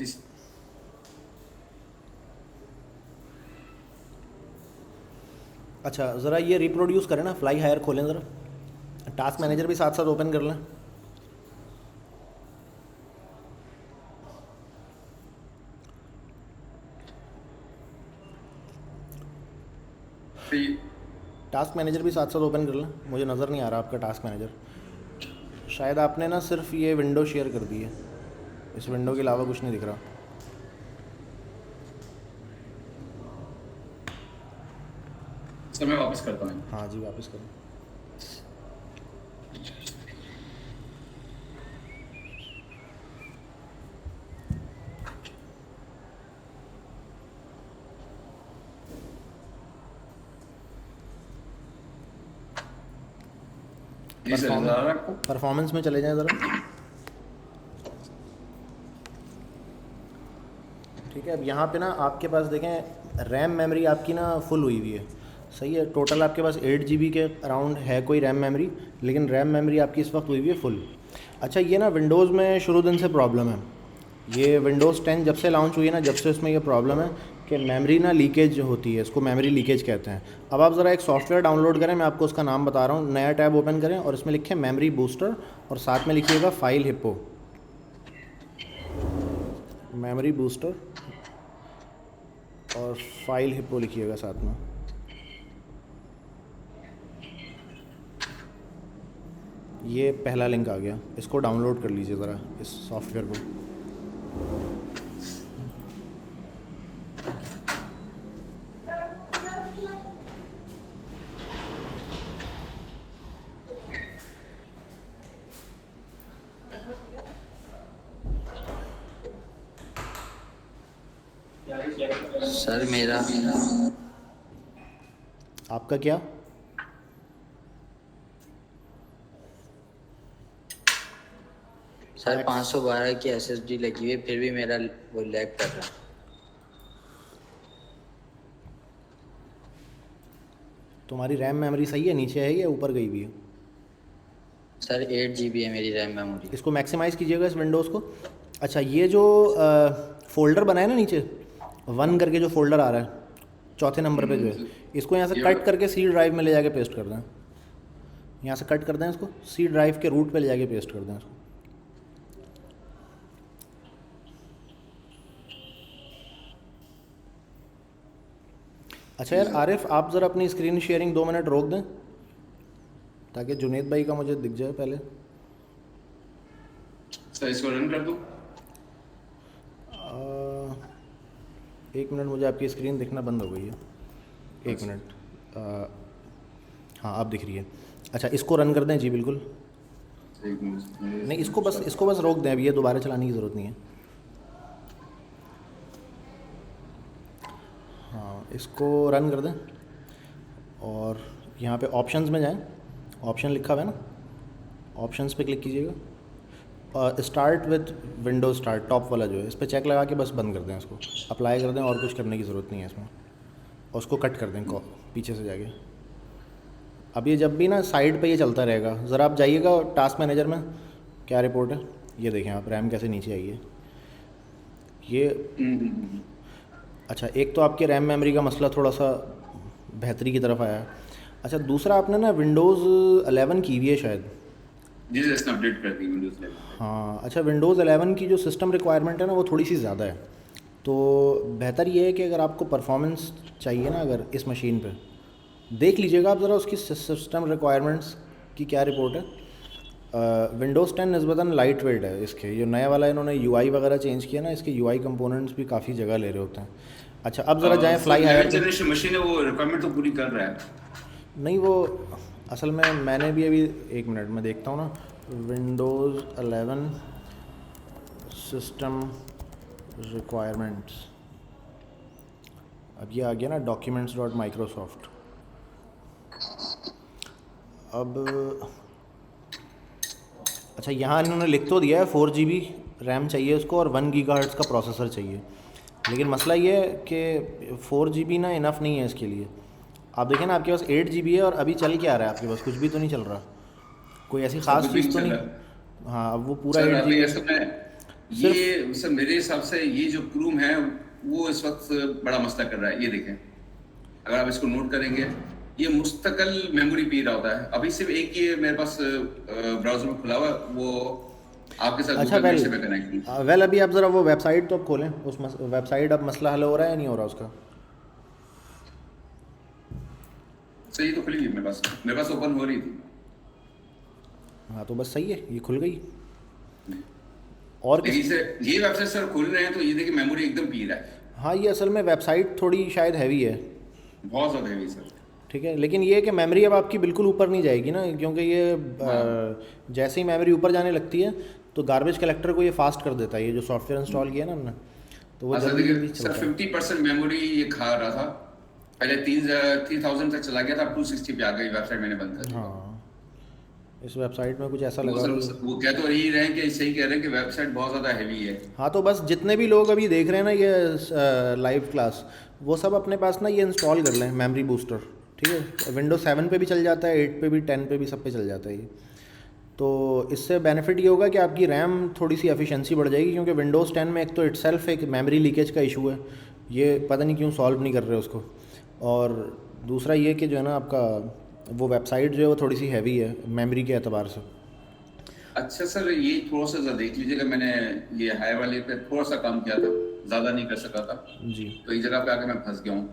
इस- अच्छा ज़रा ये रिप्रोड्यूस करें ना, फ्लाई हायर खोलें ज़रा, टास्क मैनेजर भी साथ साथ ओपन कर लें। ये- टास्क मैनेजर भी साथ साथ ओपन कर लें, मुझे नज़र नहीं आ रहा आपका टास्क मैनेजर। शायद आपने ना सिर्फ ये विंडो शेयर कर दी है, इस विंडो के अलावा कुछ नहीं दिख रहा। सर मैं वापस करता हूँ। हाँ जी, वापस करें। जी सर, नजर आ रहा है आपको? परफॉर्मेंस में चले जाएं ज़रा। ठीक है, अब यहाँ पे ना आपके पास देखें रैम मेमोरी आपकी ना फुल हुई हुई है। सही है, टोटल आपके पास 8 GB के अराउंड है कोई रैम मेमोरी, लेकिन रैम मेमोरी आपकी इस वक्त हुई हुई है फुल। अच्छा ये ना विंडोज़ में शुरू दिन से प्रॉब्लम है, ये विंडोज़ 10 जब से लॉन्च हुई है ना, जब से इसमें ये प्रॉब्लम है कि मेमोरी ना लीकेज होती है, इसको मेमोरी लीकेज कहते हैं। अब आप ज़रा एक सॉफ्टवेयर डाउनलोड करें, मैं आपको उसका नाम बता रहा हूँ, नया टैब ओपन करें और इसमें लिखें मेमोरी बूस्टर और साथ में लिखिएगा फाइल हिप्पो, मेमोरी बूस्टर और फाइल हिप्पो लिखिएगा साथ में। ये पहला लिंक आ गया, इसको डाउनलोड कर लीजिए ज़रा, इस सॉफ्टवेयर को। सर मेरा आपका क्या? सर 512 की SSD लगी हुई है, फिर भी मेरा वो लैग कर रहा है। तुम्हारी रैम मेमोरी सही है, नीचे है या ऊपर गई हुई है? सर 8 GB है मेरी रैम मेमोरी। इसको मैक्सिमाइज़ कीजिएगा इस विंडोज़ को। अच्छा ये जो फ़ोल्डर बना है ना नीचे, 1 करके जो फोल्डर आ रहा है चौथे नंबर पे जो है, इसको यहाँ से ये कट करके सी ड्राइव में ले जाके पेस्ट कर दें। यहाँ से कट कर दें इसको, सी ड्राइव के रूट पे ले जाके पेस्ट कर दें इसको। अच्छा यार आरिफ, आप ज़रा अपनी स्क्रीन शेयरिंग 2 मिनट रोक दें ताकि जुनेद भाई का मुझे दिख जाए पहले। सर इसको रन कर दूँ? 1 मिनट, मुझे आपकी स्क्रीन दिखना बंद हो गई है। 1 मिनट। हाँ अब दिख रही है। अच्छा इसको रन कर दें जी, बिल्कुल। एक मिनट। नहीं इसको बस रोक दें, अभी ये दोबारा चलाने की ज़रूरत नहीं है। हाँ इसको रन कर दें और यहाँ पे ऑप्शंस में जाएं, ऑप्शन लिखा हुआ है ना, ऑप्शंस पे क्लिक कीजिएगा और start with Windows start, top वाला जो है, इस पर चेक लगा के बस बंद कर दें इसको, अप्लाई कर दें, और कुछ करने की ज़रूरत नहीं है इसमें। और उसको कट कर दें पीछे से जाके। अब ये जब भी ना साइड पे ये चलता रहेगा, ज़रा आप जाइएगा टास्क मैनेजर में, क्या रिपोर्ट है ये देखें आप, रैम कैसे नीचे आई है ये। अच्छा एक तो आपके रैम मेमोरी का मसला थोड़ा सा बेहतरी की तरफ आया है। अच्छा दूसरा आपने ना विंडोज़ 11 की हुई है शायद। जी सर, इसने अपडेट कर दी विंडोज 11। हाँ अच्छा, विंडोज़ 11 की जो सिस्टम रिक्वायरमेंट है ना वो थोड़ी सी ज़्यादा है, तो बेहतर ये है कि अगर आपको परफॉर्मेंस चाहिए ना, अगर इस मशीन पे देख लीजिएगा आप ज़रा उसकी सिस्टम रिक्वायरमेंट्स की क्या रिपोर्ट है। विंडोज़ 10 निस्बतन लाइट वेट है, इसके जो नया वाला इन्होंने यूआई वगैरह चेंज किया ना, इसके यूआई कंपोनेंट्स भी काफ़ी जगह ले रहे होते हैं। अच्छा अब ज़रा जाएँ फ्लाई हायर पे। जनरेशन मशीन है, वो रिक्वायरमेंट तो पूरी कर रहा है। नहीं वो असल में मैंने भी अभी 1 मिनट में देखता हूँ ना, विंडोज़ 11 सिस्टम रिक्वायरमेंट्स, अब ये आ गया ना documents.microsoft। अब अच्छा यहाँ इन्होंने लिख तो दिया है 4 GB रैम चाहिए उसको और 1 GHz का प्रोसेसर चाहिए, लेकिन मसला ये है कि 4 GB ना इनफ नहीं है इसके लिए। आप देखें ना आपके पास 8 GB है और अभी चल क्या रहा है आपके पास, कुछ भी तो नहीं चल रहा, कोई ऐसी ख़ास कुछ भी चीज़ तो चल नहीं। रहा है हाँ अब वो पूरा सर। 8 अभी GB। ऐसा मैं ये सर मेरे हिसाब से ये जो क्रूम है वो इस वक्त बड़ा मसला कर रहा है। ये देखें, अगर आप इसको नोट करेंगे, ये मुस्तकिल मेमोरी पी रहा होता है। अभी सिर्फ एक ये मेरे पास ब्राउजर में खुला हुआ है, वो आपके साथ अच्छा गूगल मीट से मैं कनेक्ट हूँ। वेल अभी आप ज़रा वो वेबसाइट तो आप खोलें, उस वेबसाइट अब मसला हल हो रहा है या नहीं हो रहा उसका? सही तो खुली हुई मेरे पास ओपन हो रही थी। हाँ तो बस सही है, ये खुल गई। और लेकिन किस? ये वेबसाइट सर खुल रहे हैं तो ये देखिए मेमोरी एकदम पी रहा है, हाँ ये असल में वेबसाइट थोड़ी शायद हैवी है, बहुत ज़्यादा हैवी सर। ठीक है, लेकिन ये है कि मेमोरी अब आपकी बिल्कुल ऊपर नहीं जाएगी ना, क्योंकि ये जैसे ही मेमोरी ऊपर जाने लगती है तो गार्बेज कलेक्टर को ये फास्ट कर देता है, ये जो सॉफ्टवेयर इंस्टॉल किया ना हमने, तो वो हाँ सर जल्दी जल्दी देखिए सर, चलता है। 50% मेमोरी ये खा रहा था। पहले 3000 तक चला गया था, अब 260 पे आ गई। वेबसाइट मैंने बंद कर दी। हाँ इस वेबसाइट में कुछ ऐसा वो लगा सर कि वो कह तो यही रहे हैं कि सही कह रहे हैं कि वेबसाइट बहुत ज़्यादा हैवी है। हाँ तो बस जितने भी लोग अभी देख रहे हैं ना ये लाइव क्लास, वो सब अपने पास ना ये इंस्टॉल कर लें मेमोरी बूस्टर, ठीक है। विंडोज 7 पे भी चल जाता है, 8 पे भी, 10 पे भी, सब पे चल जाता है ये। तो इससे बेनिफिट ये होगा कि आपकी रैम थोड़ी सी एफिशिएंसी बढ़ जाएगी, क्योंकि विंडोज़ 10 में एक तो इटसेल्फ एक मेमोरी लीकेज का इशू है, ये पता नहीं क्यों सॉल्व नहीं कर रहे उसको। और दूसरा ये कि जो है ना आपका वो वेबसाइट जो है वो थोड़ी सी हैवी है मेमोरी के एतबार से। अच्छा सर, ये थोड़ा सा देख लीजिएगा, मैंने ये हाई वाले पे थोड़ा सा काम किया था, ज़्यादा नहीं कर सका था, जी तो इस जगह पे आके मैं फंस गया हूँ।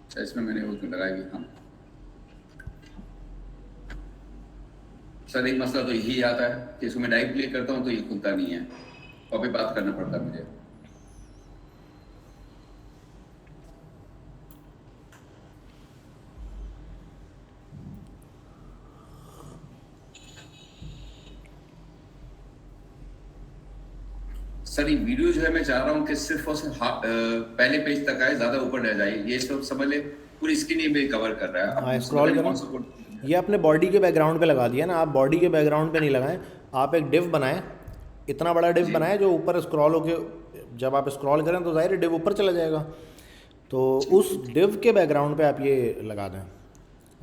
अच्छा, इसमें मैंने वो लगाई भी। हाँ सर, एक मसला तो यही आता है कि इसको मैं डाइव क्लिक करता हूँ तो ये खुलता नहीं है, और भी बात करना पड़ता है मुझे। सर ये वीडियो जो है मैं चाह रहा हूँ कि सिर्फ और सिर्फ पहले पेज तक आए, ज्यादा ऊपर रह जाए। ये सब समझ ले पूरी स्क्रीन ये मेरी कवर कर रहा है। हाँ अब स्क्रॉल समझ करें, कौन सा कोड। ये आपने बॉडी के बैकग्राउंड पे लगा दिया ना, आप बॉडी के बैकग्राउंड पे नहीं लगाएं, आप एक डिव बनाएं, इतना बड़ा डिव जी बनाएं जो ऊपर स्क्रॉल होके, जब आप स्क्रॉल करें तो ज़ाहिर है डिव ऊपर चला जाएगा, तो उस डिव के बैकग्राउंड पे आप ये लगा दें।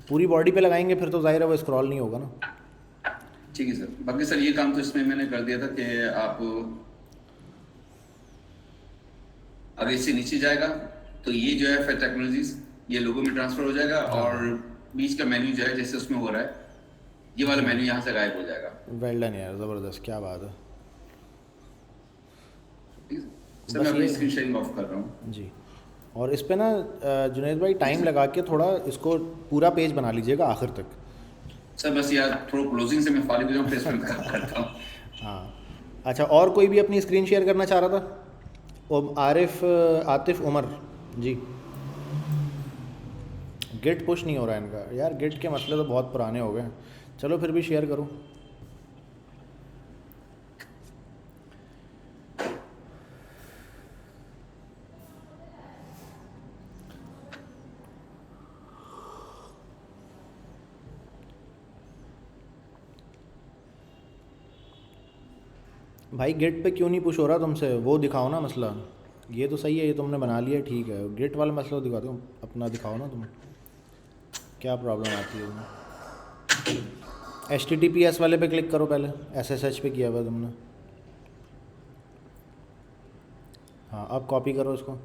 पूरी बॉडी पे लगाएंगे फिर तो ज़ाहिर है वो स्क्रॉल नहीं होगा ना। ठीक है सर। बाकी सर ये काम तो इसमें मैंने कर दिया था कि आप अगर इससे नीचे जाएगा तो ये जो है फिर टेक्नोलॉजीज, ये लोगो में ट्रांसफर हो जाएगा, और बीच का मेन्यू जो है जैसे उसमें हो रहा है, ये वाला मेन्यू यहाँ से गायब हो जाएगा। वेल डन यार, ज़बरदस्त, क्या बात है। ठीक है सर, बस मैं अपनी ये स्क्रीन शेयरिंग ऑफ कर रहा हूँ। जी, और इस पे ना जुनैद भाई टाइम लगा के थोड़ा इसको पूरा पेज बना लीजिएगा आखिर तक। सर बस यार थोड़ा क्लोजिंग से मैं फारिग हो जाऊँ, फिर इसमें काम करता हूँ। हाँ अच्छा, और कोई भी अपनी स्क्रीन शेयर करना चाह रहा था? आतिफ उमर जी। गिट पुश नहीं हो रहा है इनका यार, गिट के मसले तो बहुत पुराने हो गए हैं। चलो फिर भी शेयर करो। भाई गिट पे क्यों नहीं पुश हो रहा तुमसे, वो दिखाओ ना मसला। ये तो सही है, ये तुमने बना लिया ठीक है, गिट वाला मसला दिखा दो, अपना दिखाओ ना तुम, क्या प्रॉब्लम आती है तुम्हें। HTTPS वाले पे क्लिक करो पहले, SSH पे किया हुआ तुमने। हाँ अब कॉपी करो इसको,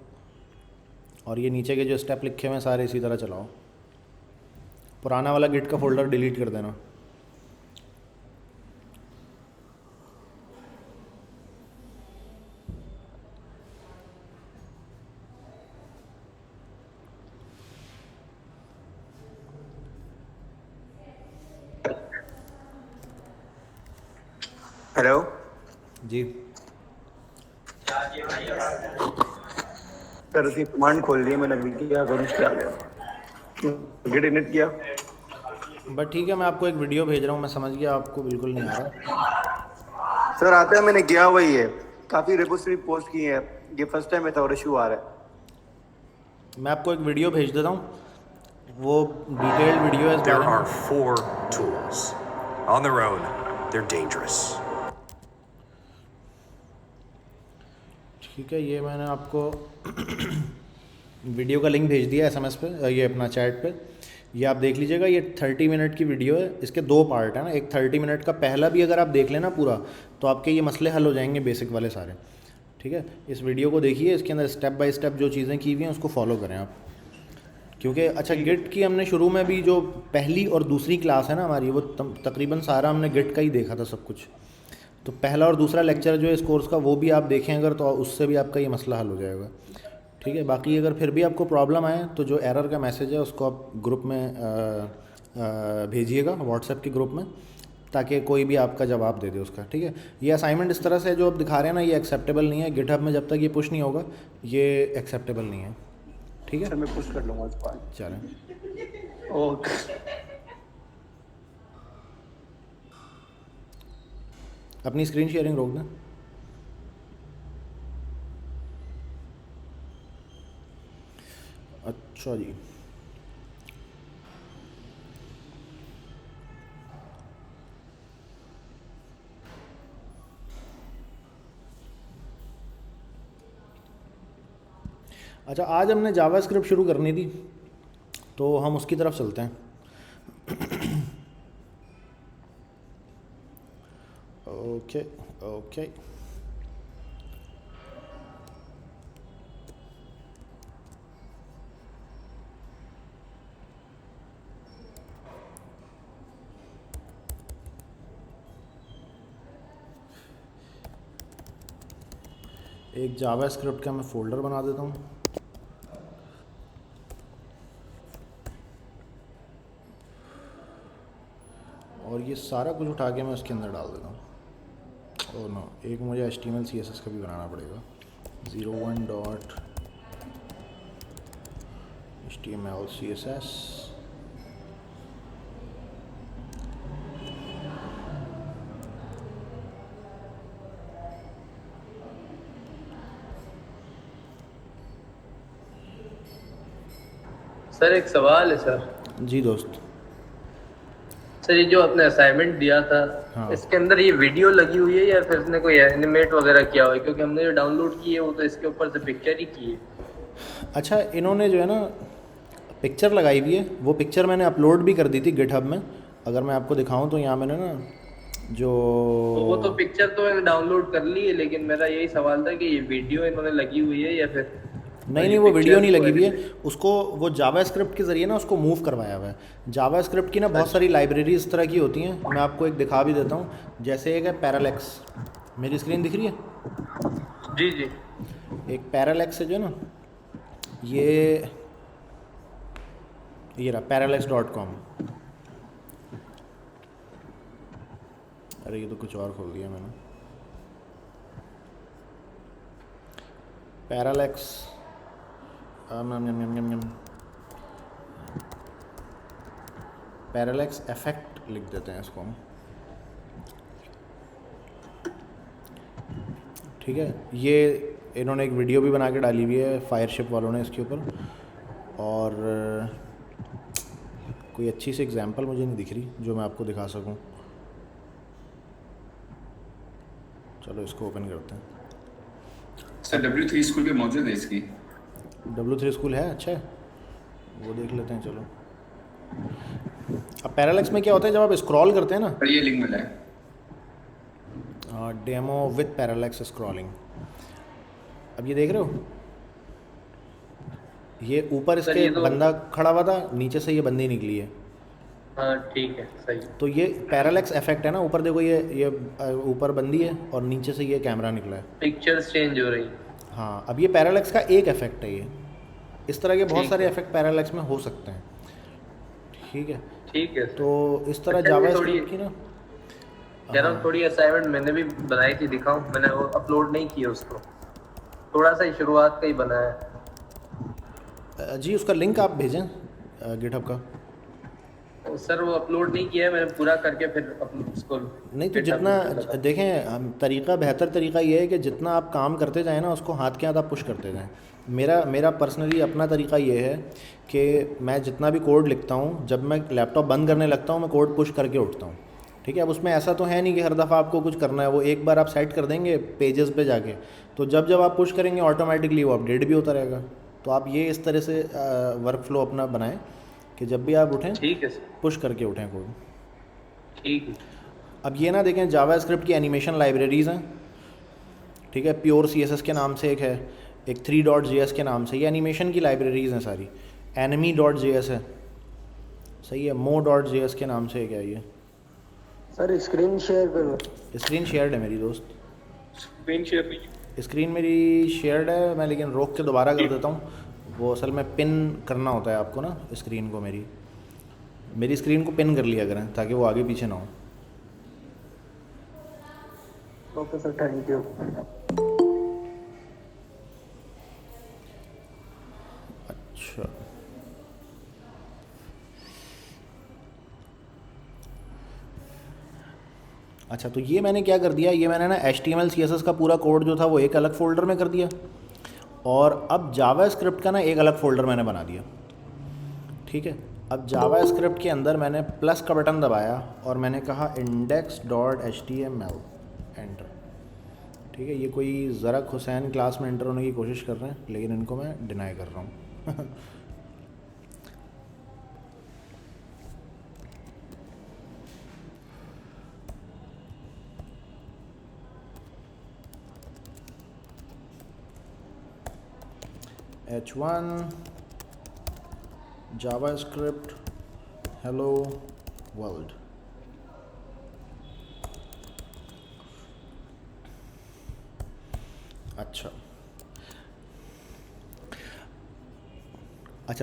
और ये नीचे के जो स्टेप लिखे हुए हैं सारे इसी तरह चलाओ। पुराना वाला गिट का फोल्डर डिलीट कर देना। हेलो जी सर, उसकी कमांड खोल ली मैंने, अभी क्या करूँ, क्या गिट इनिट किया। बट ठीक है, मैं आपको एक वीडियो भेज रहा हूँ, मैं समझ गया आपको बिल्कुल नहीं आ रहा। सर आता है, मैंने किया वही है, काफ़ी रिपोजिटरी पोस्ट की है, ये फर्स्ट टाइम मेरा और इशू आ रहा है। मैं आपको एक वीडियो भेज देता हूँ, वो डिटेल्ड वीडियो है इस There बारे are में। 4 tools. On their own, they're dangerous. ठीक है, ये मैंने आपको वीडियो का लिंक भेज दिया SMS पे, ये अपना चैट पे। ये आप देख लीजिएगा, ये 30 मिनट की वीडियो है, इसके 2 पार्ट हैं ना। एक 30 मिनट का पहला भी अगर आप देख लेना पूरा, तो आपके ये मसले हल हो जाएंगे बेसिक वाले सारे। ठीक है, इस वीडियो को देखिए, इसके अंदर स्टेप बाय स्टेप जो चीज़ें की हुई हैं उसको फॉलो करें आप। क्योंकि अच्छा, गिट की हमने शुरू में भी जो पहली और दूसरी क्लास है ना हमारी, वो तकरीबन सारा हमने गिट का ही देखा था सब कुछ। तो पहला और दूसरा लेक्चर जो है इस कोर्स का, वो भी आप देखें अगर, तो उससे भी आपका ये मसला हल हो जाएगा। ठीक है, बाकी अगर फिर भी आपको प्रॉब्लम आए तो जो एरर का मैसेज है उसको आप ग्रुप में भेजिएगा, व्हाट्सएप के ग्रुप में, ताकि कोई भी आपका जवाब दे दे उसका। ठीक है, ये असाइनमेंट इस तरह से जो आप दिखा रहे हैं ना, ये एक्सेप्टेबल नहीं है गिटहब में। जब तक ये पुश नहीं होगा ये एक्सेप्टेबल नहीं है। ठीक है सर मैं पुश कर लूँगा उस पर। चलें, ओके। अपनी स्क्रीन शेयरिंग रोक दें। अच्छा जी, अच्छा आज हमने जावास्क्रिप्ट शुरू करनी थी, तो हम उसकी तरफ चलते हैं। ओके ओके, एक जावास्क्रिप्ट का मैं फ़ोल्डर बना देता हूँ। और ये सारा कुछ उठा के मैं उसके अंदर डाल देता हूँ। और नो, एक मुझे HTML CSS का भी बनाना पड़ेगा। 01.html CSS। सर एक सवाल है सर। जी दोस्त। सर ये जो आपने असाइनमेंट दिया था, हाँ। इसके अंदर ये वीडियो लगी हुई है या फिर इसने कोई एनिमेट वगैरह किया हुआ है? क्योंकि हमने जो डाउनलोड की है वो तो इसके ऊपर से पिक्चर ही की है। अच्छा, इन्होंने जो है ना पिक्चर लगाई हुई है, वो पिक्चर मैंने अपलोड भी कर दी थी गिटहब में। अगर मैं आपको दिखाऊं तो यहाँ मैंने ना जो तो वो तो पिक्चर तो मैंने डाउनलोड कर ली है, लेकिन मेरा यही सवाल था कि ये वीडियो इन्होंने लगी हुई है या फिर नहीं, वो वीडियो नहीं लगी हुई है। उसको वो जावास्क्रिप्ट के ज़रिए ना उसको मूव करवाया हुआ है। जावास्क्रिप्ट की ना बहुत सारी लाइब्रेरी इस तरह की होती हैं, मैं आपको एक दिखा भी देता हूँ। जैसे एक है पैरालेक्स, मेरी स्क्रीन दिख रही है? जी जी। एक पैरालेक्स है जो ना, ये रहा parallax.com। अरे ये तो कुछ और खोल दिया मैंने। पैरालेक्स पैरालेक्स इफेक्ट लिख देते हैं इसको हम। ठीक है, ये इन्होंने एक वीडियो भी बना के डाली हुई है फायरशिप वालों ने इसके ऊपर। और कोई अच्छी सी एग्जांपल मुझे नहीं दिख रही जो मैं आपको दिखा सकूं। चलो इसको ओपन करते हैं। सर W3 स्कूल पे मौजूद है इसकी। W3 स्कूल है, अच्छा है, वो देख लेते हैं। चलो, अब पैरालेक्स में क्या होता है, जब आप स्क्रॉल करते हैं ना, पर ये लिंक मिला है। डेमो विद पैरालेक्स स्क्रॉलिंग, अब ये देख रहे हो, ये ऊपर सर, इसके ये तो बंदा खड़ा हुआ था, नीचे से ये बंदी निकली है। हाँ ठीक है, सही। तो ये पैरालेक्स इफेक्ट है ना, ऊपर देखो ये ऊपर बंदी है और नीचे से ये कैमरा निकला है। पिक्चर्स चेंज हो रही। हाँ, अब ये पैरालेक्स का एक इफेक्ट है। ये इस तरह के बहुत सारे इफेक्ट पैरालेक्स में हो सकते हैं। ठीक है, ठीक है। तो इस तरह अच्छा, ये जावास्क्रिप्ट की ना, कह रहा हूँ थोड़ी असाइनमेंट मैंने भी बनाई थी, दिखाऊं? मैंने वो अपलोड नहीं किया उसको, थोड़ा सा ही शुरुआत का ही बनाया है। जी उसका लिंक आप भेजें गिटहब का। सर वो अपलोड नहीं किया है मैंने, पूरा करके फिर उसको नहीं तो जितना देखें, हम तरीका, बेहतर तरीका ये है कि जितना आप काम करते जाएं ना, उसको हाथ के हाथ आप पुश करते जाएं। मेरा पर्सनली अपना तरीका ये है कि मैं जितना भी कोड लिखता हूँ, जब मैं लैपटॉप बंद करने लगता हूँ मैं कोड पुश करके उठता हूँ। ठीक है, अब उसमें ऐसा तो है नहीं कि हर दफ़ा आपको कुछ करना है, वो एक बार आप सेट कर देंगे पेजेस पे जाके, तो जब आप पुश करेंगे ऑटोमेटिकली वो अपडेट भी होता रहेगा। तो आप ये इस तरह से वर्क फ्लो अपना बनाएं कि जब भी आप उठें ठीक है सर, पुश करके उठें कोड। ठीक है। अब ये ना देखें, जावास्क्रिप्ट की एनिमेशन लाइब्रेरीज़ हैं, ठीक है। प्योर CSS के नाम से एक है, एक 3.js के नाम से, ये एनिमेशन की लाइब्रेरीज़ हैं सारी। enemy.js है, सही है। mo.js के नाम से एक है ये। सर स्क्रीन शेयर करो। स्क्रीन शेयर्ड है मेरी दोस्त, स्क्रीन शेयर नहीं। स्क्रीन मेरी शेयर्ड है मैं, लेकिन रोक के दोबारा कर देता हूँ। वो असल में पिन करना होता है आपको ना स्क्रीन को, मेरी स्क्रीन को पिन कर लिया करें ताकि वो आगे पीछे ना हो। Okay sir, thank you. अच्छा, अच्छा तो ये मैंने क्या कर दिया, ये मैंने ना HTML CSS का पूरा कोड जो था वो एक अलग फ़ोल्डर में कर दिया, और अब जावास्क्रिप्ट का ना एक अलग फ़ोल्डर मैंने बना दिया, ठीक है। अब जावास्क्रिप्ट के अंदर मैंने प्लस का बटन दबाया और मैंने कहा index.html, एंटर, ठीक है। ये कोई ज़रक हुसैन क्लास में एंटर होने की कोशिश कर रहे हैं, लेकिन इनको मैं डिनाई कर रहा हूँ। H1 JavaScript hello world। अच्छा,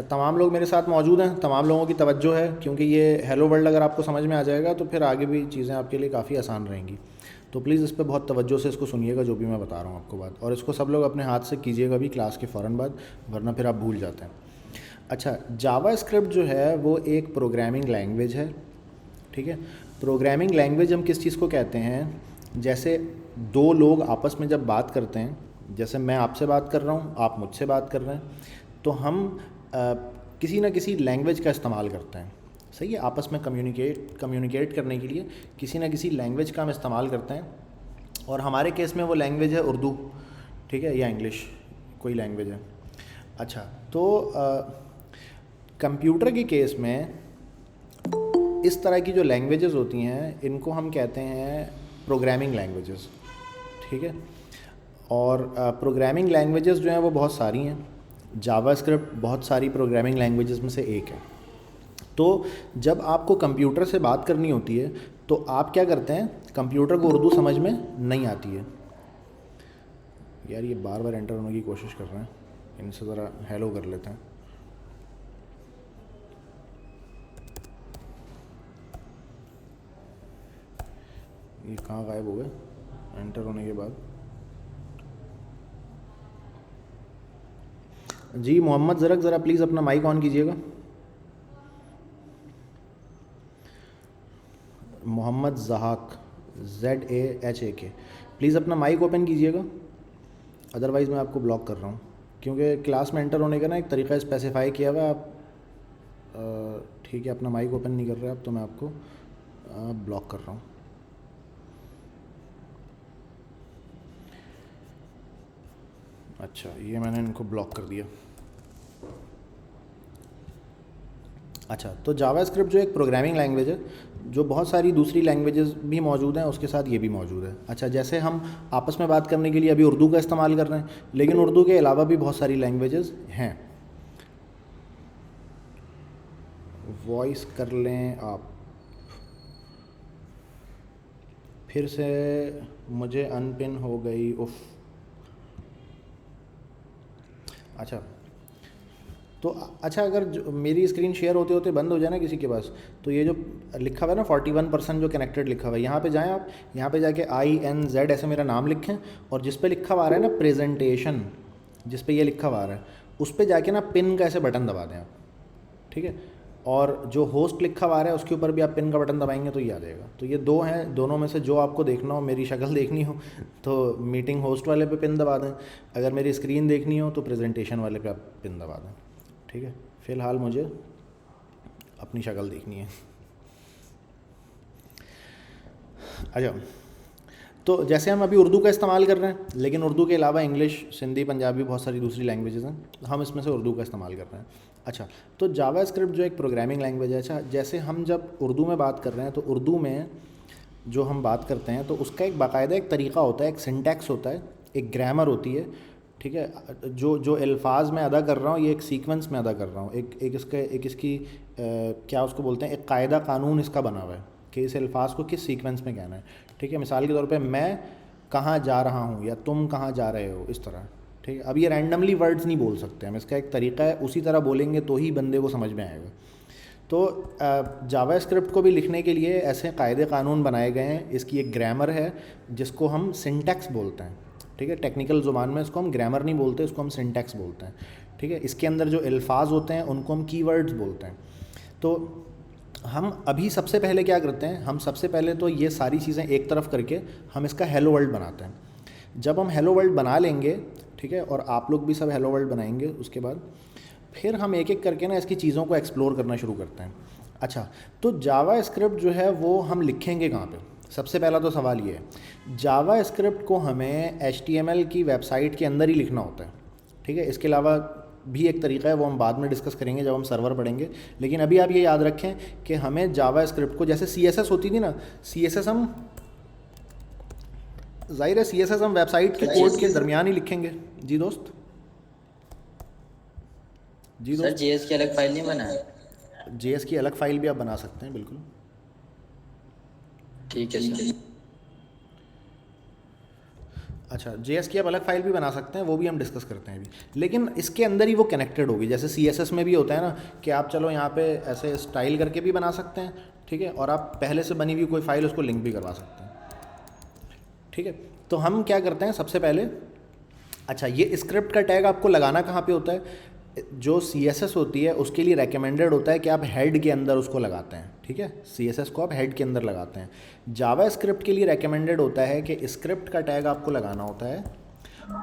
तमाम लोग मेरे साथ मौजूद हैं, तमाम लोगों की तवज्जो है, क्योंकि ये हेलो वर्ल्ड अगर आपको समझ में आ जाएगा तो फिर आगे भी चीज़ें आपके लिए काफ़ी आसान रहेंगी। तो प्लीज़ इस पर बहुत तवज्जो से इसको सुनिएगा जो भी मैं बता रहा हूँ आपको बात, और इसको सब लोग अपने हाथ से कीजिएगा भी क्लास के फ़ौरन बाद, वरना फिर आप भूल जाते हैं। अच्छा, जावास्क्रिप्ट जो है वो एक प्रोग्रामिंग लैंग्वेज है, ठीक है। प्रोग्रामिंग लैंग्वेज हम किस चीज़ को कहते हैं, जैसे दो लोग आपस में जब बात करते हैं, जैसे मैं आपसे बात कर रहा हूँ, आप मुझसे बात कर रहे हैं, तो हम किसी न किसी लैंग्वेज का इस्तेमाल करते हैं, सही है। आपस में कम्युनिकेट करने के लिए किसी न किसी लैंग्वेज का हम इस्तेमाल करते हैं, और हमारे केस में वो लैंग्वेज है उर्दू, ठीक है, या इंग्लिश, कोई लैंग्वेज है। अच्छा, तो कंप्यूटर के केस में इस तरह की जो लैंग्वेजेस होती हैं इनको हम कहते हैं प्रोग्रामिंग लैंग्वेजेस, ठीक है। और प्रोग्रामिंग लैंग्वेजेस जो हैं वो बहुत सारी हैं, जावास्क्रिप्ट बहुत सारी प्रोग्रामिंग लैंग्वेजेस में से एक है। तो जब आपको कंप्यूटर से बात करनी होती है तो आप क्या करते हैं, कंप्यूटर को उर्दू समझ में नहीं आती है, यार ये बार बार एंटर होने की कोशिश कर रहे हैं, इनसे ज़रा हेलो कर लेते हैं। ये कहाँ गायब हो गए एंटर होने के बाद। जी मोहम्मद ज़रक, ज़रा प्लीज़ अपना माइक ऑन कीजिएगा। मोहम्मद ज़हाक, ZAHAK, प्लीज़ अपना माइक ओपन कीजिएगा, अदरवाइज़ मैं आपको ब्लॉक कर रहा हूँ, क्योंकि क्लास में एंटर होने का ना एक तरीका स्पेसिफाई किया हुआ है। आप ठीक है, अपना माइक ओपन नहीं कर रहे आप, तो मैं आपको ब्लॉक कर रहा हूँ। अच्छा, ये मैंने इनको ब्लॉक कर दिया। अच्छा, तो जावास्क्रिप्ट जो एक प्रोग्रामिंग लैंग्वेज है, जो बहुत सारी दूसरी लैंग्वेजेस भी मौजूद हैं, उसके साथ ये भी मौजूद है। अच्छा, जैसे हम आपस में बात करने के लिए अभी उर्दू का इस्तेमाल कर रहे हैं, लेकिन उर्दू के अलावा भी बहुत सारी लैंग्वेजेस हैं। वॉइस कर लें आप, फिर से मुझे अनपिन हो गई, उफ। अच्छा, तो अच्छा, अगर जो मेरी स्क्रीन शेयर होते होते बंद हो जाए ना किसी के पास, तो ये जो लिखा हुआ है ना 41% जो कनेक्टेड लिखा हुआ है, यहाँ पे जाएं आप, यहाँ पे जाके INZ ऐसे मेरा नाम लिखें, और जिस पे लिखा हुआ है ना प्रेजेंटेशन, जिस पे ये लिखा हुआ है उस पे जाके ना पिन का ऐसे बटन दबा दें आप, ठीक है। और जो होस्ट लिखा हुआ है उसके ऊपर भी आप पिन का बटन दबाएंगे तो ये आ जाएगा। तो ये दो हैं, दोनों में से जो आपको देखना हो, मेरी शक्ल देखनी हो तो मीटिंग होस्ट वाले पे पिन दबा दें, अगर मेरी स्क्रीन देखनी हो तो प्रेजेंटेशन वाले पे आप पिन दबा दें, ठीक है। फ़िलहाल मुझे अपनी शक्ल देखनी है। अच्छा, तो जैसे हम अभी उर्दू का इस्तेमाल कर रहे हैं, लेकिन उर्दू के अलावा इंग्लिश, सिंधी, पंजाबी, बहुत सारी दूसरी लैंग्वेजेस हैं, हम इसमें से उर्दू का इस्तेमाल कर रहे हैं। अच्छा, तो जावास्क्रिप्ट जो एक प्रोग्रामिंग लैंग्वेज है, अच्छा जैसे हम जब उर्दू में बात कर रहे हैं तो उर्दू में जो हम बात करते हैं तो उसका एक बाकायदा एक तरीक़ा होता है, एक सिंटैक्स होता है, एक ग्रामर होती है, ठीक है। जो अल्फाज मैं अदा कर रहा हूँ ये एक सीक्वेंस में अदा कर रहा हूँ, एक इसकी क्या उसको बोलते हैं, एक कायदा कानून इसका बना हुआ है कि इस अल्फाज को किस सीक्वेंस में कहना है, ठीक है। मिसाल के तौर पे मैं कहाँ जा रहा हूँ या तुम कहाँ जा रहे हो, इस तरह, ठीक है। अब ये रैंडमली वर्ड्स नहीं बोल सकते हम, इसका एक तरीका है, उसी तरह बोलेंगे तो ही बंदे को समझ में आएगा। तो जावास्क्रिप्ट को भी लिखने के लिए ऐसे कायदे कानून बनाए गए हैं, इसकी एक ग्रामर है जिसको हम सिंटैक्स बोलते हैं, ठीक है। टेक्निकल ज़ुबान में इसको हम ग्रामर नहीं बोलते, इसको हम सिंटैक्स बोलते हैं, ठीक है। इसके अंदर जो अल्फाज होते हैं उनको हम कीवर्ड्स बोलते हैं। तो हम अभी सबसे पहले क्या करते हैं, हम सबसे पहले तो ये सारी चीज़ें एक तरफ करके हम इसका हेलो वर्ल्ड बनाते हैं। जब हम हेलो वर्ल्ड बना लेंगे, ठीक है, और आप लोग भी सब हेलो वर्ल्ड बनाएंगे, उसके बाद फिर हम एक एक करके ना इसकी चीज़ों को एक्सप्लोर करना शुरू करते हैं। अच्छा, तो जावास्क्रिप्ट जो है वो हम लिखेंगे कहाँ पे? सबसे पहला तो सवाल ये है, जावास्क्रिप्ट को हमें HTML की वेबसाइट के अंदर ही लिखना होता है, ठीक है। इसके अलावा भी एक तरीका है, वो हम बाद में डिस्कस करेंगे जब हम सर्वर पढ़ेंगे। लेकिन अभी आप ये याद रखें कि हमें जावास्क्रिप्ट को, जैसे CSS होती थी ना, CSS हम ज़ाहिर है CSS हम वेबसाइट के कोड के दरमियान ही लिखेंगे। जी दोस्त, जी सर दोस्त, JS की अलग फाइल नहीं बनाया? JS की अलग फाइल भी आप बना सकते हैं, बिल्कुल ठीक है सर। अच्छा, JS की आप अलग फाइल भी बना सकते हैं, वो भी हम डिस्कस करते हैं अभी। लेकिन इसके अंदर ही वो कनेक्टेड होगी, जैसे CSS में भी होता है ना कि आप चलो यहाँ पे ऐसे स्टाइल करके भी बना सकते हैं, ठीक है, और आप पहले से बनी हुई कोई फाइल उसको लिंक भी करवा सकते हैं, ठीक है। तो हम क्या करते हैं सबसे पहले, अच्छा ये स्क्रिप्ट का टैग आपको लगाना कहाँ पे होता है? जो CSS होती है उसके लिए रेकमेंडेड होता है कि आप हेड के अंदर उसको लगाते हैं, ठीक है। CSS को आप हेड के अंदर लगाते हैं। जावास्क्रिप्ट के लिए रेकमेंडेड होता है कि स्क्रिप्ट का टैग आपको लगाना होता है,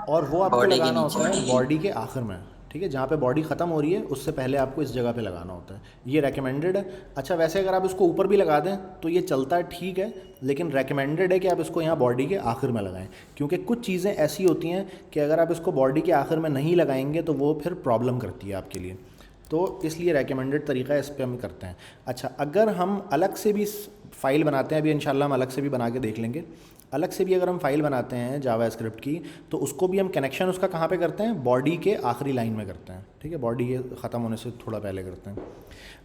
और वो आपको Body के लगाना नीचे। होता है बॉडी के आखिर में, ठीक है। जहाँ पे बॉडी ख़त्म हो रही है उससे पहले आपको इस जगह पे लगाना होता है, ये रेकमेंडेड है। अच्छा, वैसे अगर आप इसको ऊपर भी लगा दें तो ये चलता है, ठीक है, लेकिन रेकमेंडेड है कि आप इसको यहाँ बॉडी के आखिर में लगाएं, क्योंकि कुछ चीज़ें ऐसी होती हैं कि अगर आप इसको बॉडी के आखिर में नहीं लगाएंगे तो वो फिर प्रॉब्लम करती है आपके लिए, तो इसलिए रेकमेंडेड तरीका इस पर हम करते हैं। अच्छा, अगर हम अलग से भी फ़ाइल बनाते हैं, अभी इंशाल्लाह हम अलग से भी बना के देख लेंगे, अलग से भी अगर हम फाइल बनाते हैं जावास्क्रिप्ट की, तो उसको भी हम कनेक्शन उसका कहाँ पे करते हैं? बॉडी के आखिरी लाइन में करते हैं, ठीक है, बॉडी के ख़त्म होने से थोड़ा पहले करते हैं।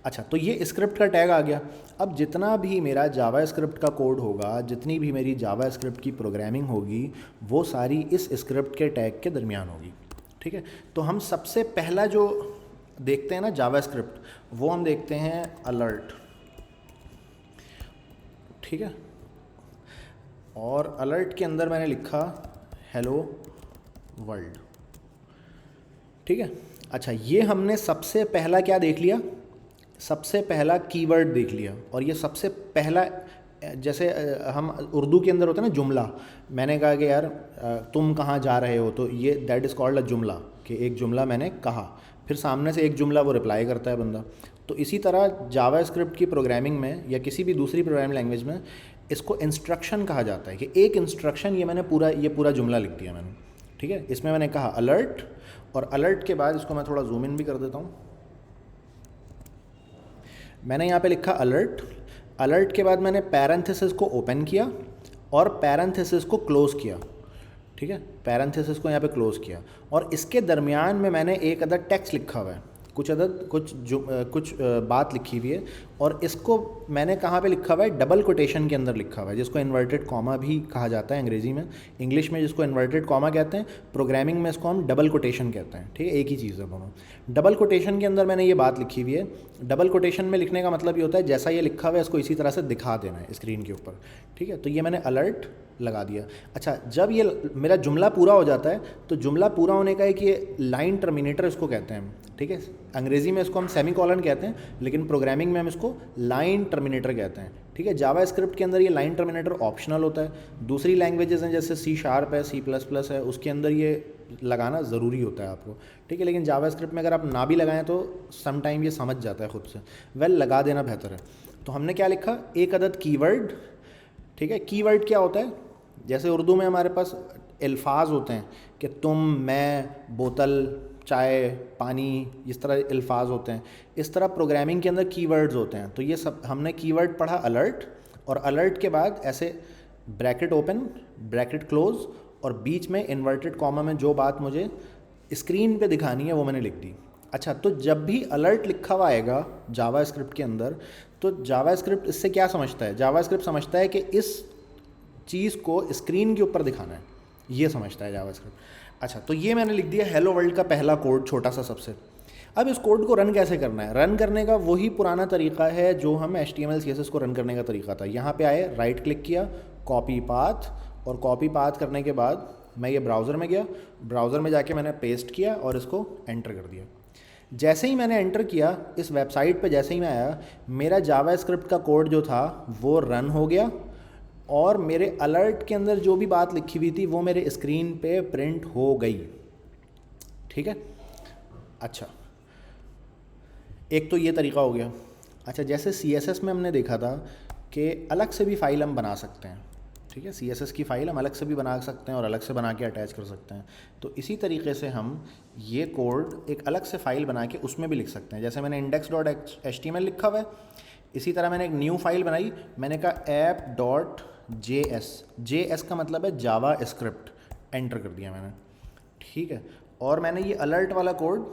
अच्छा, तो ये स्क्रिप्ट का टैग आ गया। अब जितना भी मेरा जावास्क्रिप्ट का कोड होगा, जितनी भी मेरी जावास्क्रिप्ट की प्रोग्रामिंग होगी, वो सारी इस स्क्रिप्ट के टैग के दरमियान होगी, ठीक है। तो हम सबसे पहला जो देखते हैं ना जावास्क्रिप्ट, वो हम देखते हैं अलर्ट, ठीक है। और अलर्ट के अंदर मैंने लिखा हेलो वर्ल्ड, ठीक है। अच्छा, ये हमने सबसे पहला क्या देख लिया? सबसे पहला कीवर्ड देख लिया। और ये सबसे पहला, जैसे हम उर्दू के अंदर होता है ना जुमला, मैंने कहा कि यार तुम कहाँ जा रहे हो, तो ये दैट इज़ कॉल्ड अ जुमला, कि एक जुमला मैंने कहा, फिर सामने से एक जुमला वो रिप्लाई करता है बंदा। तो इसी तरह जावास्क्रिप्ट की प्रोग्रामिंग में या किसी भी दूसरी प्रोग्रामिंग लैंग्वेज में इसको इंस्ट्रक्शन कहा जाता है, कि एक इंस्ट्रक्शन, ये मैंने पूरा जुमला लिख दिया मैंने, ठीक है। इसमें मैंने कहा अलर्ट, और अलर्ट के बाद इसको मैं थोड़ा जूम इन भी कर देता हूँ। मैंने यहाँ पे लिखा अलर्ट, अलर्ट के बाद मैंने पैरेंथेसिस को ओपन किया और पैरेंथेसिस को क्लोज़ किया, ठीक है, पैरेंथेसिस को यहाँ पे क्लोज़ किया, और इसके दरमियान में मैंने एक अदद टेक्स्ट लिखा हुआ है, कुछ बात लिखी हुई है, और इसको मैंने कहाँ पे लिखा हुआ है? डबल कोटेशन के अंदर लिखा हुआ है, जिसको इन्वर्टेड कॉमा भी कहा जाता है अंग्रेज़ी में। इंग्लिश में जिसको इन्वर्टेड कॉमा कहते हैं, प्रोग्रामिंग में इसको हम डबल कोटेशन कहते हैं, ठीक है, एक ही चीज़ है दोनों। डबल कोटेशन के अंदर मैंने ये बात लिखी हुई है। डबल कोटेशन में लिखने का मतलब ये होता है जैसा ये लिखा हुआ है इसको इसी तरह से दिखा देना है स्क्रीन के ऊपर, ठीक है। तो ये मैंने अलर्ट लगा दिया। अच्छा, जब ये मेरा जुमला पूरा हो जाता है, तो जुमला पूरा होने का एक ये लाइन टर्मिनेटर इसको कहते हैं, ठीक है। अंग्रेज़ी में इसको हम सेमीकोलन कहते हैं, लेकिन प्रोग्रामिंग में हम इसको लाइन टर्मिनेटर कहते हैं, ठीक है। जावास्क्रिप्ट के अंदर ये लाइन टर्मिनेटर ऑप्शनल होता है। दूसरी लैंग्वेजेस हैं जैसे C# है, C++ है, उसके अंदर ये लगाना ज़रूरी होता है आपको, ठीक है। लेकिन जावास्क्रिप्ट में अगर आप ना भी लगाएं तो सम टाइम ये समझ जाता है खुद से, लगा देना बेहतर है। तो हमने क्या लिखा? एक अदद कीवर्ड, ठीक है। कीवर्ड क्या होता है? जैसे उर्दू में हमारे पास अल्फाज होते हैं कि तुम, मैं, बोतल, चाय, पानी, इस तरह अल्फाज होते हैं, इस तरह प्रोग्रामिंग के अंदर कीवर्ड्स होते हैं। तो ये सब हमने कीवर्ड पढ़ा अलर्ट, और अलर्ट के बाद ऐसे ब्रैकेट ओपन, ब्रैकेट क्लोज, और बीच में इन्वर्टेड कॉमा में जो बात मुझे स्क्रीन पे दिखानी है वो मैंने लिख दी। अच्छा, तो जब भी अलर्ट लिखा हुआ आएगा जावास्क्रिप्ट के अंदर, तो जावास्क्रिप्ट इससे क्या समझता है? जावास्क्रिप्ट समझता है कि इस चीज़ को स्क्रीन के ऊपर दिखाना है, ये समझता है जावास्क्रिप्ट। अच्छा, तो ये मैंने लिख दिया हेलो वर्ल्ड का पहला कोड, छोटा सा सबसे। अब इस कोड को रन कैसे करना है? रन करने का वही पुराना तरीका है जो हम HTML CSS को रन करने का तरीका था। यहाँ पे आए, राइट क्लिक किया, कॉपी पाथ, और कॉपी पाथ करने के बाद मैं ये ब्राउज़र में गया, ब्राउज़र में जाके मैंने पेस्ट किया और इसको एंटर कर दिया। जैसे ही मैंने एंटर किया, इस वेबसाइट पे जैसे ही मैं आया, मेरा जावास्क्रिप्ट का कोड जो था वो रन हो गया, और मेरे अलर्ट के अंदर जो भी बात लिखी हुई थी वो मेरे स्क्रीन पे प्रिंट हो गई। ठीक है। अच्छा, एक तो ये तरीका हो गया। अच्छा, जैसे CSS में हमने देखा था कि अलग से भी फ़ाइल हम बना सकते हैं। ठीक है, CSS की फ़ाइल हम अलग से भी बना सकते हैं और अलग से बना के अटैच कर सकते हैं। तो इसी तरीके से हम ये कोड एक अलग से फ़ाइल बना के उसमें भी लिख सकते हैं। जैसे मैंने index.html लिखा हुआ है, इसी तरह मैंने एक न्यू फाइल बनाई, मैंने कहा app.js, JS का मतलब है जावा स्क्रिप्ट, एंटर कर दिया मैंने। ठीक है, और मैंने ये अलर्ट वाला कोड,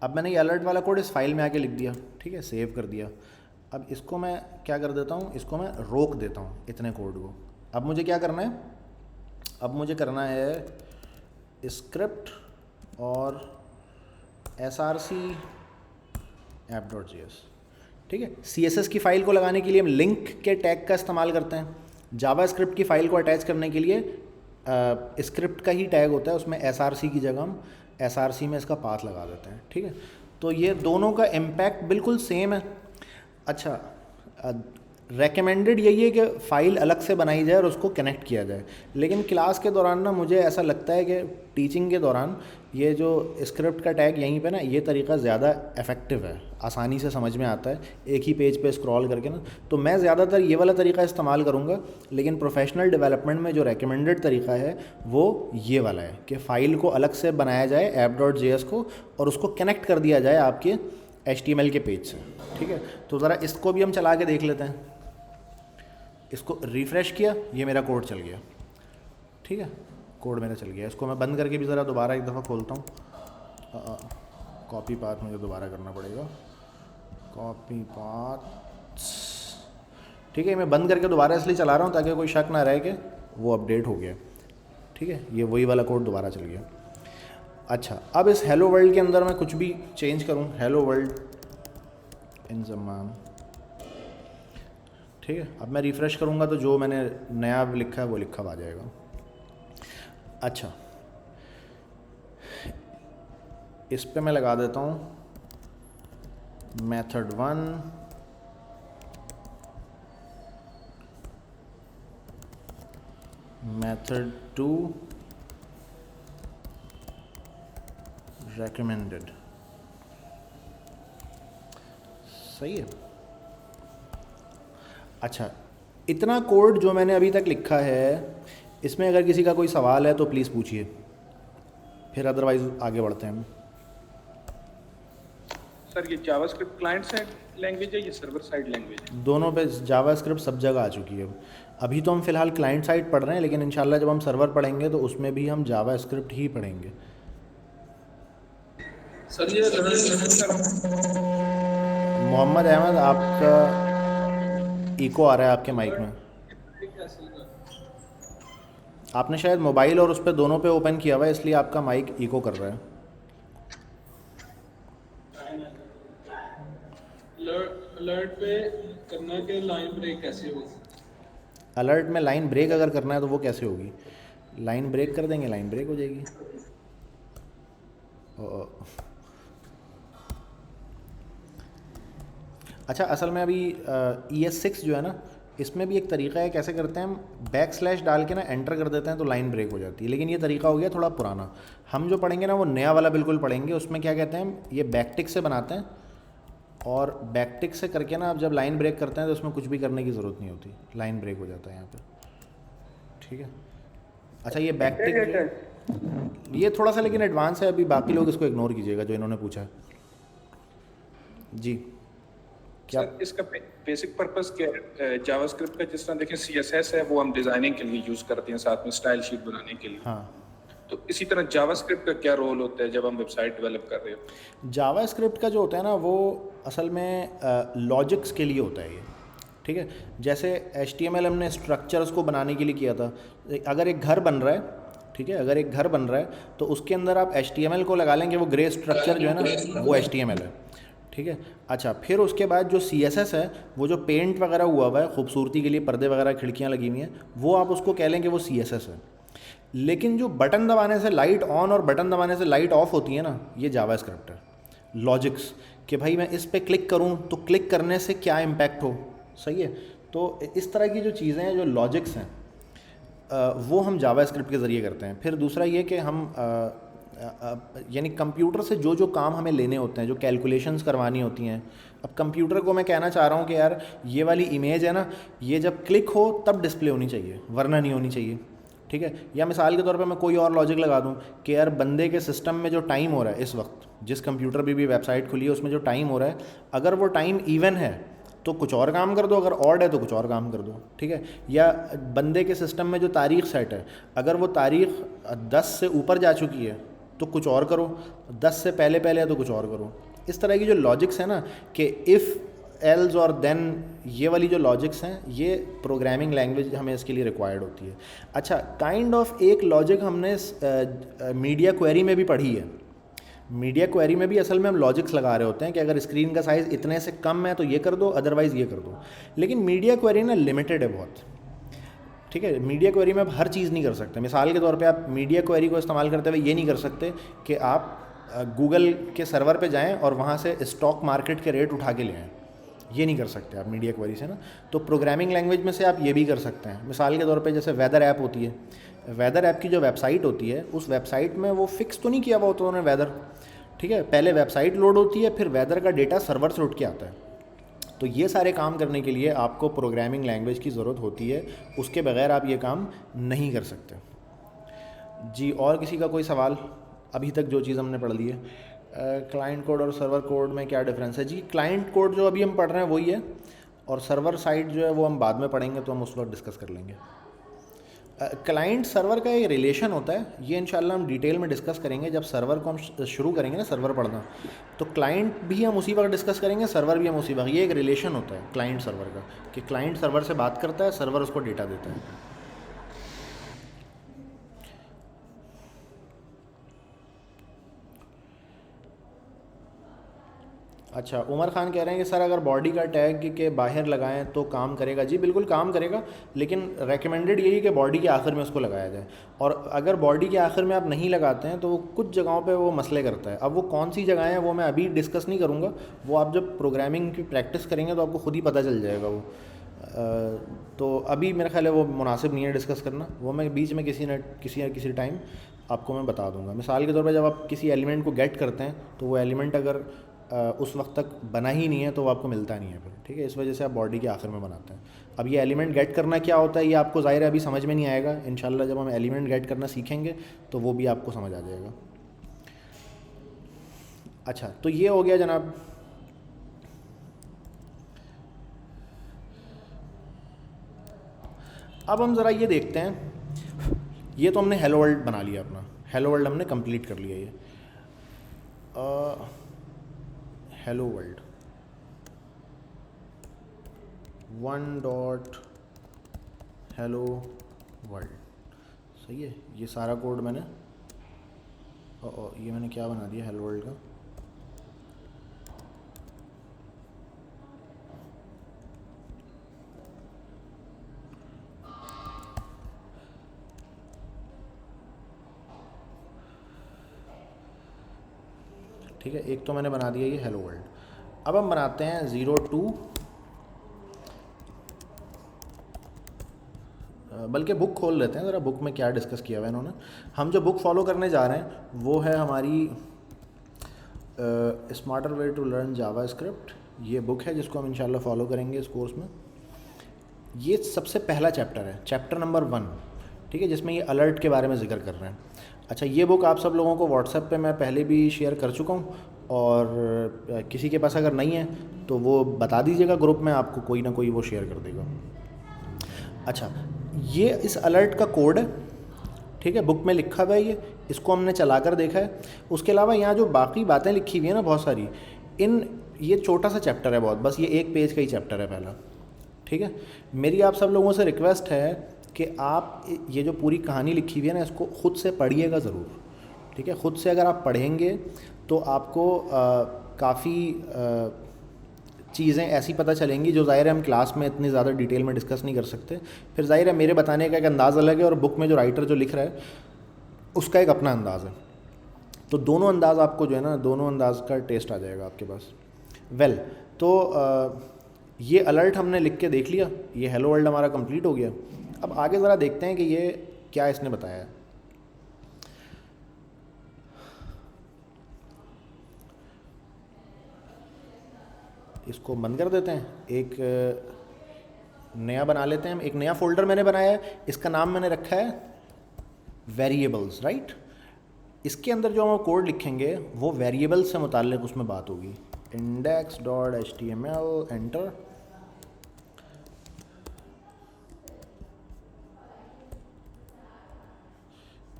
अब मैंने ये अलर्ट वाला कोड इस फाइल में आके लिख दिया। ठीक है, सेव कर दिया। अब इसको मैं क्या कर देता हूँ, इसको मैं रोक देता हूँ, इतने कोड को। अब मुझे क्या करना है? अब मुझे करना है स्क्रिप्ट और src app.js। ठीक है, CSS की फ़ाइल को लगाने के लिए हम लिंक के टैग का इस्तेमाल करते हैं। जावास्क्रिप्ट की फ़ाइल को अटैच करने के लिए स्क्रिप्ट का ही टैग होता है, उसमें src की जगह हम src में इसका पाथ लगा देते हैं। ठीक है, तो ये दोनों का इम्पैक्ट बिल्कुल सेम है। अच्छा, रेकमेंडेड यही है कि फ़ाइल अलग से बनाई जाए और उसको कनेक्ट किया जाए, लेकिन क्लास के दौरान ना मुझे ऐसा लगता है कि टीचिंग के दौरान ये जो स्क्रिप्ट का टैग यहीं पे ना, ये तरीका ज़्यादा इफ़ेक्टिव है, आसानी से समझ में आता है एक ही पेज पे स्क्रॉल करके ना। तो मैं ज़्यादातर ये वाला तरीका इस्तेमाल करूँगा, लेकिन प्रोफेशनल डेवलपमेंट में जो रेकमेंडेड तरीका है वो ये वाला है कि फ़ाइल को अलग से बनाया जाए app.js को, और उसको कनेक्ट कर दिया जाए आपके HTML के पेज से। ठीक है, तो ज़रा इसको भी हम चला के देख लेते हैं। इसको रिफ़्रेश किया, ये मेरा कोड चल गया। ठीक है, कोड मेरा चल गया। इसको मैं बंद करके भी ज़रा दोबारा एक दफ़ा खोलता हूँ। कॉपी पाथ मुझे दोबारा करना पड़ेगा, कॉपी पाथ। ठीक है, मैं बंद करके दोबारा इसलिए चला रहा हूँ ताकि कोई शक ना रहे कि वो अपडेट हो गया। ठीक है, ये वही वाला कोड दोबारा चल गया। अच्छा, अब इस हेलो वर्ल्ड के अंदर मैं कुछ भी चेंज करूँ, हेलो वर्ल्ड इन ज़मान। ठीक है, अब मैं रिफ़्रेश करूँगा तो जो मैंने नया लिखा है वो लिखा आ जाएगा। अच्छा, इस पे मैं लगा देता हूँ मेथड 1, मेथड 2, recommended। सही है। अच्छा, इतना कोड जो मैंने अभी तक लिखा है, इसमें अगर किसी का कोई सवाल है तो प्लीज़ पूछिए, फिर अदरवाइज आगे बढ़ते हैं हम। सर ये जावास्क्रिप्ट क्लाइंट साइड लैंग्वेज है, ये सर्वर साइड लैंग्वेज है? दोनों पे जावास्क्रिप्ट सब जगह आ चुकी है। अभी तो हम फ़िलहाल क्लाइंट साइड पढ़ रहे हैं, लेकिन इंशाल्लाह जब हम सर्वर पढ़ेंगे तो उसमें भी हम जावास्क्रिप्ट ही पढ़ेंगे। सर ये मोहम्मद अहमद, आपका इको आ रहा है आपके माइक में। आपने शायद मोबाइल और उस पर दोनों पे ओपन किया हुआ है, इसलिए आपका माइक इको कर रहा है। अलर्ट पे करना है कि लाइन ब्रेक कैसे होगी? अलर्ट में लाइन ब्रेक अगर करना है तो वो कैसे होगी? लाइन ब्रेक कर देंगे, लाइन ब्रेक हो जाएगी। अच्छा, असल में अभी ES6 जो है ना, इसमें भी एक तरीका है कैसे करते हैं हम, बैकस्लैश डाल के ना एंटर कर देते हैं तो लाइन ब्रेक हो जाती है, लेकिन ये तरीका हो गया थोड़ा पुराना। हम जो पढ़ेंगे ना वो नया वाला बिल्कुल पढ़ेंगे। उसमें क्या कहते हैं हम, ये बैकटिक से बनाते हैं, और बैकटिक से करके ना अब जब लाइन ब्रेक करते हैं तो उसमें कुछ भी करने की ज़रूरत नहीं होती, लाइन ब्रेक हो जाता है यहाँ पे। ठीक है। अच्छा, ये बैकटिक ये थोड़ा सा लेकिन एडवांस है, अभी बाकी लोग इसको इग्नोर कीजिएगा जो इन्होंने पूछा है। जी क्या सर इसका बेसिक पर्पस क्या है? जावास्क्रिप्ट का जिस तरह देखें CSS है वो हम डिजाइनिंग के लिए यूज करते हैं, साथ में स्टाइल शीट बनाने के लिए। हाँ, तो इसी तरह जावास्क्रिप्ट का क्या रोल होता है जब हम वेबसाइट डेवलप कर रहे हो? जावास्क्रिप्ट का जो होता है ना वो असल में लॉजिक्स के लिए होता है ये, ठीक है। जैसे HTML हमने स्ट्रक्चर्स को बनाने के लिए किया था। अगर एक घर बन रहा है, ठीक है, अगर एक घर बन रहा है तो उसके अंदर आप HTML को लगा लेंगे, वो ग्रे स्ट्रक्चर जो है ना वो HTML है, ठीक है। अच्छा, फिर उसके बाद जो CSS है, वो जो पेंट वगैरह हुआ है खूबसूरती के लिए, पर्दे वगैरह खिड़कियाँ लगी हुई हैं, वो आप उसको कह लेंगे वो CSS है। लेकिन जो बटन दबाने से लाइट ऑन और बटन दबाने से लाइट ऑफ होती है ना, ये जावास्क्रिप्ट है। लॉजिक्स कि भाई मैं इस पे क्लिक करूं तो क्लिक करने से क्या इम्पैक्ट हो, सही है। तो इस तरह की जो चीज़ें हैं, जो लॉजिक्स हैं, वो हम जावास्क्रिप्ट के ज़रिए करते हैं। फिर दूसरा ये कि हम यानी कंप्यूटर से जो जो काम हमें लेने होते हैं, जो कैलकुलेशंस करवानी होती हैं, अब कंप्यूटर को मैं कहना चाह रहा हूँ कि यार ये वाली इमेज है ना, ये जब क्लिक हो तब डिस्प्ले होनी चाहिए, वरना नहीं होनी चाहिए, ठीक है। या मिसाल के तौर पे मैं कोई और लॉजिक लगा दूं कि यार बंदे के सिस्टम में जो टाइम हो रहा है इस वक्त, जिस कंप्यूटर पे भी वेबसाइट खुली है उसमें जो टाइम हो रहा है, अगर वो टाइम इवन है तो कुछ और काम कर दो, अगर ऑड है तो कुछ और काम कर दो, ठीक है। या बंदे के सिस्टम में जो तारीख़ सेट है, अगर वो तारीख़ 10 से ऊपर जा चुकी है तो कुछ और करो, 10 से पहले पहले है तो कुछ और करो। इस तरह की जो लॉजिक्स है ना कि इफ़, एल्स और देन, ये वाली जो लॉजिक्स हैं, ये प्रोग्रामिंग लैंग्वेज हमें इसके लिए रिक्वायर्ड होती है। अच्छा, काइंड ऑफ एक लॉजिक हमने मीडिया क्वेरी में भी पढ़ी है। मीडिया क्वेरी में भी असल में हम लॉजिक्स लगा रहे होते हैं कि अगर स्क्रीन का साइज़ इतने से कम है तो ये कर दो, अदरवाइज़ ये कर दो। लेकिन मीडिया क्वेरी ना लिमिटेड है बहुत, ठीक है। मीडिया क्वेरी में आप हर चीज़ नहीं कर सकते। मिसाल के तौर पे आप मीडिया क्वेरी को इस्तेमाल करते हुए ये नहीं कर सकते कि आप गूगल के सर्वर पे जाएं और वहाँ से स्टॉक मार्केट के रेट उठा के ले आएँ, ये नहीं कर सकते आप मीडिया क्वेरी से ना। तो प्रोग्रामिंग लैंग्वेज में से आप ये भी कर सकते हैं। मिसाल के तौर पे जैसे वेदर ऐप होती है, वेदर ऐप की जो वेबसाइट होती है, उस वेबसाइट में वो फिक्स तो नहीं किया हुआ होता उन्होंने वेदर, ठीक है। पहले वेबसाइट लोड होती है, फिर वेदर का डेटा सर्वर से उठ के आता है। तो ये सारे काम करने के लिए आपको प्रोग्रामिंग लैंग्वेज की ज़रूरत होती है, उसके बगैर आप ये काम नहीं कर सकते। जी, और किसी का कोई सवाल? अभी तक जो चीज़ हमने पढ़ ली है, क्लाइंट कोड और सर्वर कोड में क्या डिफरेंस है? जी, क्लाइंट कोड जो अभी हम पढ़ रहे हैं वही है, और सर्वर साइड जो है वो हम बाद में पढ़ेंगे, तो हम उस वक्त डिस्कस कर लेंगे। क्लाइंट सर्वर का एक रिलेशन होता है, ये इंशाल्लाह हम डिटेल में डिस्कस करेंगे जब सर्वर को हम शुरू करेंगे ना सर्वर पढ़ना। तो क्लाइंट भी हम उसी वक्त डिस्कस करेंगे, सर्वर भी हम उसी वक्त। ये एक रिलेशन होता है क्लाइंट सर्वर का कि क्लाइंट सर्वर से बात करता है, सर्वर उसको डेटा देता है। अच्छा, उमर खान कह रहे हैं कि सर अगर बॉडी का टैग के बाहर लगाएं तो काम करेगा? जी बिल्कुल काम करेगा, लेकिन रेकमेंडेड यही कि बॉडी के आखिर में उसको लगाया जाए। और अगर बॉडी के आखिर में आप नहीं लगाते हैं तो वो कुछ जगहों पे वो मसले करता है। अब वो कौन सी जगहें हैं वो मैं अभी डिस्कस नहीं करूँगा, वो आप जब प्रोग्रामिंग की प्रैक्टिस करेंगे तो आपको खुद ही पता चल जाएगा वो। तो अभी मेरा ख्याल है वो मुनासिब नहीं है डिस्कस करना, वो मैं बीच में किसी टाइम आपको मैं बता दूँगा। मिसाल के तौर पर जब आप किसी एलिमेंट को गेट करते हैं तो वो एलिमेंट अगर उस वक्त तक बना ही नहीं है तो वो आपको मिलता नहीं है फिर, ठीक है। इस वजह से आप बॉडी के आखिर में बनाते हैं। अब ये एलिमेंट गेट करना क्या होता है ये आपको ज़ाहिर है अभी समझ में नहीं आएगा, इंशाल्लाह जब हम एलिमेंट गेट करना सीखेंगे तो वो भी आपको समझ आ जाएगा। अच्छा, तो ये हो गया जनाब। अब हम ज़रा ये देखते हैं, ये तो हमने हेलो वर्ल्ड बना लिया अपना, हेलो वर्ल्ड हमने कंप्लीट कर लिया। ये हेलो वर्ल्ड 1.hello वर्ल्ड, सही है। ये सारा कोड मैंने ये मैंने क्या बना दिया हेलो वर्ल्ड का। ठीक है, एक तो मैंने बना दिया ये हेलो वर्ल्ड। अब हम बनाते हैं 02, बल्कि बुक खोल लेते हैं ज़रा, बुक में क्या डिस्कस किया हुआ है इन्होंने। हम जो बुक फॉलो करने जा रहे हैं वो है हमारी smarter way to learn JavaScript. ये बुक है जिसको हम इंशाल्लाह फॉलो करेंगे इस कोर्स में। ये सबसे पहला चैप्टर है, चैप्टर नंबर 1, ठीक है, जिसमें ये अलर्ट के बारे में जिक्र कर रहे हैं। अच्छा, ये बुक आप सब लोगों को व्हाट्सएप पे मैं पहले भी शेयर कर चुका हूँ, और किसी के पास अगर नहीं है तो वो बता दीजिएगा ग्रुप में, आपको कोई ना कोई वो शेयर कर देगा। अच्छा, ये इस अलर्ट का कोड है, ठीक है, बुक में लिखा हुआ है ये, इसको हमने चला कर देखा है। उसके अलावा यहाँ जो बाकी बातें लिखी हुई है ना बहुत सारी, ये छोटा सा चैप्टर है बहुत, बस ये 1 पेज का ही चैप्टर है पहला, ठीक है। मेरी आप सब लोगों से रिक्वेस्ट है कि आप ये जो पूरी कहानी लिखी हुई है ना, इसको ख़ुद से पढ़िएगा ज़रूर, ठीक है। ख़ुद से अगर आप पढ़ेंगे तो आपको काफ़ी चीज़ें ऐसी पता चलेंगी जो ज़ाहिर है हम क्लास में इतनी ज़्यादा डिटेल में डिस्कस नहीं कर सकते। फिर ज़ाहिर है मेरे बताने का एक अंदाज़ अलग है और बुक में जो राइटर जो लिख रहा है उसका एक अपना अंदाज़ है, तो दोनों अंदाज़ आपको जो है ना, दोनों अंदाज़ का टेस्ट आ जाएगा आपके पास। वेल, तो ये अलर्ट हमने लिख के देख लिया, ये हेलो वर्ल्ड हमारा कंप्लीट हो गया। अब आगे ज़रा देखते हैं कि ये क्या इसने बताया है। इसको बंद कर देते हैं, एक नया बना लेते हैं। एक नया फोल्डर मैंने बनाया है, इसका नाम मैंने रखा है वेरिएबल्स, राइट। इसके अंदर जो हम कोड लिखेंगे वो वेरिएबल्स से मुताल्लिक उसमें बात होगी। index.html, enter.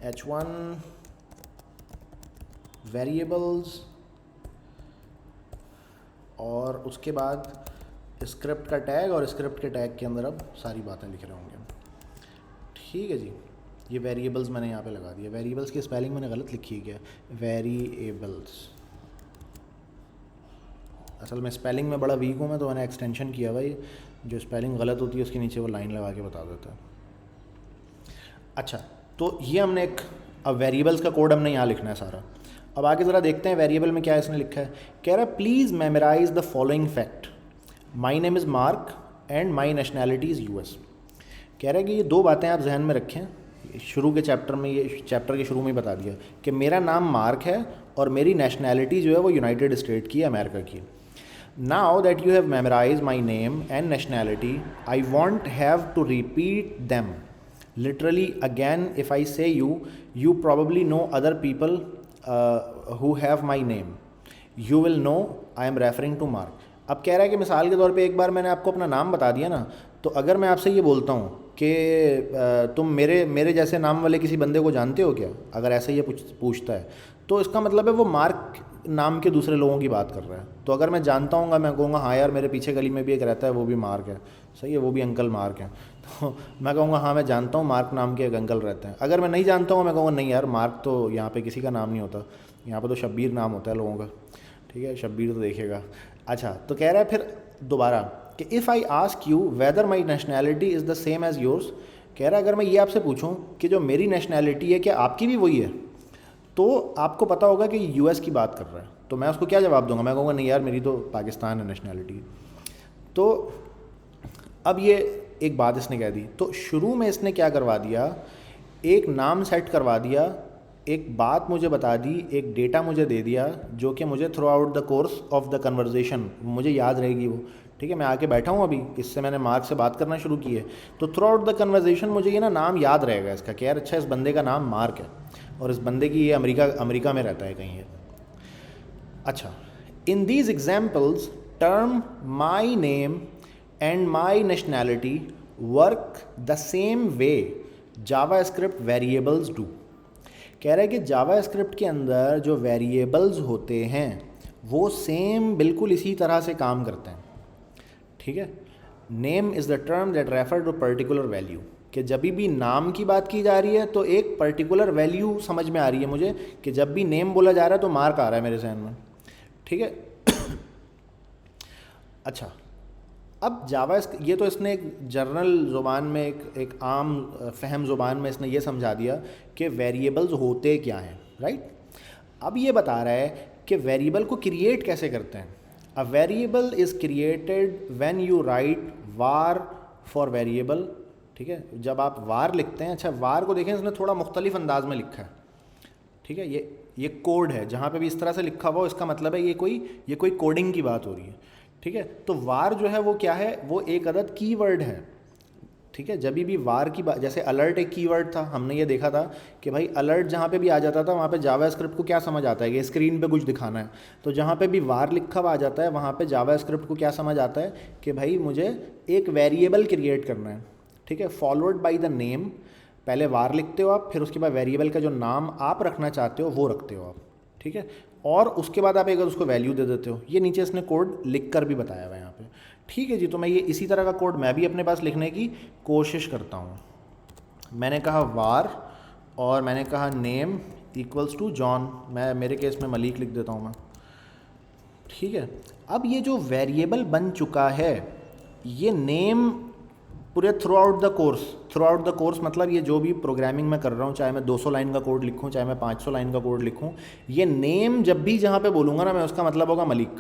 h1 वेरिएबल्स, और उसके बाद स्क्रिप्ट का टैग, और स्क्रिप्ट के टैग के अंदर अब सारी बातें लिख रहे होंगे, ठीक है जी। ये वेरिएबल्स मैंने यहाँ पे लगा दिया। वेरिएबल्स की स्पेलिंग मैंने गलत लिखी है क्या, वेरिएबल्स, असल में स्पेलिंग में बड़ा वीक हूँ मैं, तो मैंने एक्सटेंशन किया भाई, जो स्पेलिंग गलत होती है उसके नीचे वो लाइन लगा के बता देता है। अच्छा, तो ये हमने अब वेरिएबल्स का कोड हमने यहाँ लिखना है सारा। अब आगे ज़रा देखते हैं वेरिएबल में क्या इसने लिखा है। कह रहा है please memorise the following fact, my name is Mark and my nationality is US। कह रहा है कि ये 2 बातें आप जहन में रखें। शुरू के चैप्टर में, ये चैप्टर के शुरू में ही बता दिया कि मेरा नाम मार्क है और मेरी नेशनैलिटी जो है वो यूनाइटेड स्टेट की है, अमेरिका की। Now that you have memorize my name and nationality, I want have to repeat them literally again if I say you probably know other people who have my name, you will know I am referring to Mark। अब कह रहा है कि मिसाल के तौर पे एक बार मैंने आपको अपना नाम बता दिया ना, तो अगर मैं आपसे ये बोलता हूँ कि तुम मेरे जैसे नाम वाले किसी बंदे को जानते हो क्या, अगर ऐसे ये पूछता है, तो इसका मतलब है वो मार्क नाम के दूसरे लोगों की बात कर रहा है। तो अगर मैं जानता हूँ, मैं कहूँगा हाँ यार मेरे पीछे गली में भी एक रहता है वो भी मार्क है, सही है, वो भी अंकल मार्क है, तो मैं कहूँगा हाँ मैं जानता हूँ मार्क नाम के एक अंकल रहते हैं। अगर मैं नहीं जानता हूँ, मैं कहूँगा नहीं यार मार्क तो यहाँ पे किसी का नाम नहीं होता, यहाँ पे तो शब्बीर नाम होता है लोगों का, ठीक है, शब्बीर तो देखेगा। अच्छा, तो कह रहा है फिर दोबारा कि if I ask you whether my nationality is the same as yours, कह रहा है अगर मैं ये आपसे पूछूँ कि जो मेरी नेशनैलिटी है क्या आपकी भी वही है, तो आपको पता होगा कि US की बात कर रहा है। तो मैं उसको क्या जवाब दूंगा, मैं कहूँगा नहीं यार मेरी तो पाकिस्तान है नेशनैलिटी। तो अब ये एक बात इसने कह दी, तो शुरू में इसने क्या करवा दिया, एक नाम सेट करवा दिया, एक बात मुझे बता दी, एक डेटा मुझे दे दिया जो कि मुझे through out the course of the conversation मुझे याद रहेगी वो, ठीक है। मैं आके बैठा हूँ अभी, इससे मैंने मार्क से बात करना शुरू की है, तो थ्रू आउट द कन्वर्जेशन मुझे ये ना नाम याद रहेगा इसका कि यार अच्छा इस बंदे का नाम मार्क है और इस बंदे की ये अमेरिका में रहता है कहीं है। अच्छा, in these examples term my name and my nationality work the same way JavaScript variables do. कह रहा है कि जावास्क्रिप्ट के अंदर जो वेरिएबल्स होते हैं वो सेम बिल्कुल इसी तरह से काम करते हैं, ठीक है। Name is the term that refer to particular value, कि जब भी नाम की बात की जा रही है तो एक पर्टिकुलर वैल्यू समझ में आ रही है मुझे कि जब भी नेम बोला जा रहा है तो मार्क आ रहा है मेरे जहन में, ठीक है। अच्छा, अब जावा ये तो इसने एक जर्नल ज़ुबान में एक आम फहम ज़ुबान में इसने ये समझा दिया कि वेरिएबल्स होते क्या हैं, राइट। अब ये बता रहा है कि वेरिएबल को क्रिएट कैसे करते हैं। A variable is created when you right war for variable, ठीक है। जब आप वार लिखते हैं, अच्छा वार को देखें इसने थोड़ा मुख्तलिफ अंदाज में लिखा है, ठीक है। ये कोड है, जहाँ पे भी इस तरह से लिखा हुआ इसका मतलब है ये कोई कोडिंग की बात हो रही है, ठीक है। तो वार जो है वो क्या है, वो एक अदद कीवर्ड है, ठीक है, जब भी वार की बात, जैसे अलर्ट एक कीवर्ड था, हमने ये देखा था कि भाई अलर्ट जहाँ पे भी आ जाता था वहाँ पे जावास्क्रिप्ट को क्या समझ आता है कि स्क्रीन पे कुछ दिखाना है। तो जहाँ पे भी वार लिखा हुआ आ जाता है वहाँ पे जावास्क्रिप्ट को क्या समझ आता है कि भाई मुझे एक वेरिएबल क्रिएट करना है, ठीक है, फॉलोड बाय द नेम। पहले वार लिखते हो आप, फिर उसके बाद वेरिएबल का जो नाम आप रखना चाहते हो वो रखते हो आप, ठीक है, और उसके बाद आप एक उसको वैल्यू दे देते हो। ये नीचे इसने कोड लिख कर भी बताया हुआ है यहाँ पे, ठीक है जी। तो मैं ये इसी तरह का कोड मैं भी अपने पास लिखने की कोशिश करता हूँ। मैंने कहा वार और मैंने कहा नेम इक्वल्स टू जॉन, मैं मेरे केस में मलिक लिख देता हूँ मैं, ठीक है। अब ये जो वेरिएबल बन चुका है, ये नेम पूरे थ्रू आउट द कोर्स मतलब ये जो भी प्रोग्रामिंग मैं कर रहा हूँ, चाहे मैं 200 लाइन का कोड लिखूँ चाहे मैं 500 लाइन का कोड लिखूँ, ये नेम जब भी जहाँ पे बोलूँगा ना मैं, उसका मतलब होगा मलिक,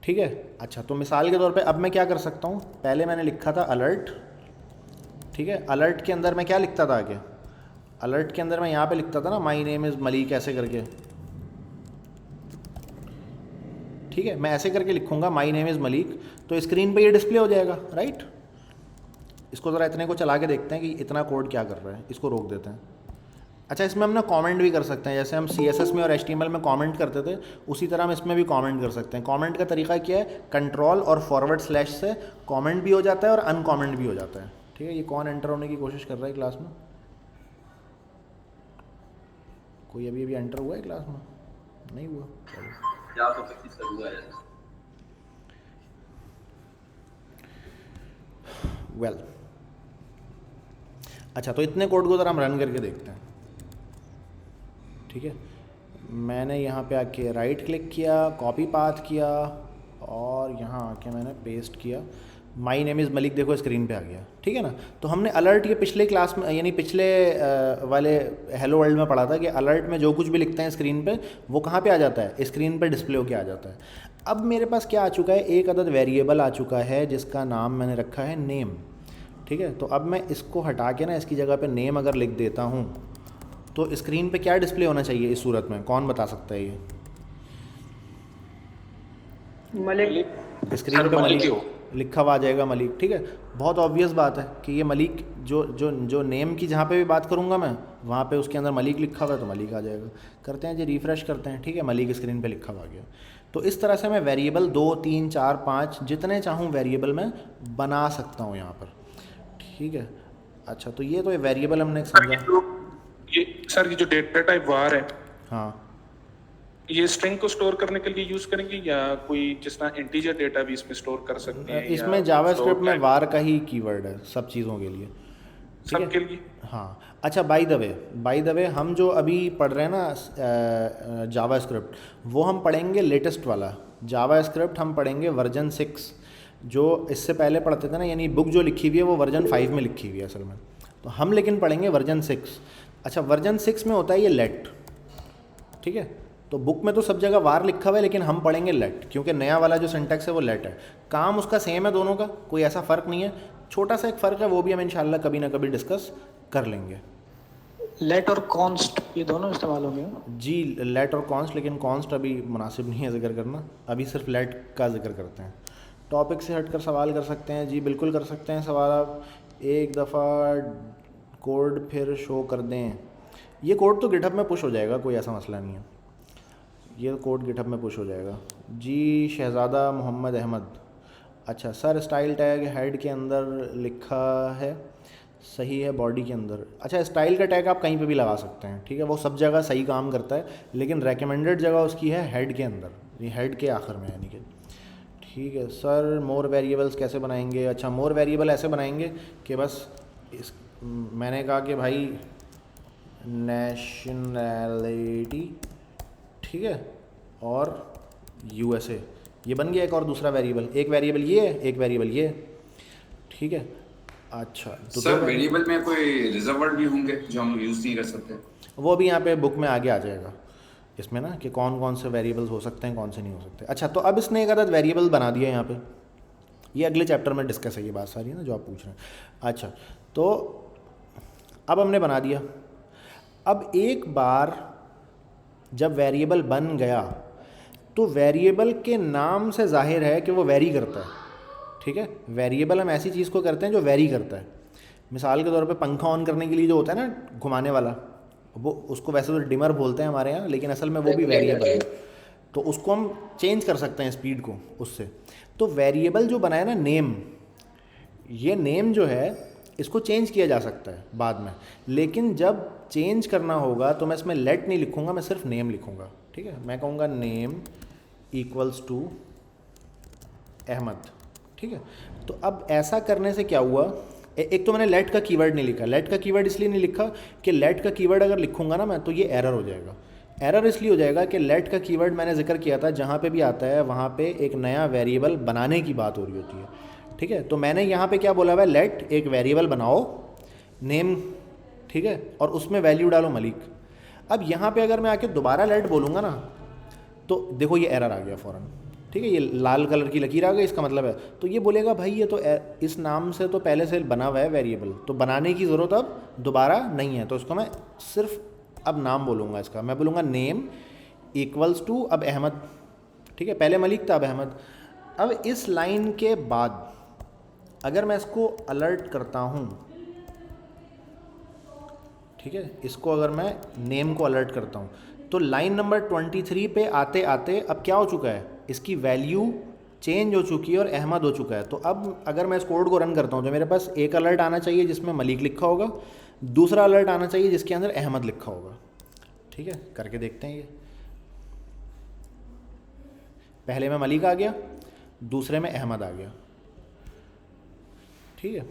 ठीक है। अच्छा, तो मिसाल के तौर पे अब मैं क्या कर सकता हूँ, पहले मैंने लिखा था अलर्ट, ठीक है। अलर्ट के अंदर मैं क्या लिखता था आगे, अलर्ट के अंदर मैं यहाँ पे लिखता था ना माई नेम इज़ मलिक ऐसे करके, ठीक है। मैं ऐसे करके लिखूँगा माई नेम इज़ मलिक, तो स्क्रीन पे ये डिस्प्ले हो जाएगा, राइट। इसको ज़रा इतने को चला के देखते हैं कि इतना कोड क्या कर रहा है, इसको रोक देते हैं। अच्छा, इसमें हम ना कमेंट भी कर सकते हैं, जैसे हम CSS में और HTML में कमेंट करते थे उसी तरह हम इसमें भी कमेंट कर सकते हैं। कमेंट का तरीका क्या है, कंट्रोल और / से कमेंट भी हो जाता है और अनकमेंट भी हो जाता है, ठीक है। ये कौन एंटर होने की कोशिश कर रहा है क्लास में, कोई अभी एंटर हुआ है क्लास में, नहीं हुआ, वेल अच्छा, तो इतने कोड को ज़रा हम रन करके देखते हैं, ठीक है। मैंने यहाँ पे आके राइट क्लिक किया, कॉपी पाथ किया और यहाँ आके मैंने पेस्ट किया, माई नेम इज़ मलिक, देखो स्क्रीन पे आ गया, ठीक है ना। तो हमने अलर्ट ये पिछले क्लास में यानी पिछले वाले हेलो वर्ल्ड में पढ़ा था कि अलर्ट में जो कुछ भी लिखते हैं स्क्रीन पे वो कहाँ पे आ जाता है, स्क्रीन पे डिस्प्ले होके आ जाता है। अब मेरे पास क्या आ चुका है, एक अदद वेरिएबल आ चुका है जिसका नाम मैंने रखा है नेम, ठीक है। तो अब मैं इसको हटा के ना इसकी जगह पे नेम अगर लिख देता हूँ तो स्क्रीन पे क्या डिस्प्ले होना चाहिए इस सूरत में, कौन बता सकता है ये? मलिक। स्क्रीन पे मलिक लिखा हुआ आ जाएगा, मलिक, ठीक है। बहुत ऑब्वियस बात है कि ये मलिक जो नेम की जहाँ पे भी बात करूँगा मैं वहाँ पे उसके अंदर मलिक लिखा हुआ है तो मलिक आ जाएगा। करते हैं जी, रिफ़्रेश करते हैं, ठीक है, मलिक स्क्रीन पे लिखा हुआ आ गया। तो इस तरह से मैं वेरिएबल 2, 3, 4, 5 जितने चाहूँ वेरिएबल में बना सकता हूँ यहाँ पर, ठीक है। अच्छा, तो ये तो वेरिएबल हमने समझा। ये सर ये जो डेटा टाइप वार है, हाँ, ये स्ट्रिंग को स्टोर करने के लिए यूज करेंगे या कोई जिस तरह इंटीजर डेटा भी इसमें स्टोर कर सकते हैं? इसमें जावास्क्रिप्ट में वार का ही कीवर्ड है सब चीज़ों के लिए, सब के लिए। हाँ, अच्छा, बाय द वे हम जो अभी पढ़ रहे हैं ना जावास्क्रिप्ट, वो हम पढ़ेंगे लेटेस्ट वाला जावास्क्रिप्ट, हम पढ़ेंगे वर्जन 6। जो इससे पहले पढ़ते थे ना, यानी बुक जो लिखी हुई है वो वर्जन 5 में लिखी हुई है असल में, तो हम लेकिन पढ़ेंगे वर्जन 6। अच्छा, वर्जन 6 में होता है ये लेट, ठीक है। तो बुक में तो सब जगह वार लिखा हुआ है लेकिन हम पढ़ेंगे लेट, क्योंकि नया वाला जो सिंटैक्स है वो लेट है। काम उसका सेम है दोनों का, कोई ऐसा फ़र्क नहीं है, छोटा सा एक फ़र्क है, वो भी हम इंशाल्लाह कभी ना कभी डिस्कस कर लेंगे। लेट और कॉन्स्ट ये दोनों इस्तेमाल होंगे जी, लेट और कॉन्स्ट, लेकिन कॉन्स्ट अभी मुनासिब नहीं है जिक्र करना, अभी सिर्फ लेट का जिक्र करते हैं। टॉपिक से हटकर सवाल कर सकते हैं जी, बिल्कुल कर सकते हैं सवाल आप। एक दफ़ा कोड फिर शो कर दें, ये कोड तो गिटहब में पुश हो जाएगा, कोई ऐसा मसला नहीं है, ये कोड गिटहब में पुश हो जाएगा जी। शहज़ादा मोहम्मद अहमद, अच्छा सर, स्टाइल टैग हेड के अंदर लिखा है, सही है, बॉडी के अंदर। अच्छा, स्टाइल का टैग आप कहीं पे भी लगा सकते हैं, ठीक है, वो सब जगह सही काम करता है, लेकिन रेकमेंडेड जगह उसकी है हेड के अंदर, ये हेड के आखिर में, यानी कि ठीक है। सर, मोर वेरिएबल्स कैसे बनाएंगे? अच्छा, मोर वेरिएबल ऐसे बनाएंगे कि बस मैंने कहा कि भाई नेशनैलिटी, ठीक है, और USA, ये बन गया एक और दूसरा वेरिएबल, एक वेरिएबल ये है, एक वेरिएबल ये, ठीक है। अच्छा, तो सर वेरिएबल में कोई रिजर्व वर्ड भी होंगे जो हम यूज़ नहीं कर सकते? वो भी यहाँ पे बुक में आगे आ जाएगा इसमें ना, कि कौन कौन से वेरिएबल्स हो सकते हैं, कौन से नहीं हो सकते। अच्छा, तो अब इसने एक अदद वेरिएबल बना दिया यहाँ पे, ये अगले चैप्टर में डिस्कस है ये बात सारी ना जो आप पूछ रहे हैं। अच्छा, तो अब हमने बना दिया। अब एक बार जब वेरिएबल बन गया तो वेरिएबल के नाम से जाहिर है कि वो वेरी करता है, ठीक है। वेरिएबल हम ऐसी चीज़ को करते हैं जो वेरी करता है। मिसाल के तौर पे पंखा ऑन करने के लिए जो होता है ना घुमाने वाला, वो उसको वैसे तो डिमर बोलते हैं हमारे यहाँ, लेकिन असल में वो भी वेरिएबल है, तो उसको हम चेंज कर सकते हैं स्पीड को उससे। तो वेरिएबल जो बनाया ना नेम, ये नेम जो है इसको चेंज किया जा सकता है बाद में, लेकिन जब चेंज करना होगा तो मैं इसमें लेट नहीं लिखूँगा, मैं सिर्फ नेम लिखूँगा। ठीक है, मैं कहूँगा नेम इक्वल्स टू अहमद। ठीक है, तो अब ऐसा करने से क्या हुआ, एक तो मैंने लेट का कीवर्ड नहीं लिखा। लेट का कीवर्ड इसलिए नहीं लिखा कि लेट का कीवर्ड अगर लिखूँगा ना मैं तो ये एरर हो जाएगा। एरर इसलिए हो जाएगा कि लेट का कीवर्ड मैंने जिक्र किया था, जहाँ पे भी आता है वहाँ पे एक नया वेरिएबल बनाने की बात हो रही होती है। ठीक है, तो मैंने यहाँ पे क्या बोला हुआ है, लेट एक वेरिएबल बनाओ नेम, ठीक है, और उसमें वैल्यू डालो मलिक। अब यहाँ पे अगर मैं आके दोबारा लेट बोलूँगा ना तो देखो ये एरर आ गया फ़ौरन। ठीक है, ये लाल कलर की लकीर आ गई, इसका मतलब है तो ये बोलेगा भाई ये तो इस नाम से तो पहले से बना हुआ है वेरिएबल, तो बनाने की ज़रूरत अब दोबारा नहीं है। तो इसको मैं सिर्फ अब नाम बोलूँगा इसका, मैं बोलूँगा नेम इक्वल्स टू अब अहमद। ठीक है, पहले मलिक था अब अहमद। अब इस लाइन के बाद अगर मैं इसको अलर्ट करता हूँ, ठीक है, इसको अगर मैं नेम को अलर्ट करता हूँ तो लाइन नंबर 23 पे आते आते अब क्या हो चुका है, इसकी वैल्यू चेंज हो चुकी है और अहमद हो चुका है। तो अब अगर मैं इस कोड को रन करता हूँ तो मेरे पास एक अलर्ट आना चाहिए जिसमें मलिक लिखा होगा, दूसरा अलर्ट आना चाहिए जिसके अंदर अहमद लिखा होगा। ठीक है, करके देखते हैं। ये पहले में मलिक आ गया, दूसरे में अहमद आ गया। ठीक है,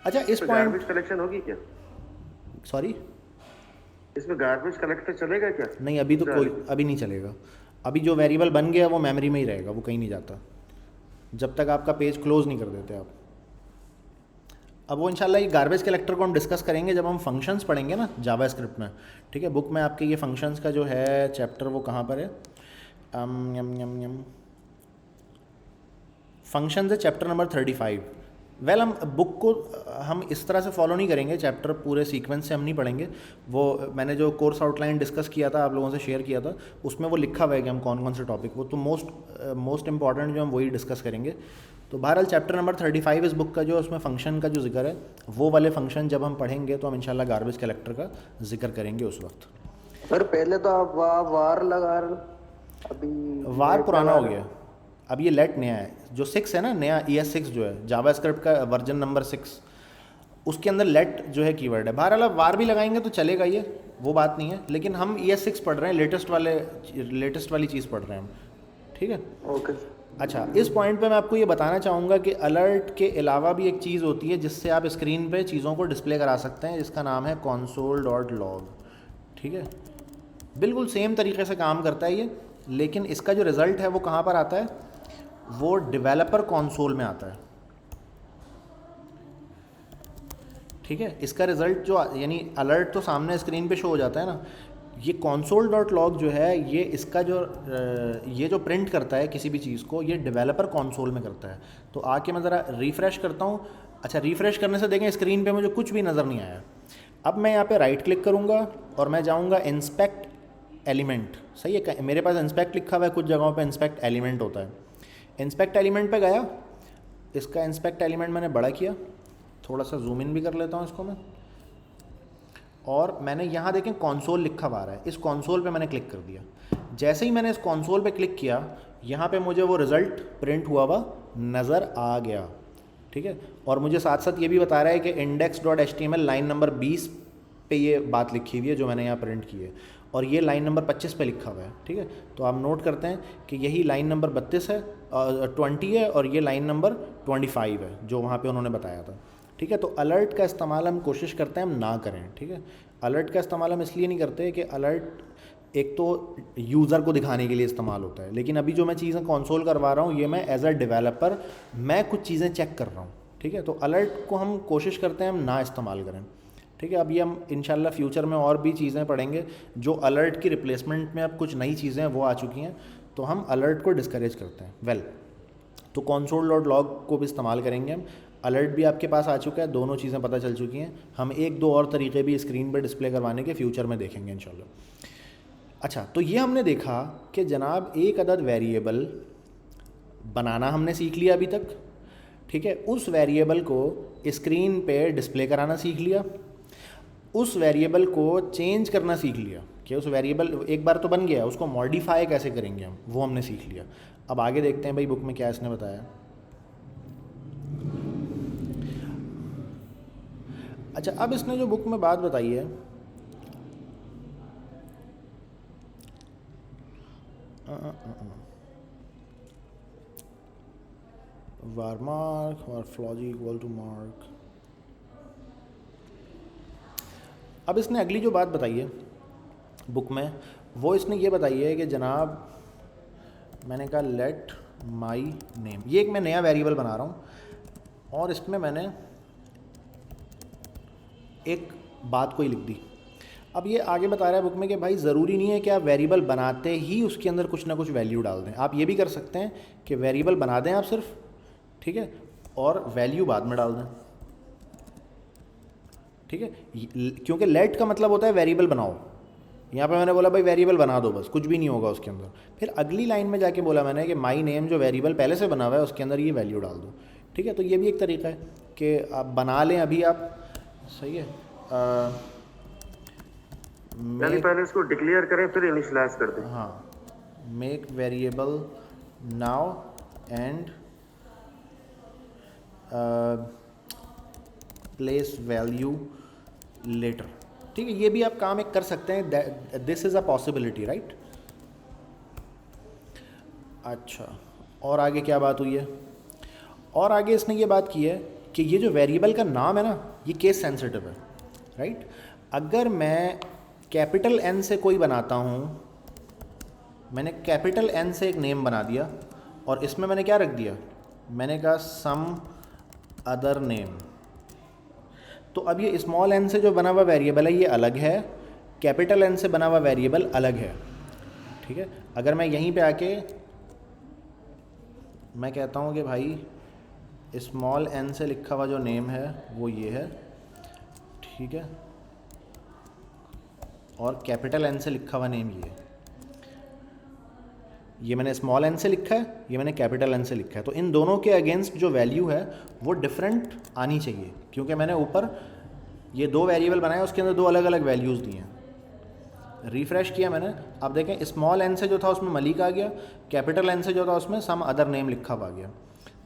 अच्छा इस पॉइंट कलेक्शन होगी क्या? सॉरी, इसमें गार्बेज कलेक्टर चलेगा क्या? नहीं, अभी तो कोई अभी नहीं चलेगा। अभी जो वेरिएबल बन गया वो मेमोरी में ही रहेगा, वो कहीं नहीं जाता जब तक आपका पेज क्लोज नहीं कर देते आप। अब वो इंशाल्लाह ये गार्बेज कलेक्टर को हम डिस्कस करेंगे जब हम फंक्शंस पढ़ेंगे ना जावास्क्रिप्ट में। ठीक है, बुक में आपके ये फंक्शंस का जो है चैप्टर वो कहाँ पर है, फंक्शंस है चैप्टर नंबर 35। वेल हम बुक को हम इस तरह से फॉलो नहीं करेंगे, चैप्टर पूरे सीक्वेंस से हम नहीं पढ़ेंगे। वो मैंने जो कोर्स आउटलाइन डिस्कस किया था, आप लोगों से शेयर किया था, उसमें वो लिखा हुआ है कि हम कौन कौन से टॉपिक, वो तो मोस्ट इंपॉर्टेंट जो हम वही डिस्कस करेंगे। तो बहरहाल चैप्टर नंबर 35 इस बुक का जो उसमें फ़ंक्शन का जो जिक्र है, वो वाले फंक्शन जब हम पढ़ेंगे तो हम इंशाल्लाह गार्बेज कलेक्टर का जिक्र करेंगे उस वक्त। सर पहले तो आप वार लगा रहे, अभी वार पुराना हो गया, अब ये लेट नया है। जो 6 है ना, नया ES6 जो है जावास्क्रिप्ट का वर्जन नंबर 6, उसके अंदर लेट जो है कीवर्ड है। बहरहाल अब वार भी लगाएंगे तो चलेगा, ये वो बात नहीं है, लेकिन हम ES6 पढ़ रहे हैं, लेटेस्ट वाली चीज़ पढ़ रहे हैं हम। ठीक है, ओके। अच्छा, इस पॉइंट पे मैं आपको ये बताना चाहूँगा कि अलर्ट के अलावा भी एक चीज़ होती है जिससे आप स्क्रीन पे चीज़ों को डिस्प्ले करा सकते हैं, जिसका नाम है console.log। ठीक है, बिल्कुल सेम तरीके से काम करता है ये, लेकिन इसका जो रिज़ल्ट है वो कहाँ पर आता है, वो डेवलपर कंसोल में आता है। ठीक है, इसका रिज़ल्ट जो यानी अलर्ट तो सामने स्क्रीन पे शो हो जाता है ना, ये console.log जो है ये इसका जो ये जो प्रिंट करता है किसी भी चीज़ को, ये डेवलपर कंसोल में करता है। तो आके मैं ज़रा रिफ़्रेश करता हूँ। अच्छा, रिफ़्रेश करने से देखें स्क्रीन पे मुझे कुछ भी नज़र नहीं आया। अब मैं यहाँ पे राइट क्लिक करूँगा और मैं जाऊँगा इंस्पेक्ट एलिमेंट। सही है, मेरे पास इंस्पेक्ट लिखा हुआ है, कुछ जगहों पे इंस्पेक्ट एलिमेंट होता है। इंस्पेक्ट एलिमेंट पे गया, इसका इंस्पेक्ट एलिमेंट मैंने बड़ा किया, थोड़ा सा जूम इन भी कर लेता हूँ इसको मैं, और मैंने यहाँ देखें कंसोल लिखा हुआ है, इस कंसोल पे मैंने क्लिक कर दिया। जैसे ही मैंने इस कंसोल पे क्लिक किया, यहाँ पे मुझे वो रिज़ल्ट प्रिंट हुआ हुआ नज़र आ गया। ठीक है, और मुझे साथ साथ ये भी बता रहा है कि index.html लाइन नंबर 20 पे ये बात लिखी हुई है जो मैंने यहाँ प्रिंट की है, और ये लाइन नंबर 25 पे लिखा हुआ है। ठीक है, तो आप नोट करते हैं कि यही लाइन नंबर 32 है, 20 है, और ये लाइन नंबर 25 है जो वहाँ पे उन्होंने बताया था। ठीक है, तो अलर्ट का इस्तेमाल हम कोशिश करते हैं हम ना करें। ठीक है, अलर्ट का इस्तेमाल हम इसलिए नहीं करते कि अलर्ट एक तो यूज़र को दिखाने के लिए इस्तेमाल होता है, लेकिन अभी जो मैं चीज़ें कंसोल करवा रहा हूँ ये मैं एज अ डेवलपर मैं कुछ चीज़ें चेक कर रहा हूँ। ठीक है, तो अलर्ट को हम कोशिश करते हैं हम ना इस्तेमाल करें। ठीक है, अभी हम इंशाल्लाह फ्यूचर में और भी चीज़ें पढ़ेंगे जो अलर्ट की रिप्लेसमेंट में अब कुछ नई चीज़ें वो आ चुकी हैं, तो हम अलर्ट को डिस्करेज करते हैं। वेल, तो console.log को भी इस्तेमाल करेंगे हम। अलर्ट भी आपके पास आ चुका है, दोनों चीज़ें पता चल चुकी हैं। हम एक दो और तरीके भी स्क्रीन पर डिस्प्ले करवाने के फ्यूचर में देखेंगे इंशाल्लाह। अच्छा, तो ये हमने देखा कि जनाब एक अदद वेरिएबल बनाना हमने सीख लिया अभी तक। ठीक है, उस वेरिएबल को स्क्रीन पे डिस्प्ले कराना सीख लिया, उस वेरिएबल को चेंज करना सीख लिया कि उस वेरिएबल एक बार तो बन गया, उसको मॉडिफाई कैसे करेंगे हम, वो हमने सीख लिया। अब आगे देखते हैं भाई बुक में क्या इसने बताया। अच्छा, अब इसने जो बुक में बात बताई है, var mark और फ्लॉजी इक्वल टू मार्क। अब इसने अगली जो बात बताई है बुक में, वो इसने ये बताई है कि जनाब, मैंने कहा लेट माई नेम, ये एक मैं नया वेरिएबल बना रहा हूँ और इसमें मैंने एक बात कोई लिख दी। अब ये आगे बता रहा है बुक में कि भाई ज़रूरी नहीं है कि आप वेरिएबल बनाते ही उसके अंदर कुछ ना कुछ वैल्यू डाल दें। आप ये भी कर सकते हैं कि वेरिएबल बना दें आप सिर्फ, ठीक है, और वैल्यू बाद में डाल दें, ठीक है, क्योंकि लेट का मतलब होता है वेरिएबल बनाओ। यहाँ पे मैंने बोला भाई वेरिएबल बना दो, बस कुछ भी नहीं होगा उसके अंदर। फिर अगली लाइन में जाके बोला मैंने कि माई नेम जो वेरिएबल पहले से बना हुआ है उसके अंदर ये वैल्यू डाल दो, ठीक है। तो ये भी एक तरीका है कि आप बना लें अभी आप, सही है। पहले इसको डिक्लेयर करें फिर इनिशियलाइज कर दें। हाँ, make variable now and place value later, ठीक है। ये भी आप काम एक कर सकते हैं, this is a possibility, right. अच्छा, और आगे क्या बात हुई है? और आगे इसने ये बात की है कि ये जो वेरिएबल का नाम है ना, ये केस सेंसिटिव है, राइट। अगर मैं कैपिटल एन से कोई बनाता हूँ, मैंने कैपिटल एन से एक नेम बना दिया और इसमें मैंने क्या रख दिया, मैंने कहा सम अदर नेम, तो अब ये स्मॉल एन से जो बना हुआ वेरिएबल है ये अलग है, कैपिटल एन से बना हुआ वेरिएबल अलग है, ठीक है। अगर मैं यहीं पे आके मैं कहता हूँ कि भाई स्मॉल एन से लिखा हुआ जो नेम है वो ये है, ठीक है, और कैपिटल एन से लिखा हुआ नेम ये है, ये मैंने स्मॉल एन से लिखा है, ये मैंने कैपिटल एन से लिखा है, तो इन दोनों के अगेंस्ट जो वैल्यू है वो डिफरेंट आनी चाहिए, क्योंकि मैंने ऊपर ये दो वेरिएबल बनाए उसके अंदर दो अलग अलग वैल्यूज़ दी हैं। रिफ़्रेश किया मैंने, अब देखें स्मॉल एन से जो था उसमें मलिक आ गया, कैपिटल एन से जो था उसमें सम अदर नेम लिखा हुआ गया।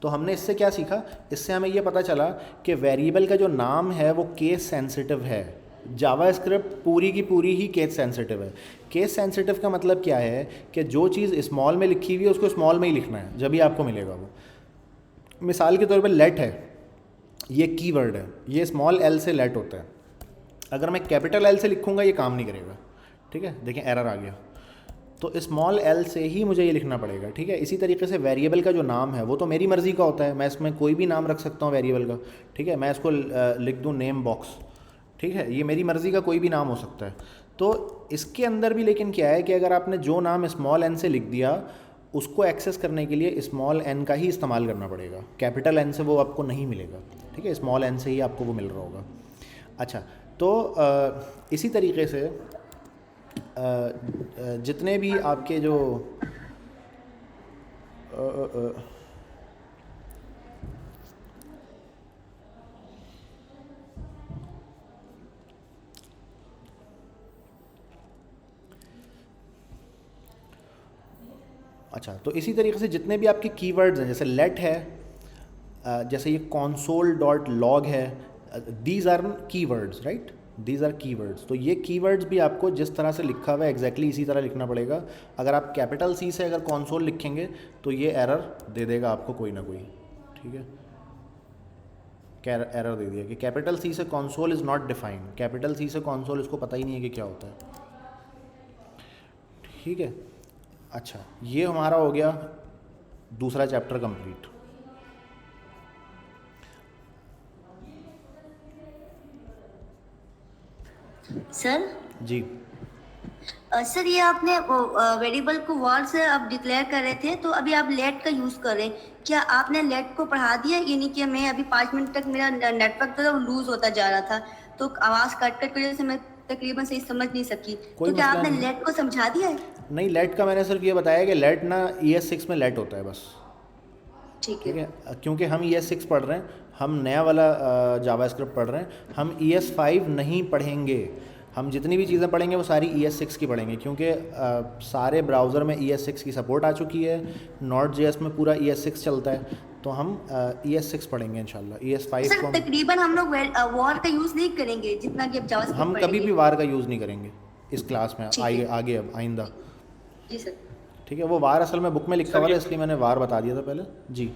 तो हमने इससे क्या सीखा, इससे हमें ये पता चला कि वेरिएबल का जो नाम है वो केस सेंसिटिव है। जावास्क्रिप्ट पूरी की पूरी ही केस सेंसिटिव है। केस सेंसिटिव का मतलब क्या है कि जो चीज़ स्मॉल में लिखी हुई है उसको स्मॉल में ही लिखना है, जब भी आपको मिलेगा वो। मिसाल के तौर पे लेट है, ये कीवर्ड है, ये स्मॉल एल से लेट होता है। अगर मैं कैपिटल एल से लिखूँगा ये काम नहीं करेगा, ठीक है। देखें एरर आ गया, तो स्मॉल एल से ही मुझे ये लिखना पड़ेगा, ठीक है। इसी तरीके से वेरिएबल का जो नाम है वो तो मेरी मर्ज़ी का होता है, मैं इसमें कोई भी नाम रख सकता हूँ वेरिएबल का, ठीक है। मैं इसको लिख दूँ नेम बॉक्स, ठीक है, ये मेरी मर्ज़ी का कोई भी नाम हो सकता है। तो इसके अंदर भी लेकिन क्या है कि अगर आपने जो नाम स्मॉल एन से लिख दिया, उसको एक्सेस करने के लिए स्मॉल एन का ही इस्तेमाल करना पड़ेगा, कैपिटल एन से वो आपको नहीं मिलेगा, ठीक है। स्मॉल एन से ही आपको वो मिल रहा होगा। अच्छा, तो इसी तरीके से जितने भी आपके जो अच्छा, तो इसी तरीके से जितने भी आपके कीवर्ड्स हैं, जैसे लेट है, जैसे ये console.log है, these are keywords, right, these are keywords. तो ये कीवर्ड्स भी आपको जिस तरह से लिखा हुआ है एग्जैक्टली इसी तरह लिखना पड़ेगा। अगर आप कैपिटल सी से अगर console लिखेंगे तो ये एरर दे देगा आपको कोई ना कोई, ठीक है। एरर दे दिया कि कैपिटल सी से console is not defined, capital C से console इसको पता ही नहीं है कि क्या होता है, ठीक है। अच्छा, ये हमारा हो गया दूसरा चैप्टर कंप्लीट। सर जी सर, ये आपने वेरिएबल को वॉल से आप डिक्लेयर कर रहे थे, तो अभी आप लेट का यूज़ कर रहे हैं, क्या आपने लेट को पढ़ा दिया? यानी कि मैं अभी 5 मिनट तक मेरा नेटवर्क तो लूज होता जा रहा था, तो आवाज़ कट कट की वजह से मैं तकरीबन सही समझ नहीं सकी, तो क्या आपने लेट को समझा दिया है? नहीं, लेट का मैंने सिर्फ ये बताया कि लेट ना ES6 में लेट होता है बस, ठीक ठीक है। है, क्योंकि हम ES6 पढ़ रहे हैं, हम नया वाला जावास्क्रिप्ट पढ़ रहे हैं, हम ES5 नहीं पढ़ेंगे। हम जितनी भी चीज़ें पढ़ेंगे वो सारी ES6 की पढ़ेंगे, क्योंकि सारे ब्राउज़र में ES6 की सपोर्ट आ चुकी है, Node.js में पूरा ES6 चलता है, तो हम ES6 पढ़ेंगे इंशाल्लाह। ES5 सर को तकरीबन हम लोग वॉर का यूज नहीं करेंगे जितना कि अब जावास्क्रिप्ट हम कभी भी वार का यूज़ नहीं करेंगे इस क्लास में, ठीक है। आगे अब आइंदा। जी सर। ठीक है, वो वार असल में बुक में लिखा सर, हुआ था, ये- इसलिए मैंने वार बता दिया था पहले जी।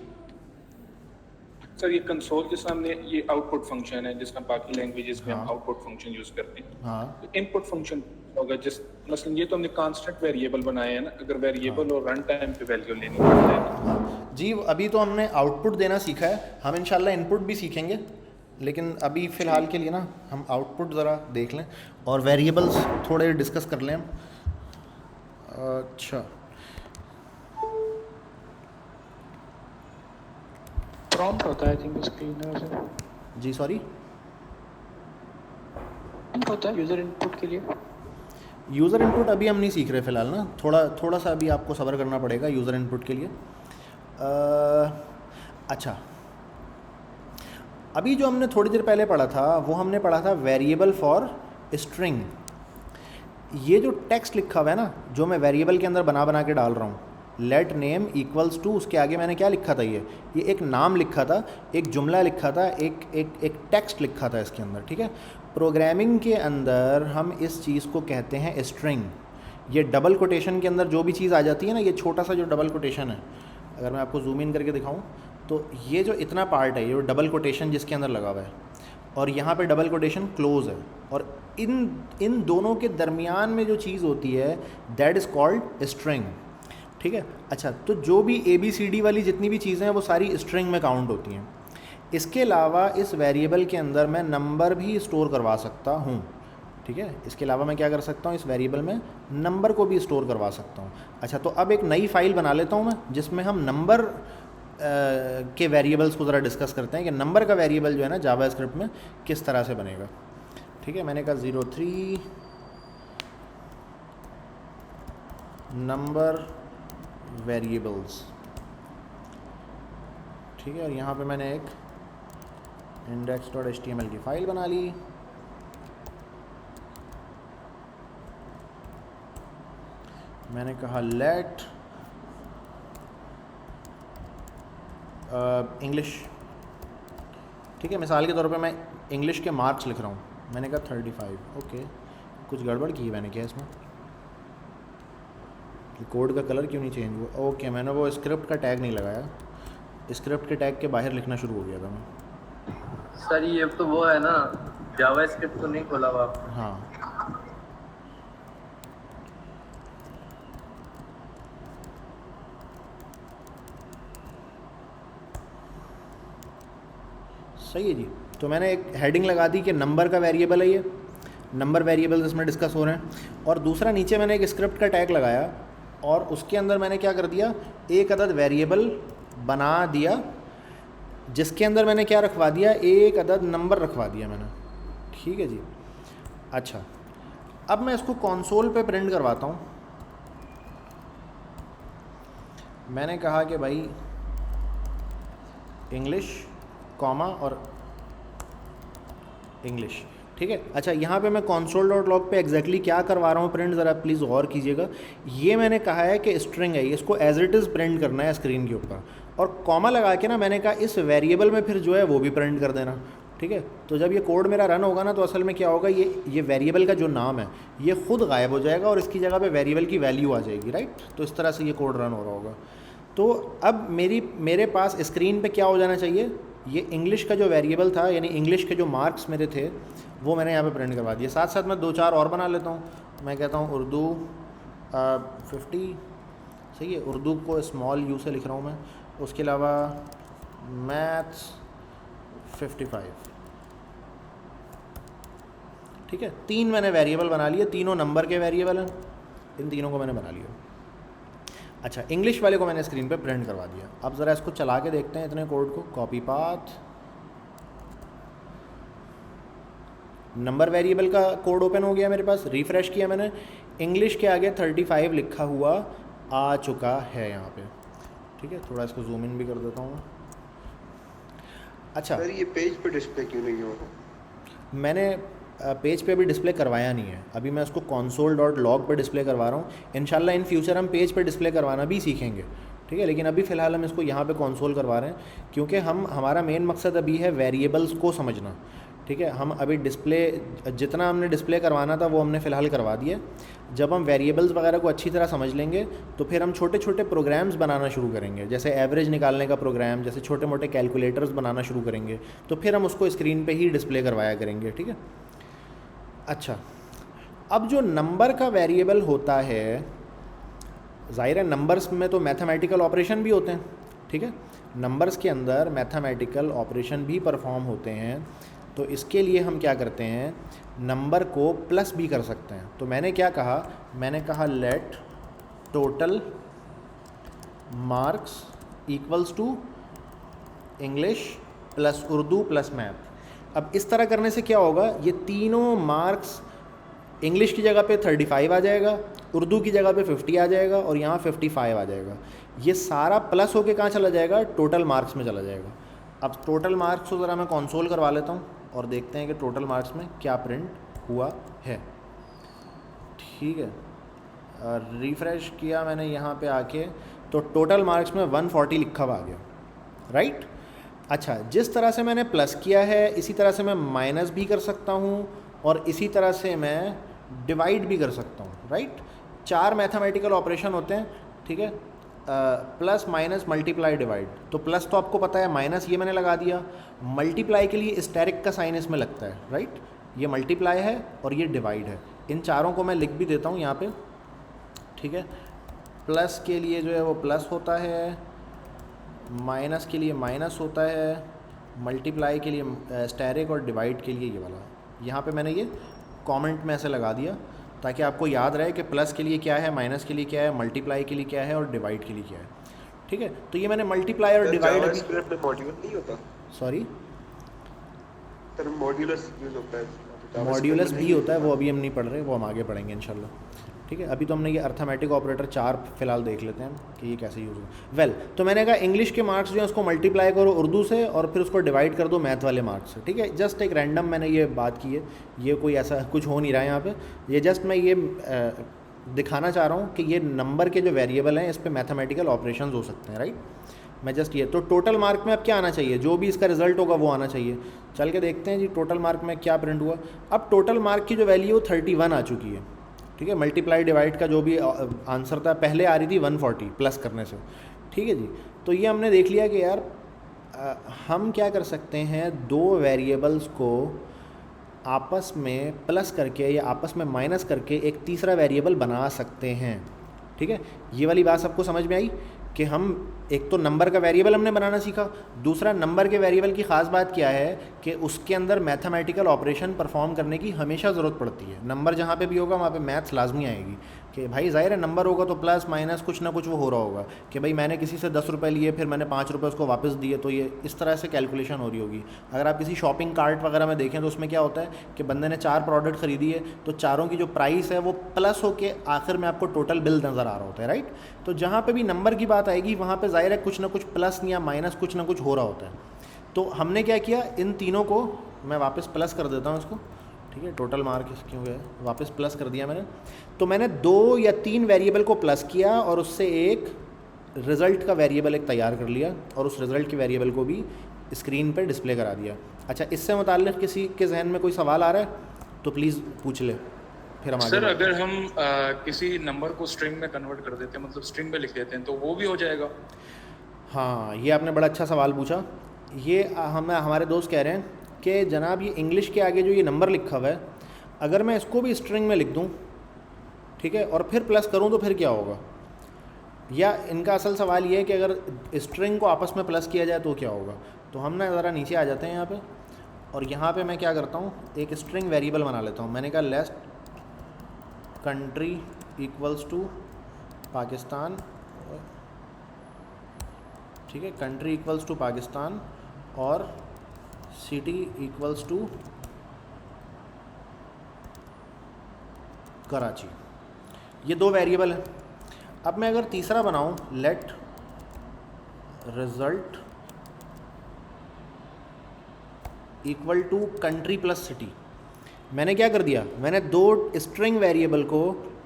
सर ये कंसोल के सामने ये आउटपुट फंक्शन है जिसका बाकी लैंग्वेजेस में हम हाँ। आउटपुट फंक्शन यूज करते हैं। हाँ इनपुट फंक्शन होगा जिस मसलन ये तो हमने कांस्टेंट वेरिएबल बनाए हैं ना, अगर वेरिएबल और रन टाइम पे वैल्यू लेनी पड़ता है। जी, अभी तो हमने आउटपुट देना सीखा है, हम इंशाल्लाह इनपुट भी सीखेंगे, लेकिन अभी फ़िलहाल के लिए ना हम आउटपुट ज़रा देख लें और वेरिएबल्स थोड़े डिस्कस कर लें हम। अच्छा, प्रॉम्प्ट होता है आई थिंक स्क्रीन में वैसे। जी सॉरी, प्रॉम्प्ट होता है यूजर इनपुट के लिए। यूज़र इनपुट अभी हम नहीं सीख रहे फ़िलहाल ना, थोड़ा सा अभी आपको सब्र करना पड़ेगा यूज़र इनपुट के लिए। अच्छा, अभी जो हमने थोड़ी देर पहले पढ़ा था वो हमने पढ़ा था वेरिएबल फॉर स्ट्रिंग। ये जो टेक्स्ट लिखा हुआ है ना, जो मैं वेरिएबल के अंदर बना के डाल रहा हूँ, लेट नेम इक्वल्स टू, उसके आगे मैंने क्या लिखा था, ये एक नाम लिखा था, एक जुमला लिखा था, एक टेक्स्ट लिखा था इसके अंदर। ठीक है, प्रोग्रामिंग के अंदर हम इस चीज़ को कहते हैं स्ट्रिंग। ये डबल कोटेशन के अंदर जो भी चीज़ आ जाती है ना, ये छोटा सा जो डबल कोटेशन है, अगर मैं आपको जूम इन करके दिखाऊं तो ये जो इतना पार्ट है, ये डबल कोटेशन जिसके अंदर लगा हुआ है, और यहाँ पे डबल कोटेशन क्लोज है, और इन दोनों के दरमियान में जो चीज़ होती है दैट इज़ कॉल्ड स्ट्रिंग। ठीक है, अच्छा, तो जो भी ABCD वाली जितनी भी चीज़ें हैं वो सारी स्ट्रिंग में काउंट होती हैं। इसके अलावा इस वेरिएबल के अंदर मैं नंबर भी स्टोर करवा सकता हूँ। ठीक है, इसके अलावा मैं क्या कर सकता हूँ, इस वेरिएबल में नंबर को भी स्टोर करवा सकता हूँ। अच्छा, तो अब एक नई फाइल बना लेता हूँ मैं, जिसमें हम नंबर के वेरिएबल्स को ज़रा डिस्कस करते हैं कि नंबर का वेरिएबल जो है ना जावास्क्रिप्ट में किस तरह से बनेगा। ठीक है, मैंने कहा 03 नंबर वेरिएबल्स। ठीक है, और यहाँ पे मैंने एक index.html की फ़ाइल बना ली। मैंने कहा लेट इंग्लिश। ठीक है, मिसाल के तौर पे मैं इंग्लिश के मार्क्स लिख रहा हूँ, मैंने कहा 35। ओके, कुछ गड़बड़ की है मैंने क्या इसमें, कोड का कलर क्यों नहीं चेंज हुआ? ओके, मैंने वो स्क्रिप्ट का टैग नहीं लगाया, स्क्रिप्ट के टैग के बाहर लिखना शुरू हो गया था मैं। सर ये तो वो है ना, जावास्क्रिप्ट तो नहीं खोला हुआ आपने? हाँ, सही है जी। तो मैंने एक हेडिंग लगा दी कि नंबर का वेरिएबल है, ये नंबर वेरिएबल्स इसमें डिस्कस हो रहे हैं, और दूसरा नीचे मैंने एक स्क्रिप्ट का टैग लगाया और उसके अंदर मैंने क्या कर दिया, एक अदद वेरिएबल बना दिया जिसके अंदर मैंने क्या रखवा दिया, एक अदद नंबर रखवा दिया मैंने। ठीक है जी। अच्छा, अब मैं इसको कंसोल पे प्रिंट करवाता हूँ। मैंने कहा कि भाई इंग्लिश कॉमा और इंग्लिश। ठीक है, अच्छा, यहाँ पे मैं console.log पे एग्जैक्टली क्या करवा रहा हूँ प्रिंट, ज़रा प्लीज़ गौर कीजिएगा। ये मैंने कहा है कि स्ट्रिंग है, इसको एज इट इज़ प्रिंट करना है स्क्रीन के ऊपर, और कॉमा लगा के ना मैंने कहा इस वेरिएबल में फिर जो है वो भी प्रिंट कर देना। ठीक है, तो जब ये कोड मेरा रन होगा ना, तो असल में क्या होगा, ये वेरिएबल का जो नाम है ये खुद गायब हो जाएगा और इसकी जगह पे वेरिएबल की वैल्यू आ जाएगी। राइट, तो इस तरह से ये कोड रन हो रहा होगा। तो अब मेरे पास स्क्रीन पे क्या हो जाना चाहिए, ये इंग्लिश का जो वेरिएबल था, यानी इंग्लिश के जो मार्क्स मेरे थे वो मैंने यहाँ पे प्रिंट करवा दिए। साथ साथ मैं 2-4 और बना लेता हूँ। मैं कहता हूँ उर्दू 50, सही है, उर्दू को स्मॉल यू से लिख रहा हूँ मैं। उसके अलावा मैथ्स 55। ठीक है, 3 मैंने वेरिएबल बना लिए, तीनों नंबर के वेरिएबल हैं, इन तीनों को मैंने बना लिया। अच्छा, इंग्लिश वाले को मैंने स्क्रीन पे प्रिंट करवा दिया। अब ज़रा इसको चला के देखते हैं इतने कोड को। कॉपी पाथ, नंबर वेरिएबल का कोड ओपन हो गया मेरे पास, रिफ़्रेश किया मैंने, इंग्लिश के आगे 35 लिखा हुआ आ चुका है यहाँ पे। ठीक है, थोड़ा इसको जूम इन भी कर देता हूँ मैं। अच्छा सर ये पेज पे डिस्प्ले क्यों नहीं हो रहा? मैंने पेज पे अभी डिस्प्ले करवाया नहीं है, अभी मैं उसको console.log पे डिस्प्ले करवा रहा हूँ। इंशाल्लाह इन फ्यूचर हम पेज पे डिस्प्ले करवाना भी सीखेंगे, ठीक है, लेकिन अभी फ़िलहाल हम इसको यहाँ पे कंसोल करवा रहे हैं क्योंकि हमारा मेन मकसद अभी है वेरिएबल्स को समझना, ठीक है। हम अभी डिस्प्ले जितना हमने डिस्प्ले करवाना था वो हमने फ़िलहाल करवा दिया। जब हम वेरिएबल्स वगैरह को अच्छी तरह समझ लेंगे तो फिर हम छोटे छोटे प्रोग्राम्स बनाना शुरू करेंगे, जैसे एवरेज निकालने का प्रोग्राम, जैसे छोटे मोटे कैलकुलेटर्स बनाना शुरू करेंगे, तो फिर हम उसको स्क्रीन पे ही डिस्प्ले करवाया करेंगे, ठीक है। अच्छा, अब जो नंबर का वेरिएबल होता है, ज़ाहिर है नंबर्स में तो मैथमेटिकल ऑपरेशन भी होते हैं, ठीक है, नंबर्स के अंदर मैथमेटिकल ऑपरेशन भी परफॉर्म होते हैं। तो इसके लिए हम क्या करते हैं, नंबर को प्लस भी कर सकते हैं। तो मैंने क्या कहा, मैंने कहा let total marks equals to English plus Urdu plus math. अब इस तरह करने से क्या होगा, ये तीनों मार्क्स इंग्लिश की जगह पे 35 आ जाएगा, उर्दू की जगह पे 50 आ जाएगा और यहाँ 55 आ जाएगा। ये सारा प्लस होके कहाँ चला जाएगा, टोटल मार्क्स में चला जाएगा। अब टोटल मार्क्स को ज़रा मैं कंसोल करवा लेता हूँ और देखते हैं कि टोटल मार्क्स में क्या प्रिंट हुआ है, ठीक है। रिफ़्रेश किया मैंने यहाँ पे आके, तो टोटल मार्क्स में 140 लिखा हुआ आ गया, राइट। अच्छा, जिस तरह से मैंने प्लस किया है इसी तरह से मैं माइनस भी कर सकता हूँ और इसी तरह से मैं डिवाइड भी कर सकता हूँ, राइट। 4 मैथमेटिकल ऑपरेशन होते हैं, ठीक है, प्लस माइनस मल्टीप्लाई डिवाइड। तो प्लस तो आपको पता है, माइनस ये मैंने लगा दिया। मल्टीप्लाई के लिए स्टेरिक का साइन इसमें लगता है, राइट। ये मल्टीप्लाई है और ये डिवाइड है। इन चारों को मैं लिख भी देता हूँ यहाँ पे, ठीक है। प्लस के लिए जो है वो प्लस होता है, माइनस के लिए माइनस होता है, मल्टीप्लाई के लिए स्टेरिक और डिवाइड के लिए ये वाला। यहाँ पे मैंने ये कमेंट में ऐसे लगा दिया ताकि आपको याद रहे कि प्लस के लिए क्या है, माइनस के लिए क्या है, मल्टीप्लाई के लिए क्या है और डिवाइड के लिए क्या है, ठीक है। तो ये मैंने मल्टीप्लाई और डिवाइड जावास्क्रिप्ट में मॉड्यूल नहीं होता? सॉरी सर मॉड्यूलस यूज होता है? मॉड्यूलस भी होता है, वो अभी हम नहीं पढ़ रहे, वो हम आगे पढ़ेंगे इंशाल्लाह, ठीक है। अभी तो हमने ये अर्थमेटिक ऑपरेटर 4 फिलहाल देख लेते हैं कि ये कैसे यूज़ हो। वेल, तो मैंने कहा इंग्लिश के मार्क्स जो है उसको मल्टीप्लाई करो उर्दू से और फिर उसको डिवाइड कर दो मैथ वाले मार्क्स से, ठीक है। जस्ट एक रैंडम मैंने ये बात की है, ये कोई ऐसा कुछ हो नहीं रहा है यहाँ पे, ये जस्ट मैं ये दिखाना चाह रहा हूँ कि ये नंबर के जो वेरिएबल हैं इस पर मैथमेटिकल ऑपरेशन हो सकते हैं, राइट। मैं जस्ट ये, तो टोटल मार्क में अब क्या आना चाहिए, जो भी इसका रिजल्ट होगा वो आना चाहिए। चल के देखते हैं जी टोटल मार्क में क्या प्रिंट हुआ। अब टोटल मार्क की जो वैल्यू 31 आ चुकी है, ठीक है। मल्टीप्लाई डिवाइड का जो भी आंसर था, पहले आ रही थी 140 प्लस करने से, ठीक है जी। तो ये हमने देख लिया कि यार हम क्या कर सकते हैं, 2 वेरिएबल्स को आपस में प्लस करके या आपस में माइनस करके एक तीसरा वेरिएबल बना सकते हैं, ठीक है। ये वाली बात सबको समझ में आई कि हम एक तो नंबर का वेरिएबल हमने बनाना सीखा, दूसरा नंबर के वेरिएबल की ख़ास बात क्या है कि उसके अंदर मैथमेटिकल ऑपरेशन परफॉर्म करने की हमेशा ज़रूरत पड़ती है। नंबर जहाँ पे भी होगा वहाँ पे मैथ्स लाजमी आएगी कि भाई ज़ाहिर है नंबर होगा तो प्लस माइनस कुछ ना कुछ वो हो रहा होगा कि भाई मैंने किसी से 10 रुपये लिए फिर मैंने 5 रुपये उसको वापस दिए, तो ये इस तरह से कैलकुलेशन हो रही होगी। अगर आप किसी शॉपिंग कार्ट वगैरह में देखें तो उसमें क्या होता है कि बंदे ने 4 प्रोडक्ट खरीदी है तो चारों की जो प्राइस है वो प्लस होके आखिर में आपको टोटल बिल नज़र आ रहा होता है, राइट। तो जहाँ पे भी नंबर की बात आएगी वहाँ पे ज़ाहिर है कुछ ना कुछ प्लस या माइनस कुछ ना कुछ हो रहा होता है। तो हमने क्या किया, इन तीनों को मैं वापस प्लस कर देता हूँ इसको, ठीक है। टोटल मार्क क्यों गया, वापस प्लस कर दिया मैंने। तो मैंने 2 या 3 वेरिएबल को प्लस किया और उससे एक रिज़ल्ट का वेरिएबल एक तैयार कर लिया और उस रिज़ल्ट के वेरिएबल को भी स्क्रीन पर डिस्प्ले करा दिया। अच्छा, इससे मुताल्लिक़ किसी के जहन में कोई सवाल आ रहा है तो प्लीज़ पूछ ले, फिर हम आगे। सर अगर हम किसी नंबर को स्ट्रिंग में कन्वर्ट कर देते हैं, मतलब स्ट्रिंग में लिख देते हैं, तो वो भी हो जाएगा? हाँ, ये आपने बड़ा अच्छा सवाल पूछा। ये हमारे दोस्त कह रहे हैं कि जनाब ये इंग्लिश के आगे जो ये नंबर लिखा हुआ है, अगर मैं इसको भी स्ट्रिंग में लिख दूं, ठीक है, और फिर प्लस करूं तो फिर क्या होगा। या इनका असल सवाल ये है कि अगर स्ट्रिंग को आपस में प्लस किया जाए तो क्या होगा। तो हम ना ज़रा नीचे आ जाते हैं यहाँ पे, और यहाँ पे मैं क्या करता हूँ, एक स्ट्रिंग वेरिएबल बना लेता हूँ। मैंने कहा लेस्ट कंट्री इक्वल्स टू पाकिस्तान, ठीक है, कंट्री इक्वल्स टू पाकिस्तान और सिटी इक्वल्स टू कराची। ये 2 वेरिएबल हैं। अब मैं अगर तीसरा बनाऊं, let result equal to country plus city. मैंने क्या कर दिया, मैंने दो स्ट्रिंग वेरिएबल को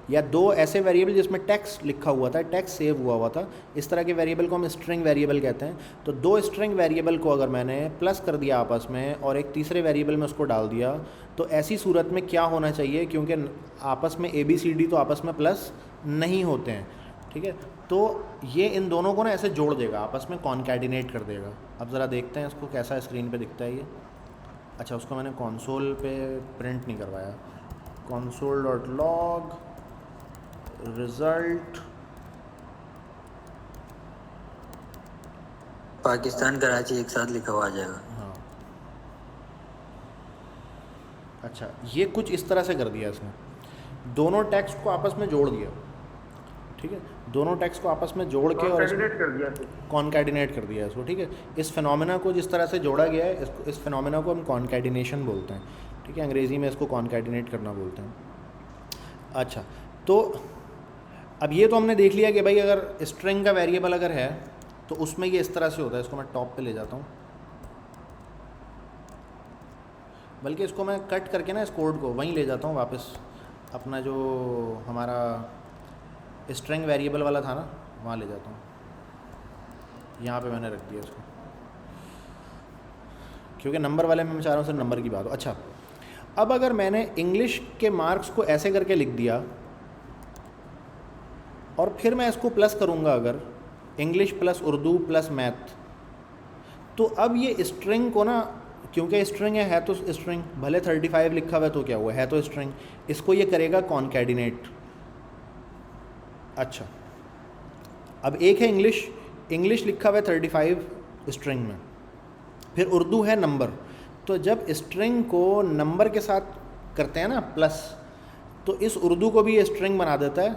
या दो ऐसे वेरिएबल जिसमें टेक्स्ट लिखा हुआ था, टेक्स्ट सेव हुआ था, इस तरह के वेरिएबल को हम स्ट्रिंग वेरिएबल कहते हैं। तो दो स्ट्रिंग वेरिएबल को अगर मैंने प्लस कर दिया आपस में और एक तीसरे वेरिएबल में उसको डाल दिया, तो ऐसी सूरत में क्या होना चाहिए, क्योंकि आपस में ABCD तो आपस में प्लस नहीं होते हैं, ठीक है, तो ये इन दोनों को ना ऐसे जोड़ देगा, आपस में कॉन्कैटिनेट कर देगा। अब ज़रा देखते हैं इसको कैसा स्क्रीन पे दिखता है ये। अच्छा, उसको मैंने कंसोल पे प्रिंट नहीं करवाया। console.log रिज़ल्ट पाकिस्तान कराची एक साथ लिखा हुआ आ जाएगा। हाँ, अच्छा, ये कुछ इस तरह से कर दिया इसने, दोनों टेक्स्ट को आपस में जोड़ दिया, ठीक है, दोनों टेक्स्ट को आपस में जोड़ के और कॉन्कैटिनेट कर दिया इसको, ठीक है। इस फिनोमेना को जिस तरह से जोड़ा गया है, इसको, इस फिनोमेना को हम कॉन्कैटिनेशन बोलते हैं, ठीक है, अंग्रेज़ी में इसको कॉन्कैटिनेट करना बोलते हैं। अच्छा, तो अब ये तो हमने देख लिया कि भाई अगर स्ट्रिंग का वेरिएबल अगर है तो उसमें ये इस तरह से होता है। इसको मैं टॉप पे ले जाता हूँ, बल्कि इसको मैं कट करके ना इस कोड को वहीं ले जाता हूँ वापस, अपना जो हमारा स्ट्रिंग वेरिएबल वाला था ना, वहाँ ले जाता हूँ। यहाँ पे मैंने रख दिया इसको, क्योंकि नंबर वाले में मैं चाह रहा हूँ सिर्फ नंबर की बात हो। अच्छा, अब अगर मैंने इंग्लिश के मार्क्स को ऐसे करके लिख दिया और फिर मैं इसको प्लस करूँगा, अगर English plus Urdu plus math, तो अब ये स्ट्रिंग को ना, क्योंकि स्ट्रिंग है तो स्ट्रिंग, भले 35 लिखा हुआ है तो क्या हुआ, है तो स्ट्रिंग, इसको ये करेगा कॉन्कैटिनेट। अच्छा, अब एक है इंग्लिश लिखा हुआ है 35 स्ट्रिंग में, फिर उर्दू है नंबर, तो जब स्ट्रिंग को नंबर के साथ करते हैं ना प्लस, तो इस उर्दू को भी ये स्ट्रिंग बना देता है,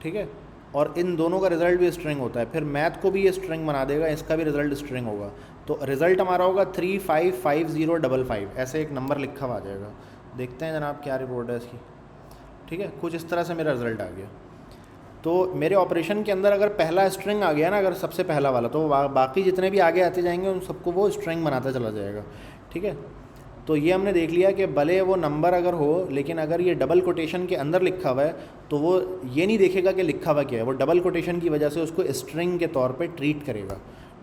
ठीक है, और इन दोनों का रिज़ल्ट भी स्ट्रिंग होता है। फिर मैथ को भी ये स्ट्रिंग बना देगा, इसका भी रिज़ल्ट स्ट्रिंग होगा। तो रिज़ल्ट हमारा होगा 355055, ऐसे एक नंबर लिखा हुआ आ जाएगा। देखते हैं जनाब क्या रिपोर्ट है इसकी, ठीक है, कुछ इस तरह से मेरा रिज़ल्ट आ गया। तो मेरे ऑपरेशन के अंदर अगर पहला स्ट्रिंग आ गया ना, अगर सबसे पहला वाला, तो बाकी जितने भी आगे आते जाएंगे उन सबको वो स्ट्रिंग बनाता चला जाएगा, ठीक है। तो ये हमने देख लिया कि भले वो नंबर अगर हो, लेकिन अगर ये डबल कोटेशन के अंदर लिखा हुआ है तो वो ये नहीं देखेगा कि लिखा हुआ क्या है, वो डबल कोटेशन की वजह से उसको स्ट्रिंग के तौर पे ट्रीट करेगा,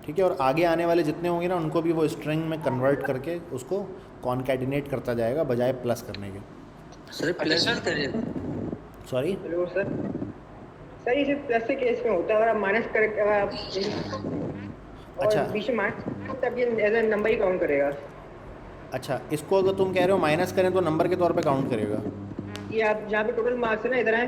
ठीक है। और आगे आने वाले जितने होंगे ना, उनको भी वो स्ट्रिंग में कन्वर्ट करके उसको कॉन्कैटिनेट करता जाएगा बजाय प्लस करने के। सर प्लस करेगा, सॉरी हेलो सर, सर ये सिर्फ प्लस के केस में होता है, अगर आप माइनस करें, अगर आप अच्छा, बीच में माइनस, तब ये एज ए नंबर ही काउंट करेगा। अच्छा, इसको अगर तुम कह रहे हो माइनस करें तो नंबर के तौर पे काउंट करेगा। ये आप जहाँ पे टोटल मार्क्स है ना, इधर आए,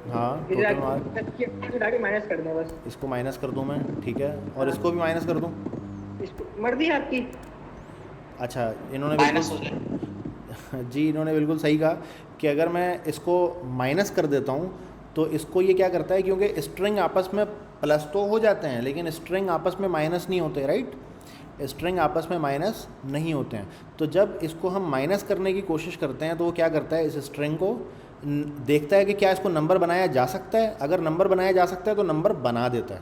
हाँ, टोटल मार्क्स उठा के माइनस कर दें बस। इसको माइनस कर दूँ मैं, ठीक है, और इसको भी माइनस कर दूँ, इसको मर्जी है आपकी। अच्छा, इन्होंने बिल्कुल जी, इन्होंने बिल्कुल सही कहा कि अगर मैं इसको माइनस कर देता हूँ तो इसको ये क्या करता है, क्योंकि स्ट्रिंग आपस में प्लस तो हो जाते हैं लेकिन स्ट्रिंग आपस में माइनस नहीं होते, राइट, स्ट्रिंग आपस में माइनस नहीं होते हैं। तो जब इसको हम माइनस करने की कोशिश करते हैं तो वो क्या करता है, इस स्ट्रिंग को देखता है कि क्या इसको नंबर बनाया जा सकता है, अगर नंबर बनाया जा सकता है तो नंबर बना देता है,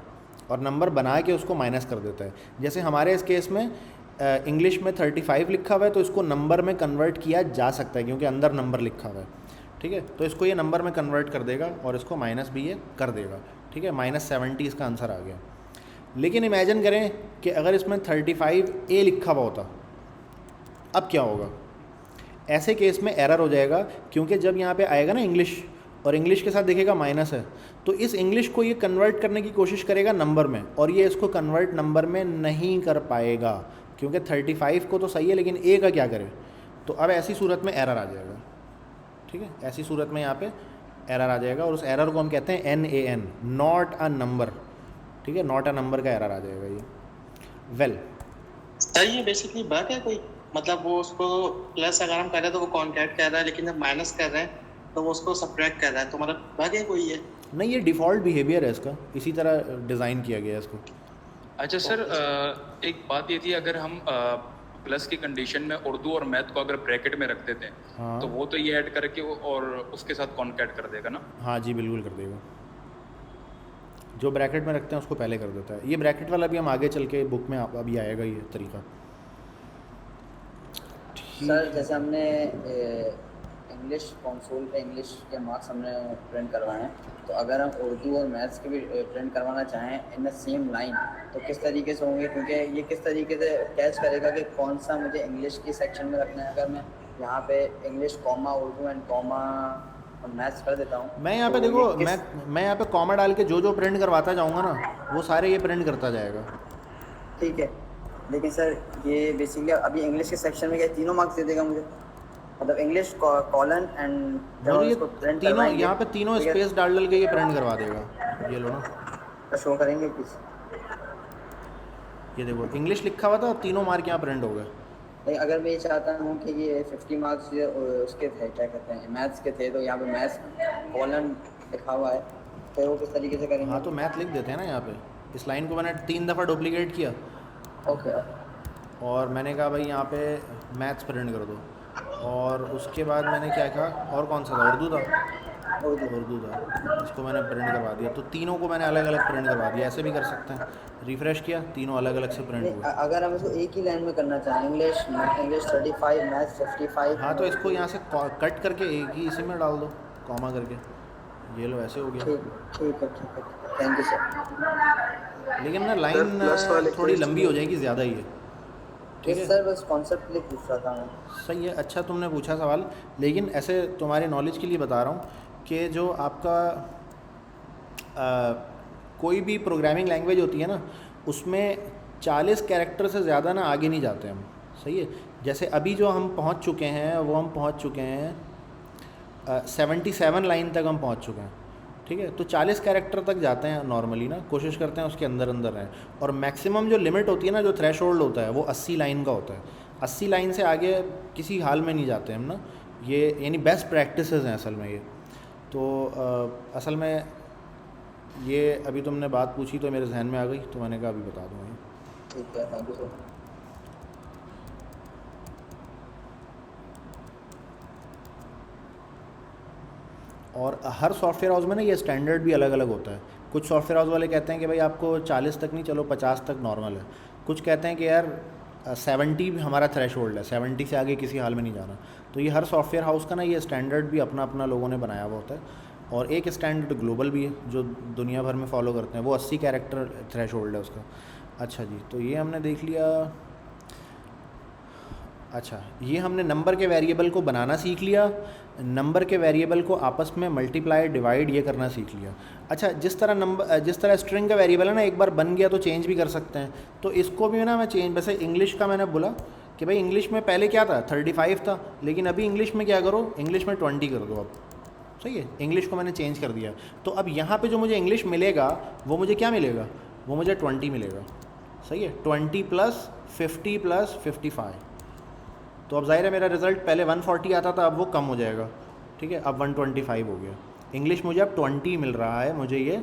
और नंबर बना के उसको माइनस कर देता है। जैसे हमारे इस केस में इंग्लिश में 35 लिखा हुआ है तो इसको नंबर में कन्वर्ट किया जा सकता है क्योंकि अंदर नंबर लिखा हुआ है, ठीक है। तो इसको ये नंबर में कन्वर्ट कर देगा और इसको माइनस भी ये कर देगा, ठीक है। -70 इसका आंसर आ गया। लेकिन इमेजिन करें कि अगर इसमें 35A लिखा हुआ होता, अब क्या होगा, ऐसे केस में एरर हो जाएगा, क्योंकि जब यहाँ पे आएगा ना इंग्लिश और इंग्लिश के साथ देखेगा माइनस है, तो इस इंग्लिश को ये कन्वर्ट करने की कोशिश करेगा नंबर में, और ये इसको कन्वर्ट नंबर में नहीं कर पाएगा क्योंकि 35 को तो सही है लेकिन A का क्या करे। तो अब ऐसी सूरत में एरर आ जाएगा, ठीक है, ऐसी सूरत में यहाँ पे एरर आ जाएगा और उस एरर को हम कहते हैं NaN, नॉट अ नंबर, ठीक है, नॉट अ नंबर का एरर आ जाएगा ये। वेल सर ये बेसिकली बग है कोई, मतलब वो उसको प्लस अगर हम कर रहे हैं तो वो कॉन्कैट कर रहा है, लेकिन जब माइनस कर रहे हैं तो वो उसको सब्ट्रैक्ट कर रहा है, तो मतलब बग है कोई ये? नहीं, ये डिफ़ॉल्ट बिहेवियर है इसका, इसी तरह डिज़ाइन किया गया है इसको। अच्छा सर, एक बात ये थी, अगर हम प्लस की कंडीशन में उर्दू और मैथ को अगर ब्रैकेट में रख देते हैं, हाँ, तो वो तो ये ऐड करके और उसके साथ कॉन्कैट कर देगा ना? हाँ जी, बिल्कुल कर देगा जो ब्रैकेट में रखते हैं उसको पहले कर देता है। ये ब्रैकेट वाला भी हम आगे चल के बुक में अभी आएगा ये तरीका। सर जैसे हमने इंग्लिश कंसोल पे इंग्लिश के मार्क्स हमने प्रिंट करवाए हैं, तो अगर हम उर्दू और मैथ्स के भी प्रिंट करवाना चाहें इन द सेम लाइन तो किस तरीके से होंगे? क्योंकि ये किस तरीके से कैच करेगा कि कौन सा मुझे इंग्लिश की सेक्शन में रखना है? अगर मैं यहाँ पे English comma Urdu and comma और मैथ्स कर देता हूँ, मैं यहाँ पे तो देखो ये किस- मैं यहाँ पे कॉमा डाल के जो जो प्रिंट करवाता जाऊँगा ना वो सारे ये प्रिंट करता जाएगा। ठीक है, लेकिन सर ये बेसिकली अभी इंग्लिश के सेक्शन में क्या तीनों मार्क्स दे देगा मुझे? मतलब इंग्लिश कॉलन एंड और ये तीनों यहाँ पे तीनों स्पेस डाल के ये प्रिंट करवा देगा। ये लो ना, शो करेंगे प्लीज। ये देखो इंग्लिश लिखा हुआ था और तीनों मार्क यहाँ प्रिंट हो गए। नहीं, अगर मैं ये चाहता हूँ कि ये 50 मार्क्स उसके थे, क्या कहते हैं, मैथ्स के थे, तो यहाँ पे मैथ्स कॉलन लिखा हुआ है, तो वो किस तरीके से करेंगे? हाँ तो मैथ लिख देते हैं ना यहाँ पे। इस लाइन को मैंने 3 दफ़ा डुप्लीकेट किया ओके, और मैंने कहा भाई यहाँ पे मैथ्स प्रिंट कर दो, और उसके बाद मैंने क्या कहा, और कौन सा था, उर्दू था, उर्दू था, इसको मैंने प्रिंट करवा दिया। तो तीनों को मैंने अलग अलग प्रिंट करवा दिया। ऐसे भी कर सकते हैं, रिफ़्रेश किया, तीनों अलग अलग से प्रिंट हुए। अगर हम इसको एक ही लाइन में करना चाहें, इंग्लिश 35 मैथ्स 55, हाँ तो इसको यहाँ से कट करके एक ही इसी में डाल दो कॉमा करके। ये लो ऐसे हो गया। ठीक है, थैंक यू सर। लेकिन ना लाइन थोड़ी लंबी हो जाएगी ज़्यादा ही है। ठीक है सर, बस कॉन्सेप्ट के लिए पूछ रहा था मैं। सही है, अच्छा तुमने पूछा सवाल। लेकिन ऐसे तुम्हारे नॉलेज के लिए बता रहा हूँ कि जो आपका कोई भी प्रोग्रामिंग लैंग्वेज होती है ना, उसमें 40 कैरेक्टर से ज़्यादा ना आगे नहीं जाते हम। सही है, जैसे अभी जो हम पहुँच चुके हैं वो हम पहुँच चुके हैं 77 लाइन तक हम पहुँच चुके हैं। ठीक है, तो 40 कैरेक्टर तक जाते हैं नॉर्मली ना, कोशिश करते हैं उसके अंदर अंदर रहें। और मैक्सिमम जो लिमिट होती है ना, जो थ्रेशोल्ड होता है, वो 80 लाइन का होता है। 80 लाइन से आगे किसी हाल में नहीं जाते हम ना। ये यानी बेस्ट प्रैक्टिसेस हैं असल में ये। तो असल में ये अभी तुमने बात पूछी तो मेरे जहन में आ गई, तो मैंने कहा अभी बता दूँ ये। ठीक है, थैंक यू सर। और हर सॉफ्टवेयर हाउस में ना ये स्टैंडर्ड भी अलग अलग होता है। कुछ सॉफ्टवेयर हाउस वाले कहते हैं कि भाई आपको 40 तक नहीं, चलो 50 तक नॉर्मल है। कुछ कहते हैं कि यार 70 भी हमारा थ्रेशोल्ड है, 70 से आगे किसी हाल में नहीं जाना। तो ये हर सॉफ्टवेयर हाउस का ना ये स्टैंडर्ड भी अपना अपना लोगों ने बनाया हुआ होता है। और एक स्टैंडर्ड ग्लोबल भी है जो दुनिया भर में फॉलो करते हैं, वो 80 कैरेक्टर थ्रेशोल्ड है उसका। अच्छा जी, तो ये हमने देख लिया। अच्छा, ये हमने नंबर के वेरिएबल को बनाना सीख लिया, नंबर के वेरिएबल को आपस में मल्टीप्लाई डिवाइड ये करना सीख लिया। अच्छा, जिस तरह स्ट्रिंग का वेरिएबल है ना, एक बार बन गया तो चेंज भी कर सकते हैं। तो इसको भी ना मैं चेंज, वैसे इंग्लिश का मैंने बोला कि भाई इंग्लिश में पहले क्या था, 35 था, लेकिन अभी इंग्लिश में क्या करो, इंग्लिश में 20 कर दो अब। सही है, इंग्लिश को मैंने चेंज कर दिया। तो अब यहाँ पे जो मुझे इंग्लिश मिलेगा वो मुझे क्या मिलेगा, वो मुझे 20 मिलेगा। सही है, 20 + 50 + 55। तो अब ज़ाहिर है मेरा रिज़ल्ट पहले 140 आता था, अब वो कम हो जाएगा। ठीक है, अब 125 हो गया। इंग्लिश मुझे अब 20 मिल रहा है, मुझे ये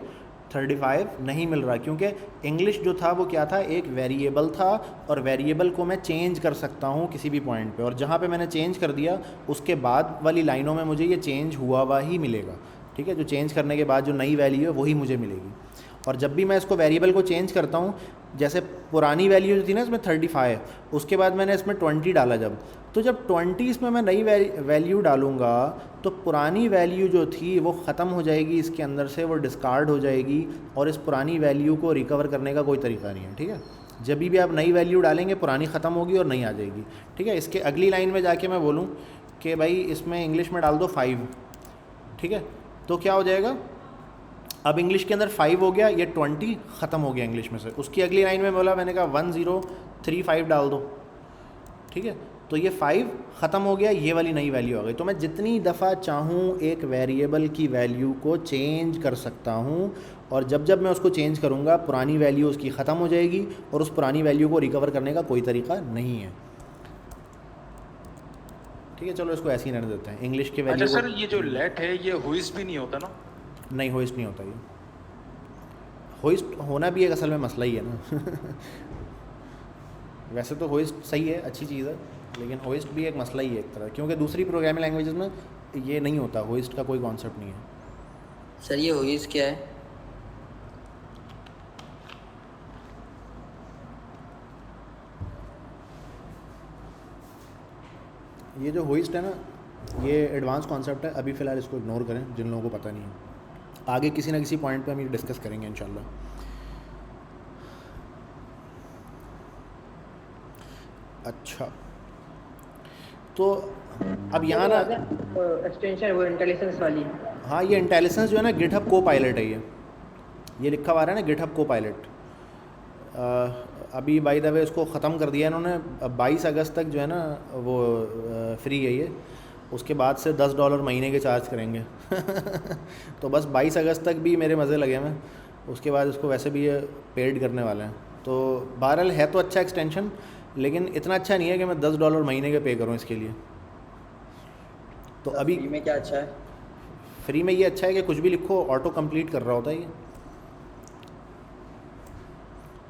35 नहीं मिल रहा, क्योंकि इंग्लिश जो था वो क्या था, एक वेरिएबल था, और वेरिएबल को मैं चेंज कर सकता हूँ किसी भी पॉइंट पे, और जहाँ पे मैंने चेंज कर दिया उसके बाद वाली लाइनों में मुझे ये चेंज हुआ हुआ ही मिलेगा। ठीक है, जो चेंज करने के बाद जो नई वैल्यू है वही मुझे मिलेगी। और जब भी मैं इसको वेरिएबल को चेंज करता हूँ, जैसे पुरानी वैल्यू जो थी ना इसमें 35, उसके बाद मैंने इसमें 20 डाला, जब 20 इसमें मैं नई वैल्यू डालूँगा तो पुरानी वैल्यू जो थी वो ख़त्म हो जाएगी इसके अंदर से, वो डिस्कार्ड हो जाएगी, और इस पुरानी वैल्यू को रिकवर करने का कोई तरीका नहीं है। ठीक है, जब भी आप नई वैल्यू डालेंगे पुरानी ख़त्म होगी और नई आ जाएगी। ठीक है, इसके अगली लाइन में जाके मैं बोलूँ कि भाई इसमें इंग्लिश में डाल दो 5। ठीक है, तो क्या हो जाएगा, अब इंग्लिश के अंदर 5 हो गया, ये 20 ख़त्म हो गया इंग्लिश में से। उसकी अगली लाइन में बोला, मैंने कहा 1035 डाल दो। ठीक है, तो ये 5 ख़त्म हो गया, ये वाली नई वैल्यू आ गई। तो मैं जितनी दफ़ा चाहूँ एक वेरिएबल की वैल्यू को चेंज कर सकता हूँ, और जब मैं उसको चेंज करूँगा पुरानी वैल्यू उसकी ख़त्म हो जाएगी, और उस पुरानी वैल्यू को रिकवर करने का कोई तरीका नहीं है। ठीक है, चलो इसको ऐसे ही रहने देते हैं। इंग्लिश के वैल्यू अच्छा सर, ये जो लेट है ये होइस्ट भी नहीं होता ना? नहीं, होइस्ट नहीं होता। ये होइस्ट होना भी एक असल में मसला ही है ना वैसे तो होइस्ट सही है, अच्छी चीज़ है, लेकिन होइस्ट भी एक मसला ही है एक तरह, क्योंकि दूसरी प्रोग्रामिंग लैंग्वेजेस में ये नहीं होता, होइस्ट का कोई कॉन्सेप्ट नहीं है। सर ये होइस्ट क्या है? ये जो होइस्ट है ना, ये एडवांस कॉन्सेप्ट है, अभी फ़िलहाल इसको इग्नोर करें जिन लोगों को पता नहीं है। आगे किसी ना किसी पॉइंट पे हम ये डिस्कस करेंगे इंशाल्लाह। अच्छा, तो अब यहाँ ना एक्सटेंशन वो इंटेलिजेंस वाली। हाँ, ये इंटेलिजेंस जो है ना गिटहब को पायलट है। ये लिखा हुआ है ना गिटहब को पायलट। अभी बाय द वे इसको ख़त्म कर दिया इन्होंने, 22 अगस्त तक जो है ना वो फ्री है ये, उसके बाद से $10 महीने के चार्ज करेंगे तो बस 22 अगस्त तक भी मेरे मज़े लगे हैं, उसके बाद इसको वैसे भी ये पेड करने वाले हैं। तो बहरहाल है तो अच्छा एक्सटेंशन, लेकिन इतना अच्छा नहीं है कि मैं $10 महीने के पे करूँ इसके लिए। तो अभी फ्री में क्या अच्छा है? फ्री में ये अच्छा है कि कुछ भी लिखो ऑटो कंप्लीट कर रहा होता है ये।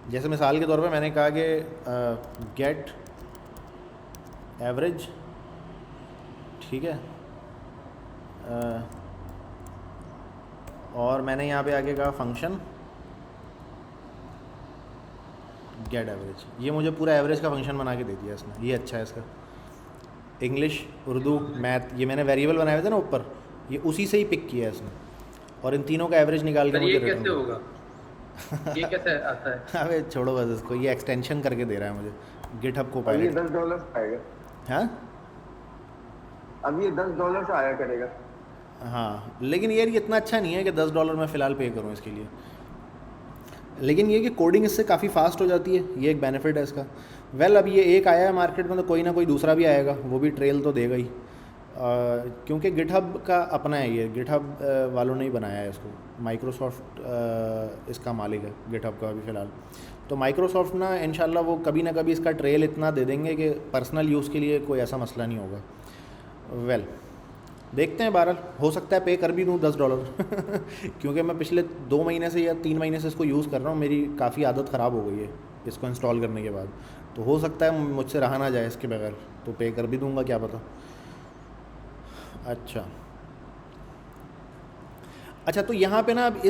जैसे मिसाल के तौर पे मैंने कहा कि गेट एवरेज, ठीक है, और मैंने यहाँ पे आगे कहा फंक्शन गेट एवरेज। ये मुझे पूरा एवरेज का फंक्शन बना के दे दिया इसने, ये अच्छा है इसका। इंग्लिश, उर्दू, मैथ, ये मैंने वेरिएबल बनाए हुए थे ना ऊपर, ये उसी से ही पिक किया है इसने, और इन तीनों का एवरेज निकाल के मुझे ये कैसे होगा? ये कैसे आता है? अबे छोड़ो बस इसको, ये एक्सटेंशन करके दे रहा है मुझे गिटहब को पायलट। ये $10 आएगा। हाँ, अब ये $10 आया करेगा। हाँ, लेकिन यार ये इतना अच्छा नहीं है कि $10 मैं फ़िलहाल पे करूँ इसके लिए। लेकिन ये कि कोडिंग इससे काफ़ी फास्ट हो जाती है, ये एक बेनिफिट है इसका। अब ये एक आया है मार्केट में, तो कोई ना कोई दूसरा भी आएगा, वो भी ट्रेल तो देगा ही, क्योंकि गिटहब का अपना है ये, गिटहब वालों ने ही बनाया है इसको। माइक्रोसॉफ्ट इसका मालिक है गिटहब का अभी फ़िलहाल। तो माइक्रोसॉफ्ट ना इंशाल्लाह वो कभी ना कभी इसका ट्रेल इतना दे देंगे कि पर्सनल यूज़ के लिए कोई ऐसा मसला नहीं होगा। देखते हैं, बहरहाल हो सकता है पे कर भी दूँ $10 क्योंकि मैं पिछले 2 महीने से या 3 महीने से इसको यूज़ कर रहा हूँ, मेरी काफ़ी आदत ख़राब हो गई है इसको इंस्टॉल करने के बाद। तो हो सकता है मुझसे रहा ना जाए इसके बगैर, तो पे कर भी दूँगा, क्या पता। अच्छा, तो यहाँ पे ना अब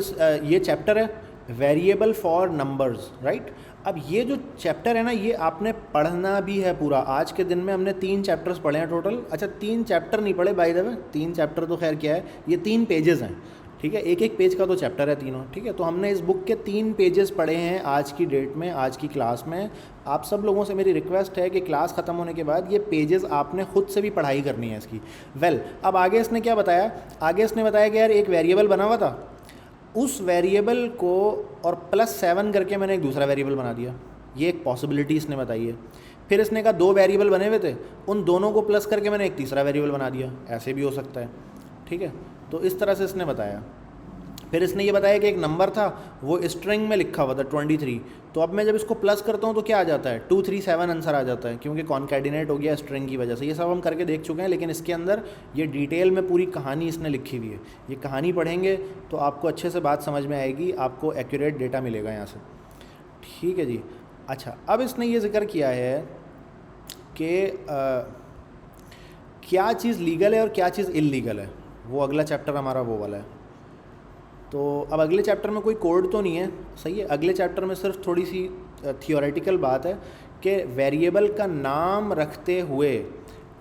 ये चैप्टर है वेरिएबल फॉर नंबर्स, राइट। अब ये जो चैप्टर है ना, ये आपने पढ़ना भी है पूरा। आज के दिन में हमने 3 चैप्टर्स पढ़े हैं टोटल। अच्छा, 3 चैप्टर नहीं पढ़े बाय द वे, 3 चैप्टर तो खैर क्या है, ये 3 पेजेस हैं, ठीक है, एक पेज का तो चैप्टर है तीनों, ठीक है। तो हमने इस बुक के 3 पेजेस पढ़े हैं आज की डेट में, आज की क्लास में। आप सब लोगों से मेरी रिक्वेस्ट है कि क्लास ख़त्म होने के बाद ये पेजेस आपने ख़ुद से भी पढ़ाई करनी है इसकी। अब आगे इसने क्या बताया, आगे इसने बताया कि यार एक वेरिएबल बना हुआ था, उस वेरिएबल को और +7 करके मैंने एक दूसरा वेरिएबल बना दिया। ये एक पॉसिबिलिटी इसने बताई है। फिर इसने कहा 2 वेरिएबल बने हुए थे, उन दोनों को प्लस करके मैंने एक तीसरा वेरिएबल बना दिया, ऐसे भी हो सकता है, ठीक है। तो इस तरह से इसने बताया। फिर इसने ये बताया कि एक नंबर था, वो स्ट्रिंग में लिखा हुआ था 23। तो अब मैं जब इसको प्लस करता हूँ तो क्या आ जाता है, 237 आंसर आ जाता है, क्योंकि कॉन्कैटिनेट हो गया स्ट्रिंग की वजह से। ये सब हम करके देख चुके हैं, लेकिन इसके अंदर ये डिटेल में पूरी कहानी इसने लिखी हुई है। ये कहानी पढ़ेंगे तो आपको अच्छे से बात समझ में आएगी, आपको एक्यूरेट डेटा मिलेगा यहाँ से, ठीक है जी। अच्छा, अब इसने ये जिक्र किया है कि क्या चीज़ लीगल है और क्या चीज़ इल्लीगल है। वो अगला चैप्टर हमारा वो वाला है। तो अब अगले चैप्टर में कोई कोड तो नहीं है, सही है। अगले चैप्टर में सिर्फ थोड़ी सी थियोरेटिकल बात है कि वेरिएबल का नाम रखते हुए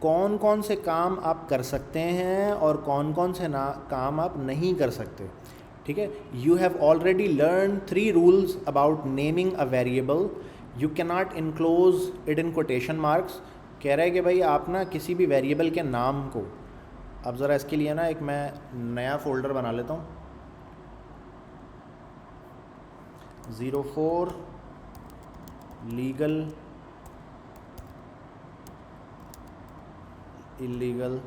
कौन कौन से काम आप कर सकते हैं और कौन कौन से काम आप नहीं कर सकते, ठीक है। You have already learn 3 rules about naming a variable. You can not enclose it in quotation marks. कह रहा है कि भाई आप ना किसी भी वेरिएबल के नाम को, अब ज़रा इसके लिए ना एक मैं नया फ़ोल्डर बना लेता हूँ, 04 लीगल इलीगल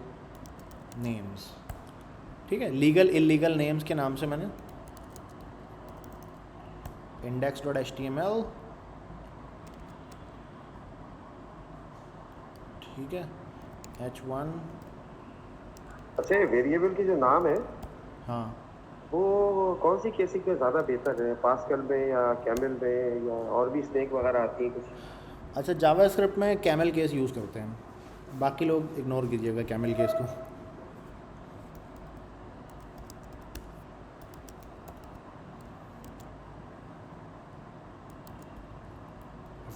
नेम्स, ठीक है। लीगल इलीगल नेम्स के नाम से मैंने index.html, ठीक है, h1। अच्छा, ये वेरिएबल की जो नाम है, हाँ, वो कौन सी केसिंग में ज़्यादा बेहतर है, पास्कल में या कैमल में, या और भी स्नेक वगैरह आती है कुछ? अच्छा, जावास्क्रिप्ट में कैमल केस यूज़ करते हैं, बाकी लोग इग्नोर कीजिएगा कैमल केस को।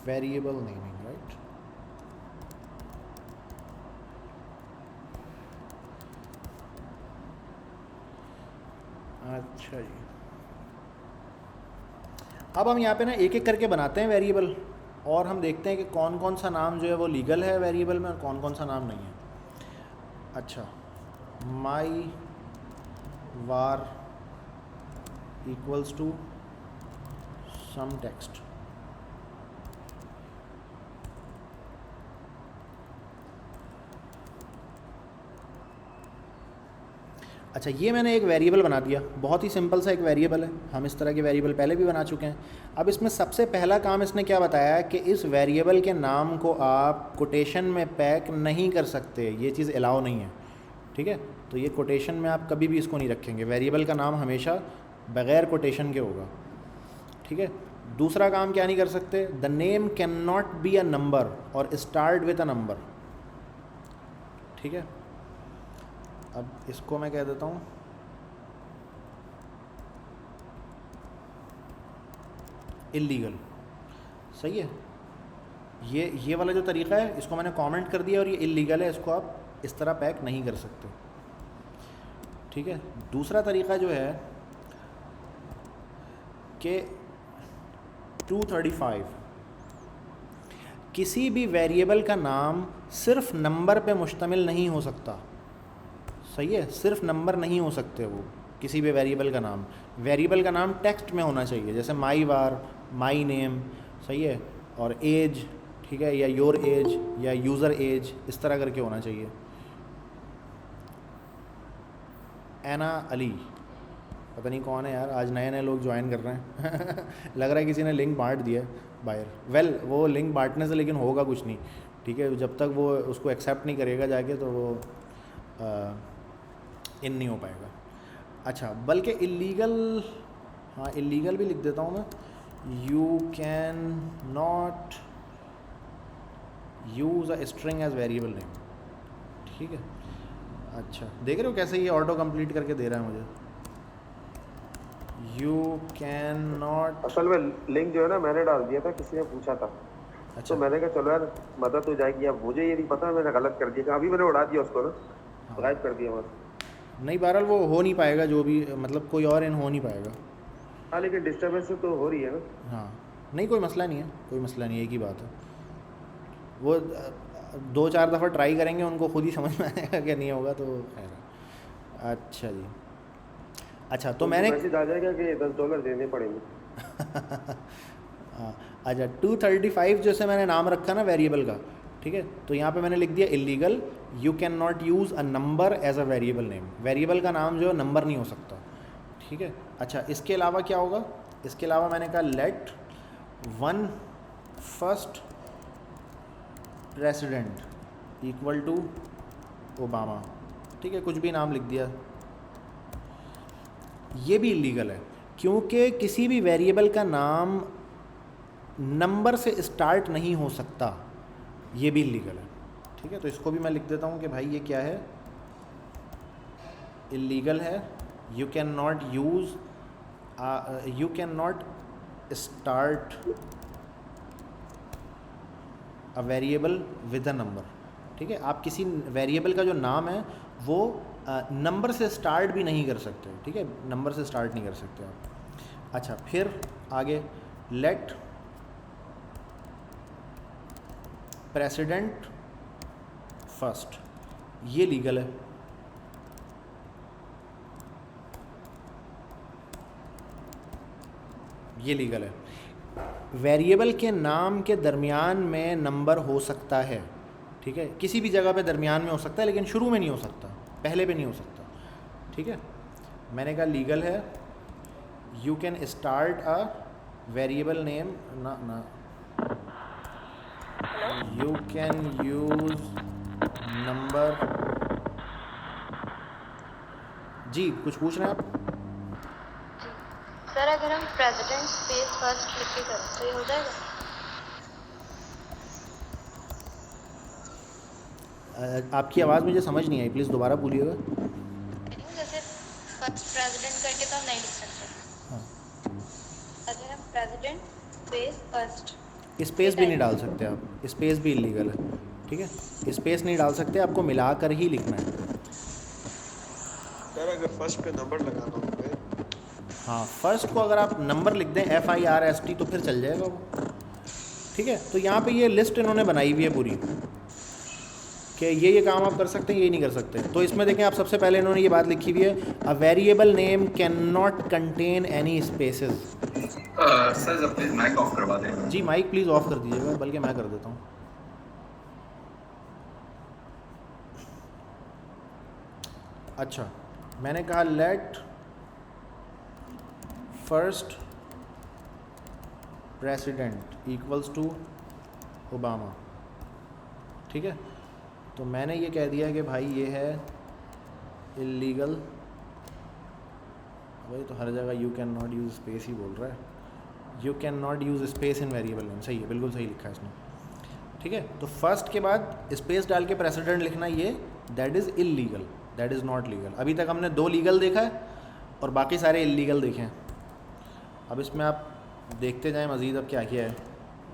Variable naming, right. अच्छा जी, अब हम यहाँ पे ना एक एक करके बनाते हैं वेरिएबल, और हम देखते हैं कि कौन कौन सा नाम जो है वो लीगल है वेरिएबल में और कौन कौन सा नाम नहीं है। अच्छा, माई var equals to some text। अच्छा, ये मैंने एक वेरिएबल बना दिया, बहुत ही सिंपल सा एक वेरिएबल है, हम इस तरह के वेरिएबल पहले भी बना चुके हैं। अब इसमें सबसे पहला काम इसने क्या बताया कि इस वेरिएबल के नाम को आप कोटेशन में पैक नहीं कर सकते, ये चीज़ अलाउ नहीं है, ठीक है। तो ये कोटेशन में आप कभी भी इसको नहीं रखेंगे, वेरिएबल का नाम हमेशा बग़ैर कोटेशन के होगा, ठीक है। दूसरा काम क्या नहीं कर सकते, the name can not be a number और स्टार्ट विद अ नंबर, ठीक है। अब इसको मैं कह देता हूँ इल्लीगल, सही है। ये वाला जो तरीक़ा है इसको मैंने कमेंट कर दिया और ये इल्लीगल है, इसको आप इस तरह पैक नहीं कर सकते, ठीक है। दूसरा तरीक़ा जो है कि 235, किसी भी वेरिएबल का नाम सिर्फ नंबर पे मुश्तमिल नहीं हो सकता, सही है, सिर्फ नंबर नहीं हो सकते वो किसी भी वेरिएबल का नाम। वेरिएबल का नाम टेक्स्ट में होना चाहिए, जैसे माई वार, माई नेम, सही है, और एज, ठीक है, या योर एज या यूज़र एज, इस तरह करके होना चाहिए। एना अली, पता नहीं कौन है यार, आज नए नए लोग ज्वाइन कर रहे हैं लग रहा है किसी ने लिंक बांट दिया बाहर। वेल, वो लिंक बांटने से लेकिन होगा कुछ नहीं, ठीक है, जब तक वो उसको एक्सेप्ट नहीं करेगा जाके तो वो इन नहीं हो पाएगा। अच्छा, बल्कि इल्लीगल, हाँ इल्लीगल भी लिख देता हूँ मैं, you can not use a string as variable name, ठीक है। अच्छा, देख रहे हो कैसे ये ऑटो कंप्लीट करके दे रहा है मुझे, यू कैन नॉट। असल में लिंक जो है ना मैंने डाल दिया था, किसी ने पूछा था, अच्छा, तो मैंने कहा चलो यार मदद हो जाएगी। अब मुझे ये नहीं पता, मैंने गलत कर दिया, अभी मैंने उड़ा दिया उसको ना, गायब कर दिया बस। नहीं, बहरहाल वो हो नहीं पाएगा, जो भी मतलब कोई और इन हो नहीं पाएगा। हाँ, लेकिन डिस्टर्बेंस तो हो रही है ना। हाँ, नहीं कोई मसला नहीं है, कोई मसला नहीं है, एक ही बात है। वो 2-4 दफ़ा ट्राई करेंगे, उनको खुद ही समझ में आएगा कि नहीं होगा तो खैर। अच्छा जी, अच्छा तो मैंने मैसेज आ जाएगा कि $10 देने पड़ेंगे अच्छा, 235 जैसे मैंने नाम रखा ना वेरिएबल का, ठीक है, तो यहाँ पे मैंने लिख दिया illegal, you can not use a number as a variable name, variable का नाम जो है नंबर नहीं हो सकता, ठीक है। अच्छा, इसके अलावा क्या होगा, इसके अलावा मैंने कहा let one first president equal to Obama, ठीक है, कुछ भी नाम लिख दिया। ये भी इल्लीगल है क्योंकि किसी भी वेरिएबल का नाम नंबर से स्टार्ट नहीं हो सकता, ये भी इल्लीगल है, ठीक है। तो इसको भी मैं लिख देता हूँ कि भाई ये क्या है, इल्लीगल है। You can not use, you can not start a variable with a number, ठीक है। आप किसी वेरिएबल का जो नाम है वो नंबर से स्टार्ट भी नहीं कर सकते, ठीक है, नंबर से स्टार्ट नहीं कर सकते आप। अच्छा, फिर आगे लेट प्रेसिडेंट फर्स्ट, ये लीगल है, ये लीगल है। वेरिएबल के नाम के दरमियान में नंबर हो सकता है, ठीक है, किसी भी जगह पे दरमियान में हो सकता है, लेकिन शुरू में नहीं हो सकता, पहले पे नहीं हो सकता, ठीक है। मैंने कहा लीगल है, you can start a variable name ना यू कैन यूज़ नंबर। जी कुछ पूछ रहे हैं आप? सर अगर हम प्रेसिडेंट स्पेस फर्स्ट लिख के करें तो ये हो जाएगा? आपकी आवाज़ मुझे समझ नहीं आई, प्लीज़ दोबारा बोलिएगा। जैसे फर्स्ट प्रेसिडेंट करके तो हम नहीं लिख सकते। हाँ, अगर हम प्रेसिडेंट स्पेस फर्स्ट, स्पेस भी नहीं डाल सकते आप, स्पेस भी इलीगल है, ठीक है, स्पेस नहीं डाल सकते, आपको मिलाकर ही लिखना है। सर अगर फर्स्ट पे नंबर लगाना हो हाँ, फर्स्ट को अगर आप नंबर लिख दें FIRST तो फिर चल जाएगा वो, ठीक है। तो यहाँ पे ये लिस्ट इन्होंने बनाई हुई है पूरी कि ये काम आप कर सकते हैं, ये नहीं कर सकते। तो इसमें देखें आप, सबसे पहले इन्होंने ये बात लिखी हुई है, अ variable name can not contain any spaces. Sir जब प्लीज माइक ऑफ करवा दें। जी माइक प्लीज़ ऑफ कर दीजिएगा, बल्कि मैं कर देता हूँ। अच्छा, मैंने कहा let first president equals to Obama, ठीक है। तो मैंने ये कह दिया कि भाई ये है इलीगल, वही तो हर जगह you can not use space ही बोल रहा है, you can not use space in variable name, सही है, बिल्कुल सही लिखा है इसने, ठीक है। तो फर्स्ट के बाद स्पेस डाल के प्रेसिडेंट लिखना, ये that is illegal, that is not legal. अभी तक हमने 2 लीगल देखा है और बाकी सारे इलीगल देखे हैं। अब इसमें आप देखते जाएं मज़ीद अब क्या किया है।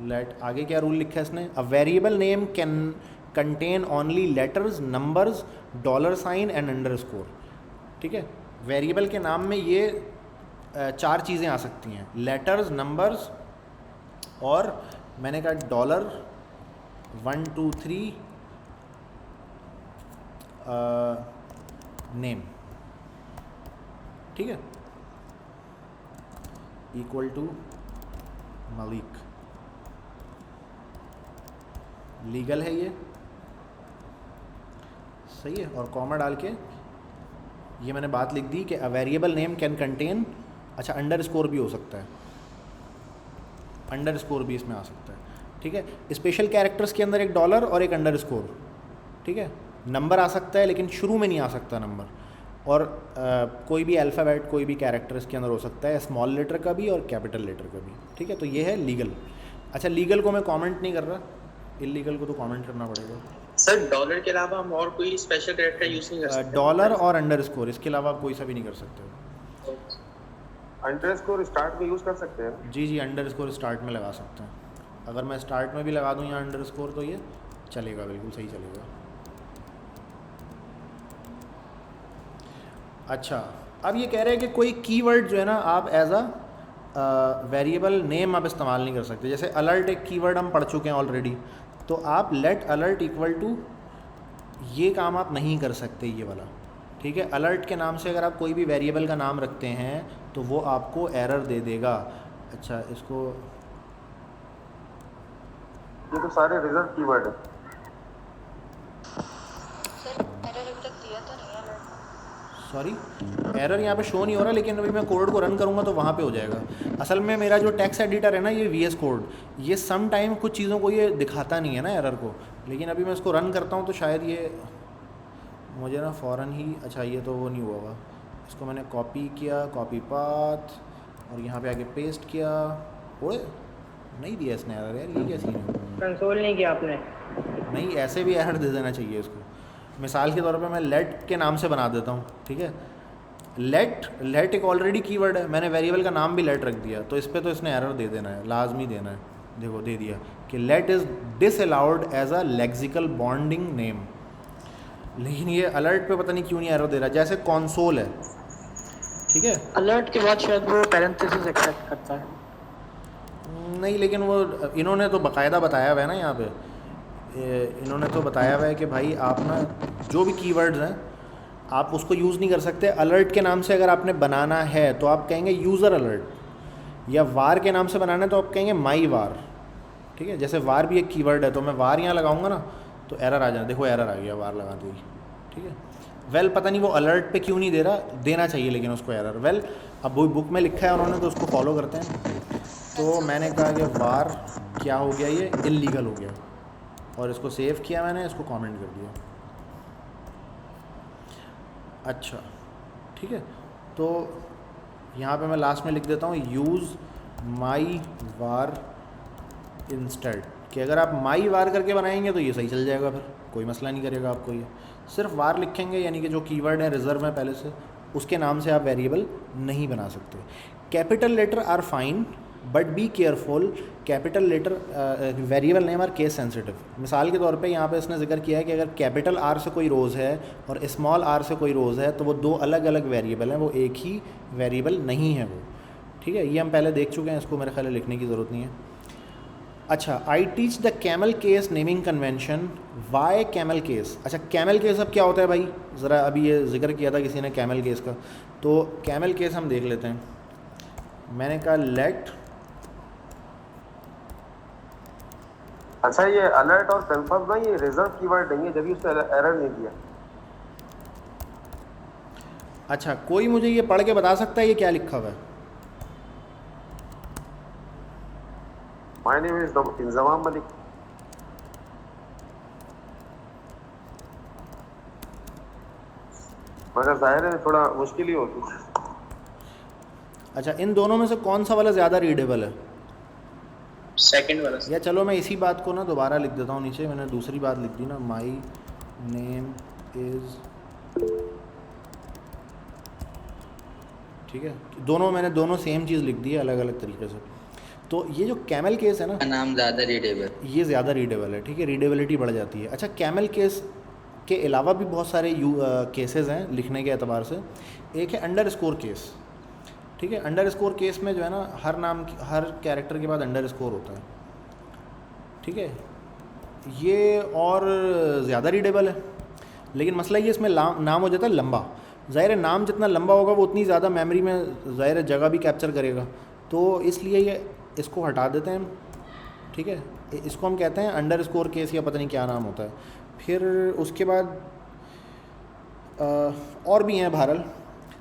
लेट आगे क्या रूल लिखा है इसने, a variable name can contain only letters, numbers, $साइन एंड अंडरस्कोर, ठीक है। वेरिएबल के नाम में ये 4 चीज़ें आ सकती हैं, लेटर्स, नंबर्स और मैंने कहा $1 2 3 नेम, ठीक है, इक्वल टू मलिक। लीगल है ये, सही है। और कॉमा डाल के ये मैंने बात लिख दी कि अ वेरिएबल नेम कैन कंटेन, अच्छा अंडरस्कोर भी हो सकता है, अंडरस्कोर भी इसमें आ सकता है, ठीक है। स्पेशल कैरेक्टर्स के अंदर एक $, और एक अंडरस्कोर, ठीक है। नंबर आ सकता है लेकिन शुरू में नहीं आ सकता नंबर, और कोई भी अल्फ़ाबेट, कोई भी कैरेक्टर इसके अंदर हो सकता है, स्मॉल लेटर का भी और कैपिटल लेटर का भी, ठीक है। तो ये है लीगल। अच्छा, लीगल को मैं कमेंट नहीं कर रहा, इलीगल को तो कमेंट करना पड़ेगा। सर डॉलर के अलावा हम और कोई स्पेशल कैरेक्टर यूज नहीं कर सकते? $, और अंडरस्कोर, इसके अलावा आप कोई सा भी नहीं कर सकते। अंडरस्कोर स्टार्ट में यूज कर सकते हैं? जी जी, अंडरस्कोर स्टार्ट में लगा सकते हैं। अगर मैं स्टार्ट में भी लगा दूँ यहाँ अंडरस्कोर तो ये चलेगा, बिल्कुल सही चलेगा। अच्छा, अब ये कह रहे हैं कि कोई कीवर्ड जो है ना आप एज अ वेरिएबल नेम आप इस्तेमाल नहीं कर सकते। जैसे अलर्ट एक कीवर्ड हम पढ़ चुके हैं ऑलरेडी, तो आप लेट अलर्ट इक्वल टू, ये काम आप नहीं कर सकते ये वाला, ठीक है। अलर्ट के नाम से अगर आप कोई भी वेरिएबल का नाम रखते हैं तो वो आपको एरर दे देगा। अच्छा, इसको, ये तो सारे रिजर्व कीवर्ड है। सॉरी, एरर यहाँ पे शो नहीं हो रहा, लेकिन अभी मैं कोड को रन करूँगा तो वहाँ पे हो जाएगा। असल में मेरा जो टेक्स्ट एडिटर है ना, ये VS कोड, ये सम टाइम कुछ चीज़ों को ये दिखाता नहीं है ना एरर को, लेकिन अभी मैं इसको रन करता हूँ तो शायद ये मुझे ना फ़ौरन ही, अच्छा ये तो वो नहीं हुआ होगा। इसको मैंने कॉपी किया, कॉपी पाथ, और यहाँ पे आके पेस्ट किया, ओए नहीं दिया इसने एरर यार, ये क्या सीन है? कंसोल नहीं किया आपने? नहीं, ऐसे भी एरर दे देना चाहिए इसको। मिसाल के तौर पे मैं लेट के नाम से बना देता हूँ, ठीक है। लेट एक ऑलरेडी कीवर्ड है, मैंने वेरिएबल का नाम भी लेट रख दिया, तो इस पर तो इसने एरर दे देना है, लाजमी देना है। देखो दे दिया कि let is disallowed as a lexical bonding name, लेकिन ये अलर्ट पे पता नहीं क्यों नहीं एरर दे रहा। जैसे कॉन्सोल है, ठीक है, अलर्ट के बाद शायद वो पैरेंथेसिस एक्सेप्ट करता है। नहीं, लेकिन वो इन्होंने तो बाकायदा बताया हुआ है ना यहाँ पे, इन्होंने तो बताया हुआ है कि भाई आप ना जो भी कीवर्ड्स हैं आप उसको यूज़ नहीं कर सकते। अलर्ट के नाम से अगर आपने बनाना है तो आप कहेंगे यूज़र अलर्ट, या वार के नाम से बनाना है तो आप कहेंगे माई वार, ठीक है। जैसे वार भी एक कीवर्ड है, तो मैं वार यहाँ लगाऊंगा ना तो एरर आ जाए, देखो एरर आ गया वार लगाते ही, ठीक है। वेल पता नहीं वो अलर्ट पे क्यों नहीं दे रहा, देना चाहिए लेकिन उसको एरर। वेल अब वो बुक में लिखा है उन्होंने तो उसको फॉलो करते हैं। तो मैंने कहा कि वार क्या हो गया, ये इलीगल हो गया, और इसको सेव किया मैंने, इसको कमेंट कर दिया। अच्छा ठीक है, तो यहाँ पे मैं लास्ट में लिख देता हूँ यूज़ माई वार इंस्टेड, कि अगर आप माई वार करके बनाएंगे तो ये सही चल जाएगा, फिर कोई मसला नहीं करेगा आपको। ये सिर्फ वार लिखेंगे, यानी कि जो कीवर्ड है रिजर्व है पहले से, उसके नाम से आप वेरिएबल नहीं बना सकते। Capital letter are fine but be careful capital letter variable name are case sensitive. मिसाल के तौर पे यहाँ पे इसने जिक्र किया है कि अगर कैपिटल आर से कोई रोज़ है और स्मॉल आर से कोई रोज़ है तो वो दो अलग अलग वेरिएबल हैं, वो एक ही वेरिएबल नहीं है वो। ठीक है, ये हम पहले देख चुके हैं, इसको मेरे ख्याल लिखने की ज़रूरत नहीं है। अच्छा, I teach the camel case naming convention. Why camel case? अच्छा, कैमल केस अब क्या होता है भाई, ज़रा अभी ये जिक्र किया था किसी ने कैमल केस का, तो कैमल केस हम देख लेते हैं। मैंने कहा लेट, अच्छा ये अलर्ट और कंफर्म ना ये रिजर्व कीवर्ड नहीं है, जब भी उसने एरर नहीं दिया। अच्छा, कोई मुझे ये पढ़ के बता सकता है ये क्या लिखा हुआ है? My name is Inzamam Malik. मगर जाहिर है थोड़ा मुश्किल ही होती है। अच्छा, इन दोनों में से कौन सा वाला ज़्यादा रीडेबल है? सेकंड वाला। या चलो मैं इसी बात को ना दोबारा लिख देता हूँ नीचे, मैंने दूसरी बात लिख दी ना, माई नेम इज़, ठीक है, मैंने दोनों सेम चीज़ लिख दी है अलग अलग तरीके से। तो ये जो कैमल केस है ना, नाम ज़्यादा रीडेबल, ये ज़्यादा रीडेबल है। ठीक है, रीडेबिलिटी बढ़ जाती है। अच्छा, कैमल केस के अलावा भी बहुत सारे केसेस हैं लिखने के एतबार से। एक है अंडरस्कोर केस। ठीक है, अंडरस्कोर केस में जो है ना, हर कैरेक्टर के बाद अंडरस्कोर होता है। ठीक है, ये और ज़्यादा रीडेबल है, लेकिन मसला ये इसमें नाम हो जाता है लंबा। ज़ाहिर है नाम जितना लंबा होगा वो उतनी ज़्यादा मेमोरी में ज़ाहिर है जगह भी कैप्चर करेगा, तो इसलिए ये इसको हटा देते हैं। ठीक है, इसको हम कहते हैं अंडरस्कोर केस या पता नहीं क्या नाम होता है। फिर उसके बाद और भी हैं बहरहाल।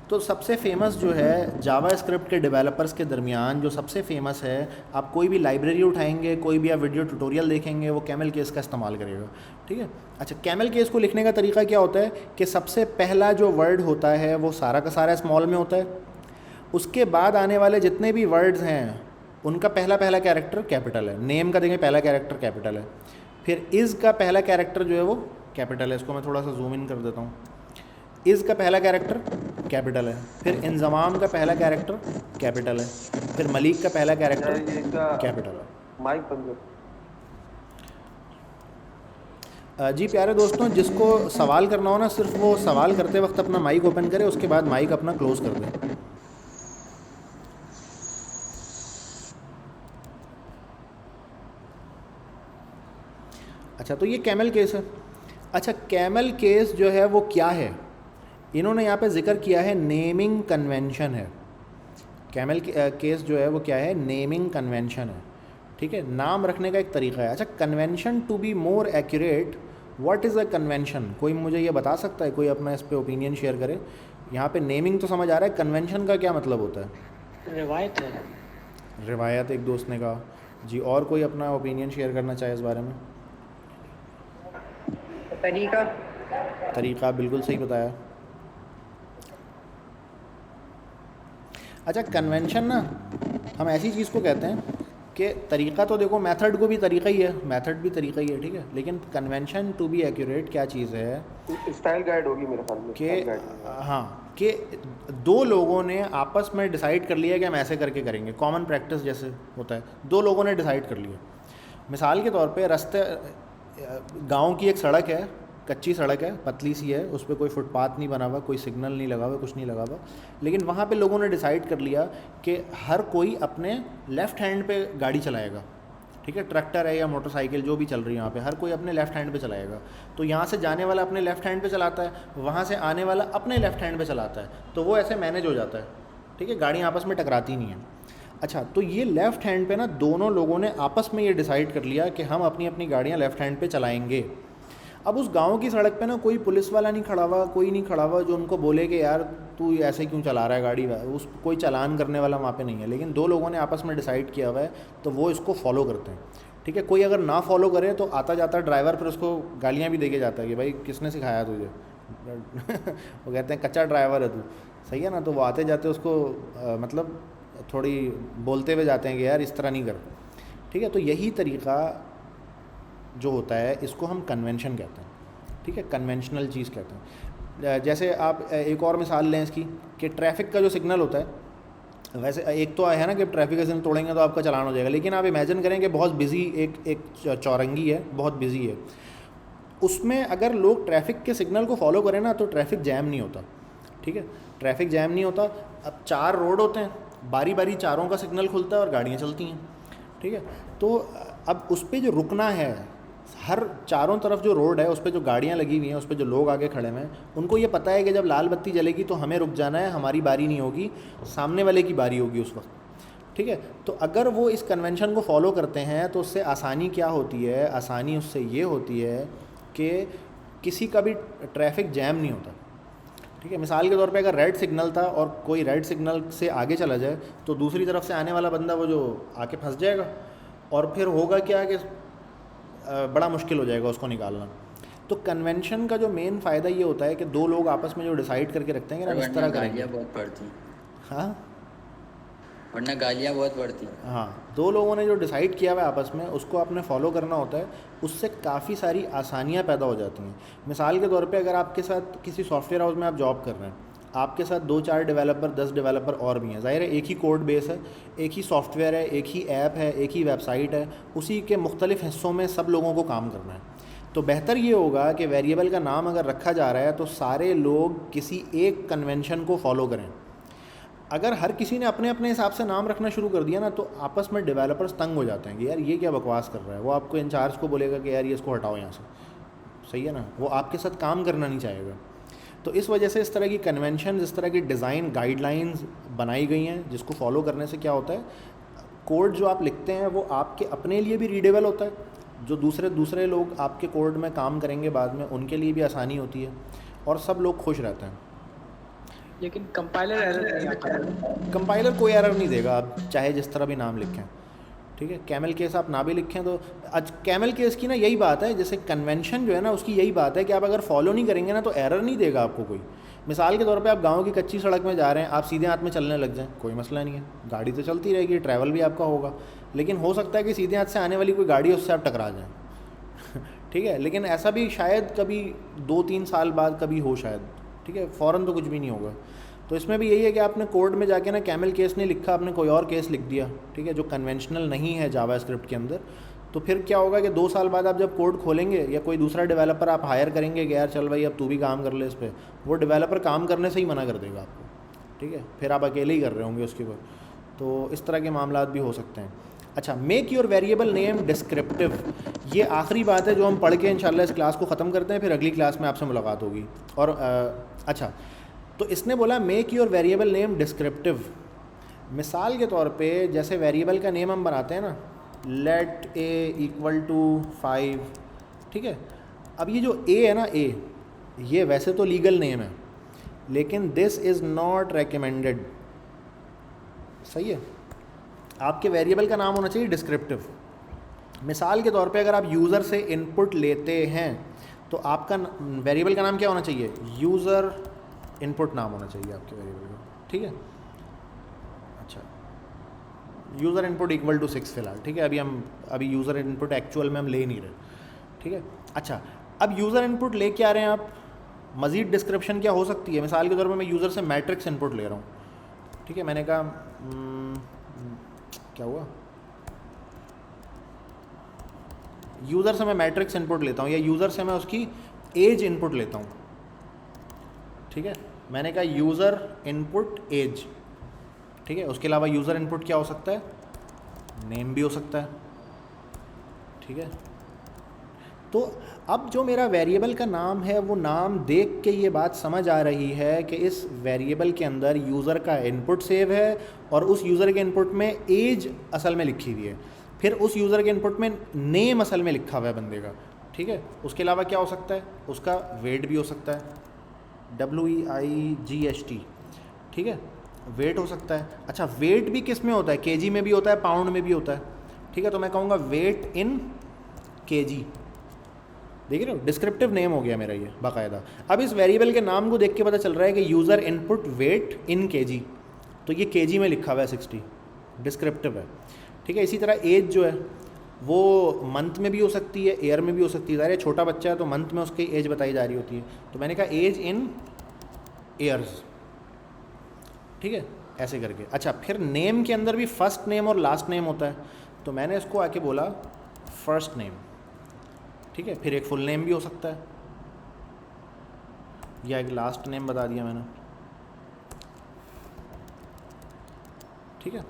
तो सबसे फेमस जो है जावा स्क्रिप्ट के डेवलपर्स के दरमियान जो सबसे फेमस है, आप कोई भी लाइब्रेरी उठाएंगे, कोई भी आप वीडियो ट्यूटोरियल देखेंगे, वो कैमल केस का इस्तेमाल करेगा। ठीक है, अच्छा, कैमल केस को लिखने का तरीका क्या होता है कि सबसे पहला जो वर्ड होता है वो सारा का सारा स्मॉल में होता है। उसके बाद आने वाले जितने भी वर्ड्स हैं उनका पहला कैरेक्टर कैपिटल है। नेम का देखें पहला कैरेक्टर कैपिटल है। फिर इज़ का पहला कैरेक्टर जो है वो कैपिटल है। इसको मैं थोड़ा सा जूम इन कर देता हूँ। इज़ का पहला कैरेक्टर कैपिटल है। फिर इंजमाम का पहला कैरेक्टर कैपिटल है। फिर मलिक का पहला कैरेक्टर कैपिटल है। माइक बंद। जी प्यारे दोस्तों, जिसको सवाल करना हो ना, सिर्फ वो सवाल करते वक्त अपना माइक ओपन करे, उसके बाद माइक अपना क्लोज़ कर दे। अच्छा, तो ये कैमल केस है। अच्छा, कैमल केस जो है वो क्या है, इन्होंने यहाँ पे जिक्र किया है नेमिंग कन्वेंशन है। कैमल केस जो है वो क्या है, नेमिंग कन्वेंशन है। ठीक है, नाम रखने का एक तरीका है। अच्छा, convention to be more accurate, what is a convention? कोई मुझे ये बता सकता है? कोई अपना इस पे ओपिनियन शेयर करे। यहाँ पे नेमिंग तो समझ आ रहा है, कन्वेंशन का क्या मतलब होता है? रिवायत है। रिवायत, एक दोस्त ने कहा जी। और कोई अपना ओपिनियन शेयर करना चाहे इस बारे में? तरीका बिल्कुल सही बताया। अच्छा, कन्वेंशन ना हम ऐसी चीज़ को कहते हैं कि तरीका तो देखो, मेथड को भी तरीका ही है, मेथड भी तरीका ही है। ठीक है, लेकिन कन्वेंशन टू बी एक्यूरेट क्या चीज़ है? स्टाइल गाइड होगी मेरे ख्याल में कि हाँ, कि दो लोगों ने आपस में डिसाइड कर लिया कि हम ऐसे करके करेंगे। कॉमन प्रैक्टिस जैसे होता है, दो लोगों ने डिसाइड कर लिया। मिसाल के तौर पे रास्ते, गांव की एक सड़क है, कच्ची सड़क है, पतली सी है, उस पर कोई फुटपाथ नहीं बना हुआ, कोई सिग्नल नहीं लगा हुआ, कुछ नहीं लगा हुआ, लेकिन वहाँ पे लोगों ने डिसाइड कर लिया कि हर कोई अपने लेफ़्ट हैंड पे गाड़ी चलाएगा। ठीक है, ट्रैक्टर है या मोटरसाइकिल जो भी चल रही है यहाँ पे, हर कोई अपने लेफ़्ट हैंड पे चलाएगा। तो यहाँ से जाने वाला अपने लेफ़्ट हैंड पे चलाता है, वहाँ से आने वाला अपने लेफ़्ट हैंड पे चलाता है, तो वो ऐसे मैनेज हो जाता है। ठीक है, गाड़ी आपस में टकराती नहीं है। अच्छा, तो ये लेफ़्ट हैंड पे ना दोनों लोगों ने आपस में ये डिसाइड कर लिया कि हम अपनी अपनी गाड़ियाँ लेफ़्ट हैंड पे चलाएंगे। अब उस गांव की सड़क पे ना कोई पुलिस वाला नहीं खड़ा हुआ, कोई नहीं खड़ा हुआ जो उनको बोले कि यार तू ऐसे क्यों चला रहा है गाड़ी, उस कोई चालान करने वाला वहाँ पे नहीं है। लेकिन दो लोगों ने आपस में डिसाइड किया हुआ है, तो वो इसको फॉलो करते हैं। ठीक है, कोई अगर ना फॉलो करे तो आता जाता ड्राइवर फिर उसको गालियाँ भी दे के जाता है कि भाई किसने सिखाया तुझे वो कहते हैं कच्चा ड्राइवर है तू, सही है ना। तो वो आते जाते उसको मतलब थोड़ी बोलते हुए जाते हैं कि यार इस तरह नहीं कर। ठीक है, तो यही तरीका जो होता है इसको हम कन्वेंशन कहते हैं। ठीक है, कन्वेंशनल चीज़ कहते हैं। जैसे आप एक और मिसाल लें इसकी कि ट्रैफिक का जो सिग्नल होता है, वैसे एक तो है ना कि ट्रैफिक का सिग्नल तोड़ेंगे तो आपका चालान हो जाएगा, लेकिन आप इमेजिन करें कि बहुत बिजी एक चौरंगी है, बहुत बिजी है, उसमें अगर लोग ट्रैफिक के सिग्नल को फॉलो करें ना तो ट्रैफिक जैम नहीं होता, ठीक है, ट्रैफिक जैम नहीं होता। अब 4 रोड होते हैं, बारी बारी चारों का सिग्नल खुलता है और गाड़ियाँ चलती हैं, ठीक है। तो अब उस पर जो रुकना है, हर चारों तरफ जो रोड है उस पर जो गाड़ियाँ लगी हुई हैं, उस पर जो लोग आगे खड़े हुए हैं, उनको ये पता है कि जब लाल बत्ती जलेगी तो हमें रुक जाना है, हमारी बारी नहीं होगी, सामने वाले की बारी होगी उस वक्त, ठीक है। तो अगर वो इस कन्वेंशन को फॉलो करते हैं तो उससे आसानी क्या होती है, आसानी उससे ये होती है कि किसी का भी ट्रैफिक जैम नहीं होता, ठीक है। मिसाल के तौर पे अगर रेड सिग्नल था और कोई रेड सिग्नल से आगे चला जाए तो दूसरी तरफ से आने वाला बंदा वो जो आके फंस जाएगा और फिर होगा क्या कि बड़ा मुश्किल हो जाएगा उसको निकालना। तो कन्वेंशन का जो मेन फ़ायदा ये होता है कि 2 लोग आपस में जो डिसाइड करके रखते हैं कि ना इस तरह करेंगे। गालियाँ बहुत पड़ती हैं, हाँ, वरना गालियाँ बहुत पड़ती हैं। हाँ, 2 लोगों ने जो डिसाइड किया हुआ है आपस में उसको आपने फॉलो करना होता है, उससे काफ़ी सारी आसानियाँ पैदा हो जाती हैं। मिसाल के तौर पे अगर आपके साथ किसी सॉफ्टवेयर हाउस में आप जॉब कर रहे हैं, आपके साथ 2-4 डेवलपर 10 डेवलपर और भी हैं, ज़ाहिर है एक ही कोड बेस है, एक ही सॉफ्टवेयर है, एक ही ऐप है, एक ही वेबसाइट है, उसी के मुख्तलिफ़ हिस्सों में सब लोगों को काम करना है। तो बेहतर ये होगा कि वेरिएबल का नाम अगर रखा जा रहा है तो सारे लोग किसी एक कन्वेंशन को फॉलो करें। अगर हर किसी ने अपने अपने हिसाब से नाम रखना शुरू कर दिया ना तो आपस में डेवलपर्स तंग हो जाते हैं कि यार ये क्या बकवास कर रहा है। वो आपको इंचार्ज को बोलेगा कि यार ये इसको हटाओ यहाँ से, सही है ना, वो आपके साथ काम करना नहीं चाहेगा। तो इस वजह से इस तरह की कन्वेंशन, इस तरह की डिज़ाइन गाइडलाइंस बनाई गई हैं जिसको फॉलो करने से क्या होता है, कोड जो आप लिखते हैं वो आपके अपने लिए भी रीडेबल होता है, जो दूसरे लोग आपके कोड में काम करेंगे बाद में उनके लिए भी आसानी होती है और सब लोग खुश रहते हैं। लेकिन कंपाइलर एरर नहीं आता। कंपाइलर कोई एरर नहीं देगा, आप चाहे जिस तरह भी नाम लिखें, ठीक है। कैमल केस आप ना भी लिखें तो कैमल केस की ना यही बात है, जैसे कन्वेंशन जो है ना उसकी यही बात है कि आप अगर फॉलो नहीं करेंगे ना तो एरर नहीं देगा आपको कोई। मिसाल के तौर पे आप गांव की कच्ची सड़क में जा रहे हैं, आप सीधे हाथ में चलने लग जाएं, कोई मसला नहीं है, गाड़ी तो चलती रहेगी, ट्रैवल भी आपका होगा, लेकिन हो सकता है कि सीधे हाथ से आने वाली कोई गाड़ी उससे आप टकरा जाएँ ठीक है। लेकिन ऐसा भी शायद कभी 2-3 साल बाद कभी हो शायद, ठीक है, फ़ौरन तो कुछ भी नहीं होगा। तो इसमें भी यही है कि आपने कोड में जाके ना कैमल केस नहीं लिखा, आपने कोई और केस लिख दिया, ठीक है, जो कन्वेंशनल नहीं है जावास्क्रिप्ट के अंदर, तो फिर क्या होगा कि 2 साल बाद आप जब कोड खोलेंगे या कोई दूसरा डेवलपर आप हायर करेंगे कि यार चल भाई अब तू भी काम कर ले इस पर, वो डेवलपर काम करने से ही मना कर देगा आपको, ठीक है, फिर आप अकेले ही कर रहे होंगे उसके ऊपर। तो इस तरह के मामला भी हो सकते हैं। अच्छा, make your variable name descriptive, ये आखिरी बात है जो हम पढ़ के इंशाल्लाह इस क्लास को ख़त्म करते हैं, फिर अगली क्लास में आपसे मुलाकात होगी। और अच्छा, तो इसने बोला make your variable name descriptive. मिसाल के तौर पे जैसे वेरिएबल का नेम हम बनाते हैं ना, लेट a = 5, ठीक है। अब ये जो a है ना, a ये वैसे तो लीगल नेम है, लेकिन दिस इज़ नॉट रेकमेंडेड, सही है। आपके वेरिएबल का नाम होना चाहिए डिस्क्रिप्टिव। मिसाल के तौर पे अगर आप यूज़र से इनपुट लेते हैं तो आपका वेरिएबल का नाम क्या होना चाहिए, यूज़र इनपुट नाम होना चाहिए आपके वेरिएबल का, ठीक है। अच्छा, यूज़र इनपुट = 6 फ़िलहाल, ठीक है, अभी यूज़र इनपुट एक्चुअल में हम ले नहीं रहे, ठीक है। अच्छा, अब यूज़र इनपुट ले के आ रहे हैं आप, मज़ीद डिस्क्रिप्शन क्या हो सकती है। मिसाल के तौर पे मैं यूज़र से मैट्रिक्स इनपुट ले रहा हूँ, ठीक है, मैंने कहा क्या हुआ, यूज़र से मैं मैट्रिक्स इनपुट लेता हूँ या यूज़र से मैं उसकी एज इनपुट लेता हूँ, ठीक है। मैंने कहा यूज़र इनपुट एज, ठीक है। उसके अलावा यूज़र इनपुट क्या हो सकता है, नेम भी हो सकता है, ठीक है। तो अब जो मेरा वेरिएबल का नाम है वो नाम देख के ये बात समझ आ रही है कि इस वेरिएबल के अंदर यूज़र का इनपुट सेव है और उस यूज़र के इनपुट में एज असल में लिखी हुई है, फिर उस यूज़र के इनपुट में नेम असल में लिखा हुआ है बंदे का, ठीक है। उसके अलावा क्या हो सकता है, उसका वेट भी हो सकता है, WEIGHT, ठीक है, वेट हो सकता है। अच्छा, वेट भी किस में होता है, केजी में भी होता है, पाउंड में भी होता है, ठीक है। तो मैं कहूँगा वेट इन केजी, देख रहे हो, डिस्क्रिप्टिव नेम हो गया मेरा ये बाकायदा। अब इस वेरिएबल के नाम को देख के पता चल रहा है कि यूज़र इनपुट वेट इन केजी, तो ये केजी में लिखा हुआ है 60, डिस्क्रिप्टिव है, ठीक है। इसी तरह एज जो है वो मंथ में भी हो सकती है, ईयर में भी हो सकती है। ज़ाहिर है छोटा बच्चा है तो मंथ में उसकी एज बताई जा रही होती है, तो मैंने कहा एज इन ईयर्स, ठीक है। ऐसे करके। अच्छा, फिर नेम के अंदर भी फर्स्ट नेम और लास्ट नेम होता है, तो मैंने इसको आके बोला फर्स्ट नेम, ठीक है। फिर एक फुल नेम भी हो सकता है, या एक लास्ट नेम बता दिया मैंने, ठीक है।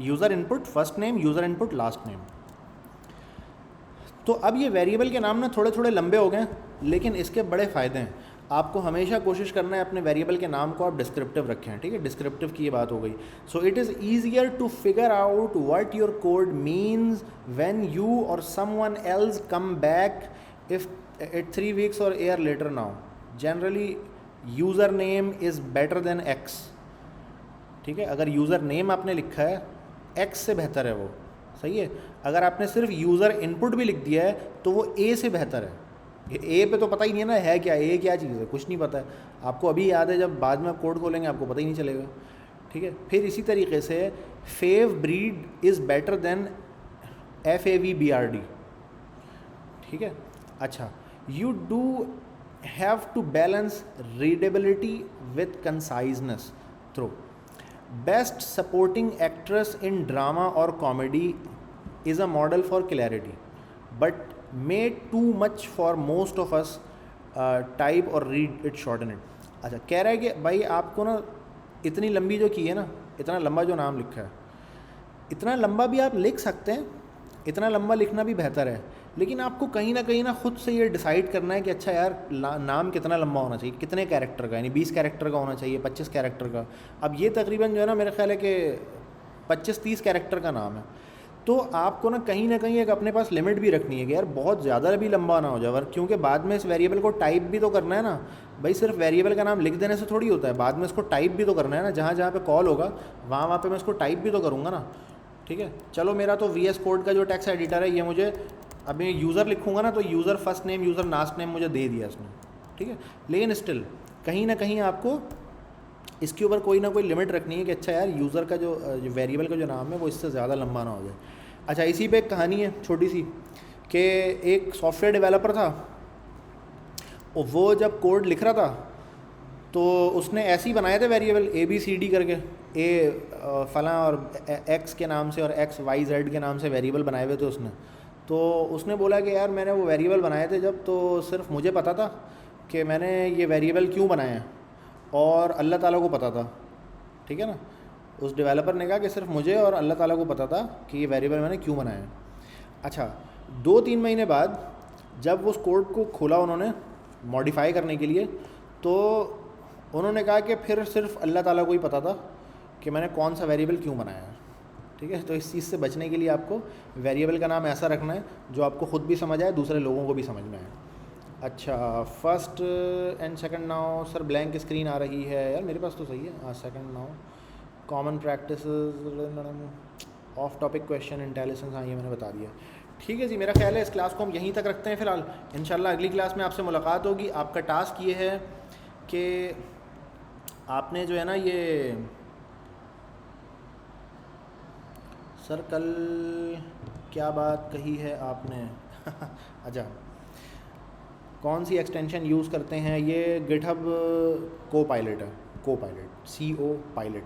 User input first name, user input last name. तो अब ये वेरिएबल के नाम ना थोड़े थोड़े लंबे हो गए, लेकिन इसके बड़े फ़ायदे हैं। आपको हमेशा कोशिश करना है अपने वेरिएबल के नाम को आप डिस्क्रिप्टिव रखें, ठीक है। डिस्क्रिप्टिव की ये बात हो गई। So it is easier to figure out what your code means when you or someone else come back if it 3 weeks or a year later now. Generally user name is better than X, ठीक है। अगर user name आपने लिखा है x से बेहतर है वो, सही है। अगर आपने सिर्फ यूज़र इनपुट भी लिख दिया है तो वो ए से बेहतर है। ए पे तो पता ही नहीं है ना है क्या, ए क्या चीज़ है, कुछ नहीं पता है आपको। अभी याद है जब बाद में आप कोड खोलेंगे आपको पता ही नहीं चलेगा, ठीक है। फिर इसी तरीके से fav breed is better than FAVBRD, ठीक है। अच्छा, you do have to balance readability with conciseness through best supporting actress in drama or comedy is a model for clarity but may too much for most of us type or read it shorten it. अच्छा, कह रहा है कि भाई आपको ना इतनी लंबी जो की है ना, इतना लंबा जो नाम लिखा है, इतना लंबा भी आप लिख सकते हैं, इतना लंबा लिखना भी बेहतर है, लेकिन आपको कहीं ना खुद से ये डिसाइड करना है कि अच्छा यार नाम कितना लंबा होना चाहिए, कितने कैरेक्टर का, यानी 20 कैरेक्टर का होना चाहिए, 25 कैरेक्टर का। अब ये तकरीबन जो है ना मेरा ख्याल है कि 25-30 कैरेक्टर का नाम है। तो आपको ना कहीं एक अपने पास लिमिट भी रखनी है कि यार बहुत ज़्यादा भी लंबा ना हो जाए, क्योंकि बाद में इस वेरिएबल को टाइप भी तो करना है ना भाई। सिर्फ वेरिएबल का नाम लिख देने से थोड़ी होता है, बाद में इसको टाइप भी तो करना है ना। जहाँ पे कॉल होगा वहाँ पे मैं इसको टाइप भी तो करूँगा ना, ठीक है। चलो, मेरा तो VS कोड का जो टेक्स्ट एडिटर है ये मुझे, अब मैं यूज़र लिखूँगा ना तो user first name user last name मुझे दे दिया इसने, ठीक है। लेकिन स्टिल कहीं ना कहीं आपको इसके ऊपर कोई ना कोई लिमिट रखनी है कि अच्छा यार यूज़र का जो वेरिएबल का जो नाम है वो इससे ज़्यादा लंबा ना हो जाए। अच्छा, इसी पे एक कहानी है छोटी सी कि एक सॉफ्टवेयर डेवलपर था और वो जब कोड लिख रहा था तो उसने ऐसे ही बनाए थे वेरिएबल ABCD करके, ए फलां और एक्स के नाम से और XYZ के नाम से वेरिएबल बनाए हुए थे उसने। तो उसने बोला कि यार मैंने वो वेरिएबल बनाए थे जब, तो सिर्फ मुझे पता था कि मैंने ये वेरिएबल क्यों बनाए हैं और अल्लाह ताला को पता था, ठीक है ना। उस डेवलपर ने कहा कि सिर्फ मुझे और अल्लाह ताला को पता था कि ये वेरिएबल मैंने क्यों बनाया है। अच्छा, 2-3 महीने बाद जब वो उस कोड को खोला उन्होंने मॉडिफाई करने के लिए, तो उन्होंने कहा कि फिर सिर्फ अल्लाह ताला को ही पता था कि मैंने कौन सा वेरिएबल क्यों बनाया है, ठीक है। तो इस चीज़ से बचने के लिए आपको वेरिएबल का नाम ऐसा रखना है जो आपको ख़ुद भी समझ आए, दूसरे लोगों को भी समझ में आए। अच्छा, first and second now sir blank screen आ रही है यार, मेरे पास तो सही है। Second now common practice of topic question intelligence, हाँ ये मैंने बता दिया, ठीक है जी। मेरा ख्याल है इस क्लास को हम यहीं तक रखते हैं फ़िलहाल। इंशाल्लाह अगली क्लास में आपसे मुलाकात होगी। आपका टास्क ये है कि आपने जो है ना ये सर कल क्या बात कही है आपने अच्छा, कौन सी एक्सटेंशन यूज़ करते हैं? ये गिटहब कोपायलट है, कोपायलट CO पायलट,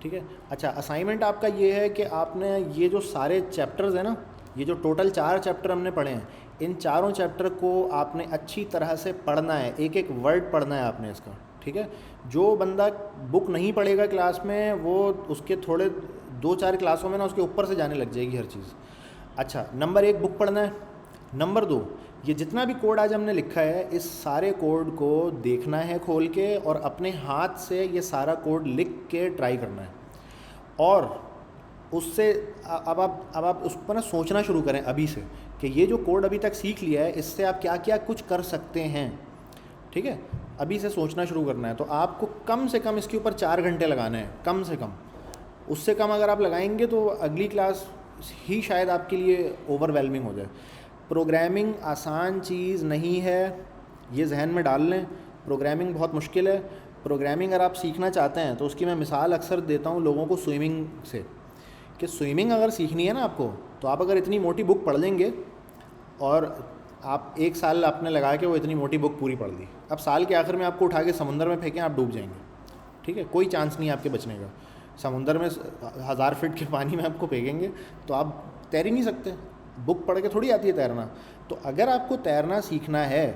ठीक है। अच्छा, असाइनमेंट आपका ये है कि आपने ये जो सारे चैप्टर्स हैं ना, ये जो टोटल 4 चैप्टर हमने पढ़े हैं, इन चारों चैप्टर को आपने अच्छी तरह से पढ़ना है, एक एक वर्ड पढ़ना है आपने इसका, ठीक है। जो बंदा बुक नहीं पढ़ेगा क्लास में, वो उसके थोड़े 2-4 क्लासों में ना उसके ऊपर से जाने लग जाएगी हर चीज़। अच्छा, नंबर 1 बुक पढ़ना है। नंबर 2, ये जितना भी कोड आज हमने लिखा है इस सारे कोड को देखना है खोल के और अपने हाथ से ये सारा कोड लिख के ट्राई करना है। और उससे अब आप उस पर ना सोचना शुरू करें अभी से कि ये जो कोड अभी तक सीख लिया है इससे आप क्या क्या कुछ कर सकते हैं, ठीक है। अभी से सोचना शुरू करना है। तो आपको कम से कम इसके ऊपर 4 घंटे लगाने हैं, कम से कम। उससे कम अगर आप लगाएंगे तो अगली क्लास ही शायद आपके लिए ओवरवेलमिंग हो जाए। प्रोग्रामिंग आसान चीज़ नहीं है, ये जहन में डाल लें। प्रोग्रामिंग बहुत मुश्किल है। प्रोग्रामिंग अगर आप सीखना चाहते हैं तो उसकी मैं मिसाल अक्सर देता हूँ लोगों को स्विमिंग से, कि स्विमिंग अगर सीखनी है ना आपको, तो आप अगर इतनी मोटी बुक पढ़ लेंगे और आप 1 साल आपने लगा के वो इतनी मोटी बुक पूरी पढ़ ली, अब साल के आखिर में आपको उठा के समुंदर में फेंकें, आप डूब जाएंगे, ठीक है, कोई चांस नहीं है आपके बचने का। समुंदर में 1000 फीट के पानी में आपको फेंकेंगे तो आप तैर ही नहीं सकते, बुक पढ़ के थोड़ी आती है तैरना। तो अगर आपको तैरना सीखना है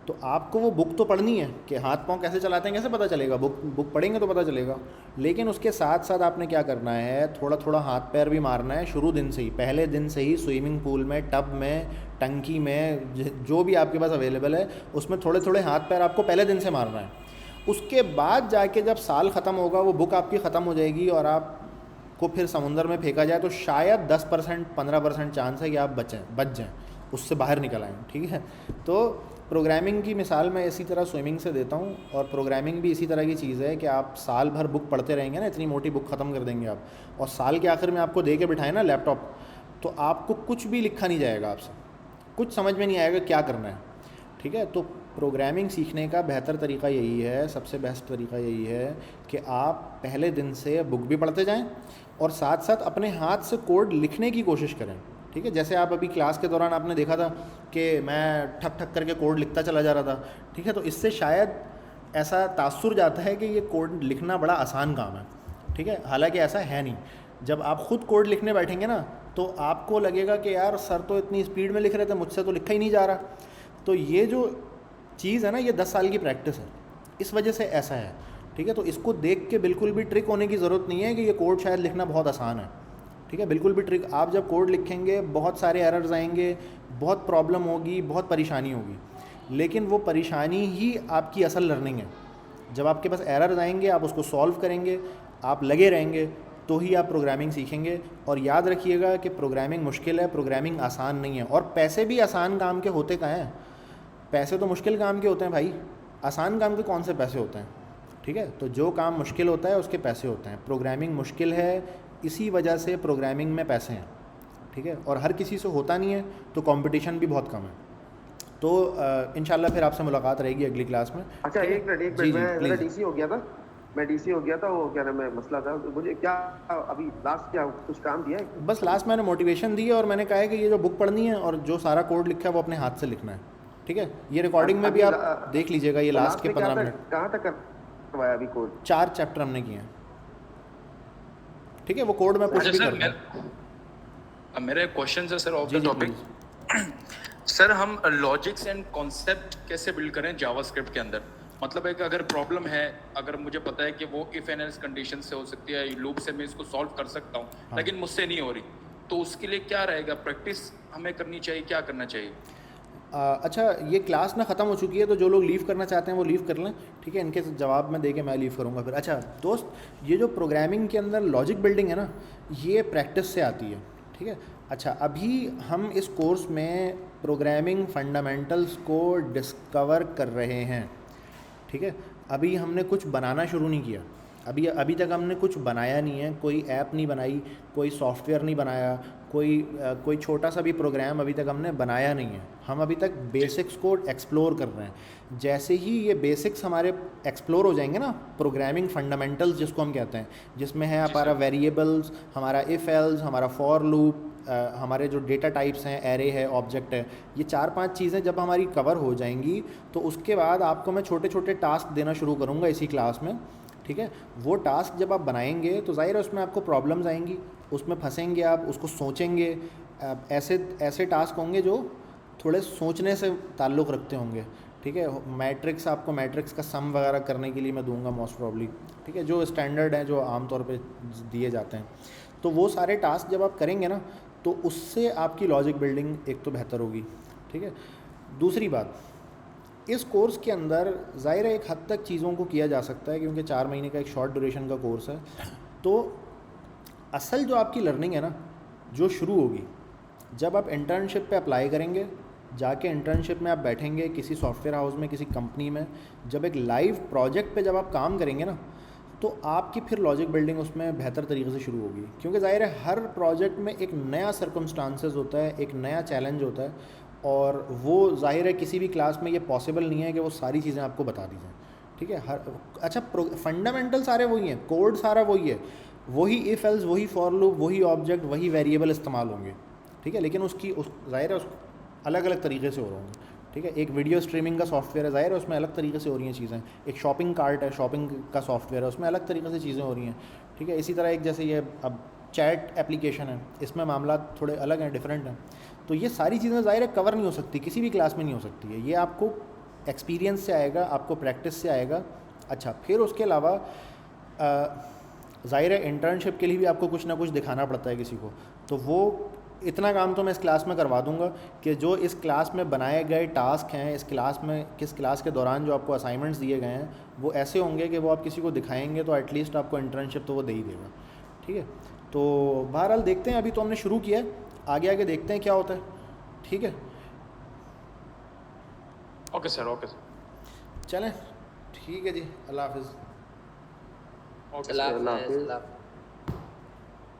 तो आपको वो बुक तो पढ़नी है कि हाथ पांव कैसे चलाते हैं कैसे पता चलेगा, बुक पढ़ेंगे तो पता चलेगा। लेकिन उसके साथ साथ आपने क्या करना है, थोड़ा थोड़ा हाथ पैर भी मारना है शुरू दिन से ही, पहले दिन से ही स्विमिंग पूल में, टब में, टंकी में, जो भी आपके पास अवेलेबल है उसमें थोड़े थोड़े हाथ पैर आपको पहले दिन से मारना है। उसके बाद जाके जब साल ख़त्म होगा, वो बुक आपकी ख़त्म हो जाएगी और आपको फिर समुंदर में फेंका जाए तो शायद 10% 15% चांस है कि आप बच जाएँ, उससे बाहर निकल आएँ। ठीक है, तो प्रोग्रामिंग की मिसाल मैं इसी तरह स्विमिंग से देता हूँ, और प्रोग्रामिंग भी इसी तरह की चीज़ है कि आप साल भर बुक पढ़ते रहेंगे ना, इतनी मोटी बुक ख़त्म कर देंगे आप, और साल के आखिर में आपको दे के बिठाए ना लैपटॉप, तो आपको कुछ भी लिखा नहीं जाएगा आपसे, कुछ समझ में नहीं आएगा क्या करना है। ठीक है, तो प्रोग्रामिंग सीखने का बेहतर तरीका यही है, सबसे बेस्ट तरीका यही है कि आप पहले दिन से बुक भी पढ़ते जाएं और साथ साथ अपने हाथ से कोड लिखने की कोशिश करें। ठीक है, जैसे आप अभी क्लास के दौरान आपने देखा था कि मैं ठक ठक करके कोड लिखता चला जा रहा था। ठीक है, तो इससे शायद ऐसा तासुर जाता है कि ये कोड लिखना बड़ा आसान काम है। ठीक है, हालांकि ऐसा है नहीं। जब आप ख़ुद कोड लिखने बैठेंगे ना तो आपको लगेगा कि यार सर तो इतनी स्पीड में लिख रहे थे, मुझसे तो लिखा ही नहीं जा रहा। तो ये जो चीज़ है ना, ये 10 साल की प्रैक्टिस है, इस वजह से ऐसा है। ठीक है, तो इसको देख के बिल्कुल भी ट्रिक होने की ज़रूरत नहीं है कि ये कोड शायद लिखना बहुत आसान है। ठीक है, बिल्कुल भी ट्रिक, आप जब कोड लिखेंगे बहुत सारे एरर्स आएंगे, बहुत प्रॉब्लम होगी, बहुत परेशानी होगी, लेकिन वो परेशानी ही आपकी असल लर्निंग है। जब आपके पास एरर्स आएंगे, आप उसको सॉल्व करेंगे, आप लगे रहेंगे, तो ही आप प्रोग्रामिंग सीखेंगे। और याद रखिएगा कि प्रोग्रामिंग मुश्किल है, प्रोग्रामिंग आसान नहीं है। और पैसे भी आसान काम के होते कहाँ हैं, पैसे तो मुश्किल काम के होते हैं भाई, आसान काम के कौन से पैसे होते हैं। ठीक है, तो जो काम मुश्किल होता है उसके पैसे होते हैं। प्रोग्रामिंग मुश्किल है, इसी वजह से प्रोग्रामिंग में पैसे हैं। ठीक है, और हर किसी से होता नहीं है, तो कंपटीशन भी बहुत कम है। तो इंशाल्लाह फिर आपसे मुलाकात रहेगी अगली क्लास में। अच्छा, एक मिनट मैं डीसी हो गया था, वो क्या नाम है मसला था, मुझे क्या अभी लास्ट क्या कुछ काम दिया है? बस लास्ट मैंने मोटिवेशन दी है और मैंने कहा है कि ये जो बुक पढ़नी है और जो सारा कोड लिखा है वो अपने हाथ से लिखना है। ठीक है, ये रिकॉर्डिंग में भी आप देख लीजिएगा, ये लास्ट के 15 मिनट। कहाँ तक करवाया अभी कोड? 4 चैप्टर हमने किए हैं। ठीक है, वो कोड में पुश भी करता हूं। मेरा एक क्वेश्चन है sir of the topic. Sir, हम लॉजिक्स एंड कॉन्सेप्ट कैसे बिल्ड करें जावास्क्रिप्ट के अंदर? मतलब है कि अगर प्रॉब्लम है, अगर मुझे पता है कि वो इफ एंड एल्स कंडीशन से हो सकती है, लूप से मैं इसको सॉल्व कर सकता हूँ, लेकिन मुझसे नहीं हो रही, तो उसके लिए क्या रहेगा, प्रैक्टिस हमें करनी चाहिए, क्या करना चाहिए? अच्छा, ये क्लास ना ख़त्म हो चुकी है, तो जो लोग लीव करना चाहते हैं वो लीव कर लें। ठीक है, इनके जवाब में दे के मैं लीव करूँगा फिर। अच्छा दोस्त, ये जो प्रोग्रामिंग के अंदर लॉजिक बिल्डिंग है ना, ये प्रैक्टिस से आती है। ठीक है, अच्छा अभी हम इस कोर्स में प्रोग्रामिंग फंडामेंटल्स को डिस्कवर कर रहे हैं। ठीक है, अभी हमने कुछ बनाना शुरू नहीं किया, अभी तक हमने कुछ बनाया नहीं है, कोई ऐप नहीं बनाई, कोई सॉफ्टवेयर नहीं बनाया, कोई छोटा सा भी प्रोग्राम अभी तक हमने बनाया नहीं है। हम अभी तक बेसिक्स को एक्सप्लोर कर रहे हैं। जैसे ही ये बेसिक्स हमारे एक्सप्लोर हो जाएंगे ना, प्रोग्रामिंग फंडामेंटल्स जिसको हम कहते हैं, जिसमें है हमारा वेरिएबल्स, हमारा इफ एल्स, हमारा फॉर लूप, हमारे जो डेटा टाइप्स हैं, एरे है, ऑब्जेक्ट है, ये 4-5 चीज़ें जब हमारी कवर हो जाएंगी तो उसके बाद आपको मैं छोटे छोटे टास्क देना शुरू करूँगा इसी क्लास में। ठीक है, वो टास्क जब आप बनाएंगे तो ज़ाहिर है उसमें आपको प्रॉब्लम्स आएंगी, उसमें फंसेंगे आप, उसको सोचेंगे। ऐसे टास्क होंगे जो थोड़े सोचने से ताल्लुक़ रखते होंगे। ठीक है, मैट्रिक्स, आपको मैट्रिक्स का सम वगैरह करने के लिए मैं दूंगा मोस्ट प्रॉब्ली। ठीक है, जो स्टैंडर्ड हैं, जो आमतौर पे दिए जाते हैं, तो वो सारे टास्क जब आप करेंगे ना तो उससे आपकी लॉजिक बिल्डिंग एक तो बेहतर होगी। ठीक है, दूसरी बात, इस कोर्स के अंदर ज़ाहिर है एक हद तक चीज़ों को किया जा सकता है, क्योंकि 4 महीने का एक शॉर्ट ड्यूरेशन का कोर्स है। तो असल जो आपकी लर्निंग है ना, जो शुरू होगी जब आप इंटर्नशिप पे अप्लाई करेंगे, जाके इंटर्नशिप में आप बैठेंगे किसी सॉफ्टवेयर हाउस में, किसी कंपनी में, जब एक लाइव प्रोजेक्ट पे जब आप काम करेंगे ना, तो आपकी फिर लॉजिक बिल्डिंग उसमें बेहतर तरीके से शुरू होगी। क्योंकि ज़ाहिर है हर प्रोजेक्ट में एक नया सर्कमस्टांसेस होता है, एक नया चैलेंज होता है, और वो ज़ाहिर है किसी भी क्लास में ये पॉसिबल नहीं है कि वो सारी चीज़ें आपको बता दी जाएँ। ठीक है, अच्छा फंडामेंटल सारे वही हैं, कोड सारा वही है, वही इफ एल्स, वही फॉर लूप, वही ऑब्जेक्ट, वही वेरिएबल इस्तेमाल होंगे। ठीक है, लेकिन ज़ाहिर है अलग अलग तरीके से हो रहे होंगे। ठीक है। एक वीडियो स्ट्रीमिंग का सॉफ्टवेयर है, ज़ाहिर है उसमें अलग तरीके से हो रही हैं चीज़ें। एक शॉपिंग कार्ट है, शॉपिंग का सॉफ्टवेयर है, उसमें अलग तरीके से चीज़ें हो रही हैं, ठीक है। इसी तरह एक जैसे ये अब चैट एप्लीकेशन है, इसमें मामला थोड़े अलग हैं, डिफरेंट हैं। तो ये सारी चीज़ें ज़ाहिर है कवर नहीं हो सकती, किसी भी क्लास में नहीं हो सकती है। ये आपको एक्सपीरियंस से आएगा, आपको प्रैक्टिस से आएगा। अच्छा, फिर उसके अलावा ज़ाहिर है इंटर्नशिप के लिए भी आपको कुछ ना कुछ दिखाना पड़ता है किसी को। तो वो इतना काम तो मैं इस क्लास में करवा दूंगा कि जो इस क्लास में बनाए गए टास्क हैं, इस क्लास में किस क्लास के दौरान जो आपको असाइनमेंट्स दिए गए हैं वो ऐसे होंगे कि वो आप किसी को दिखाएंगे तो एटलीस्ट आपको इंटर्नशिप तो वो दे ही देगा, ठीक है। तो बहरहाल देखते हैं, अभी तो हमने शुरू किया है, आगे आगे देखते हैं क्या होता है, ठीक है। ओके सर, ओके सर, चलें, ठीक है जी, अल्लाह हाफिज़। ओके अल्लाह सर, हाफिज़।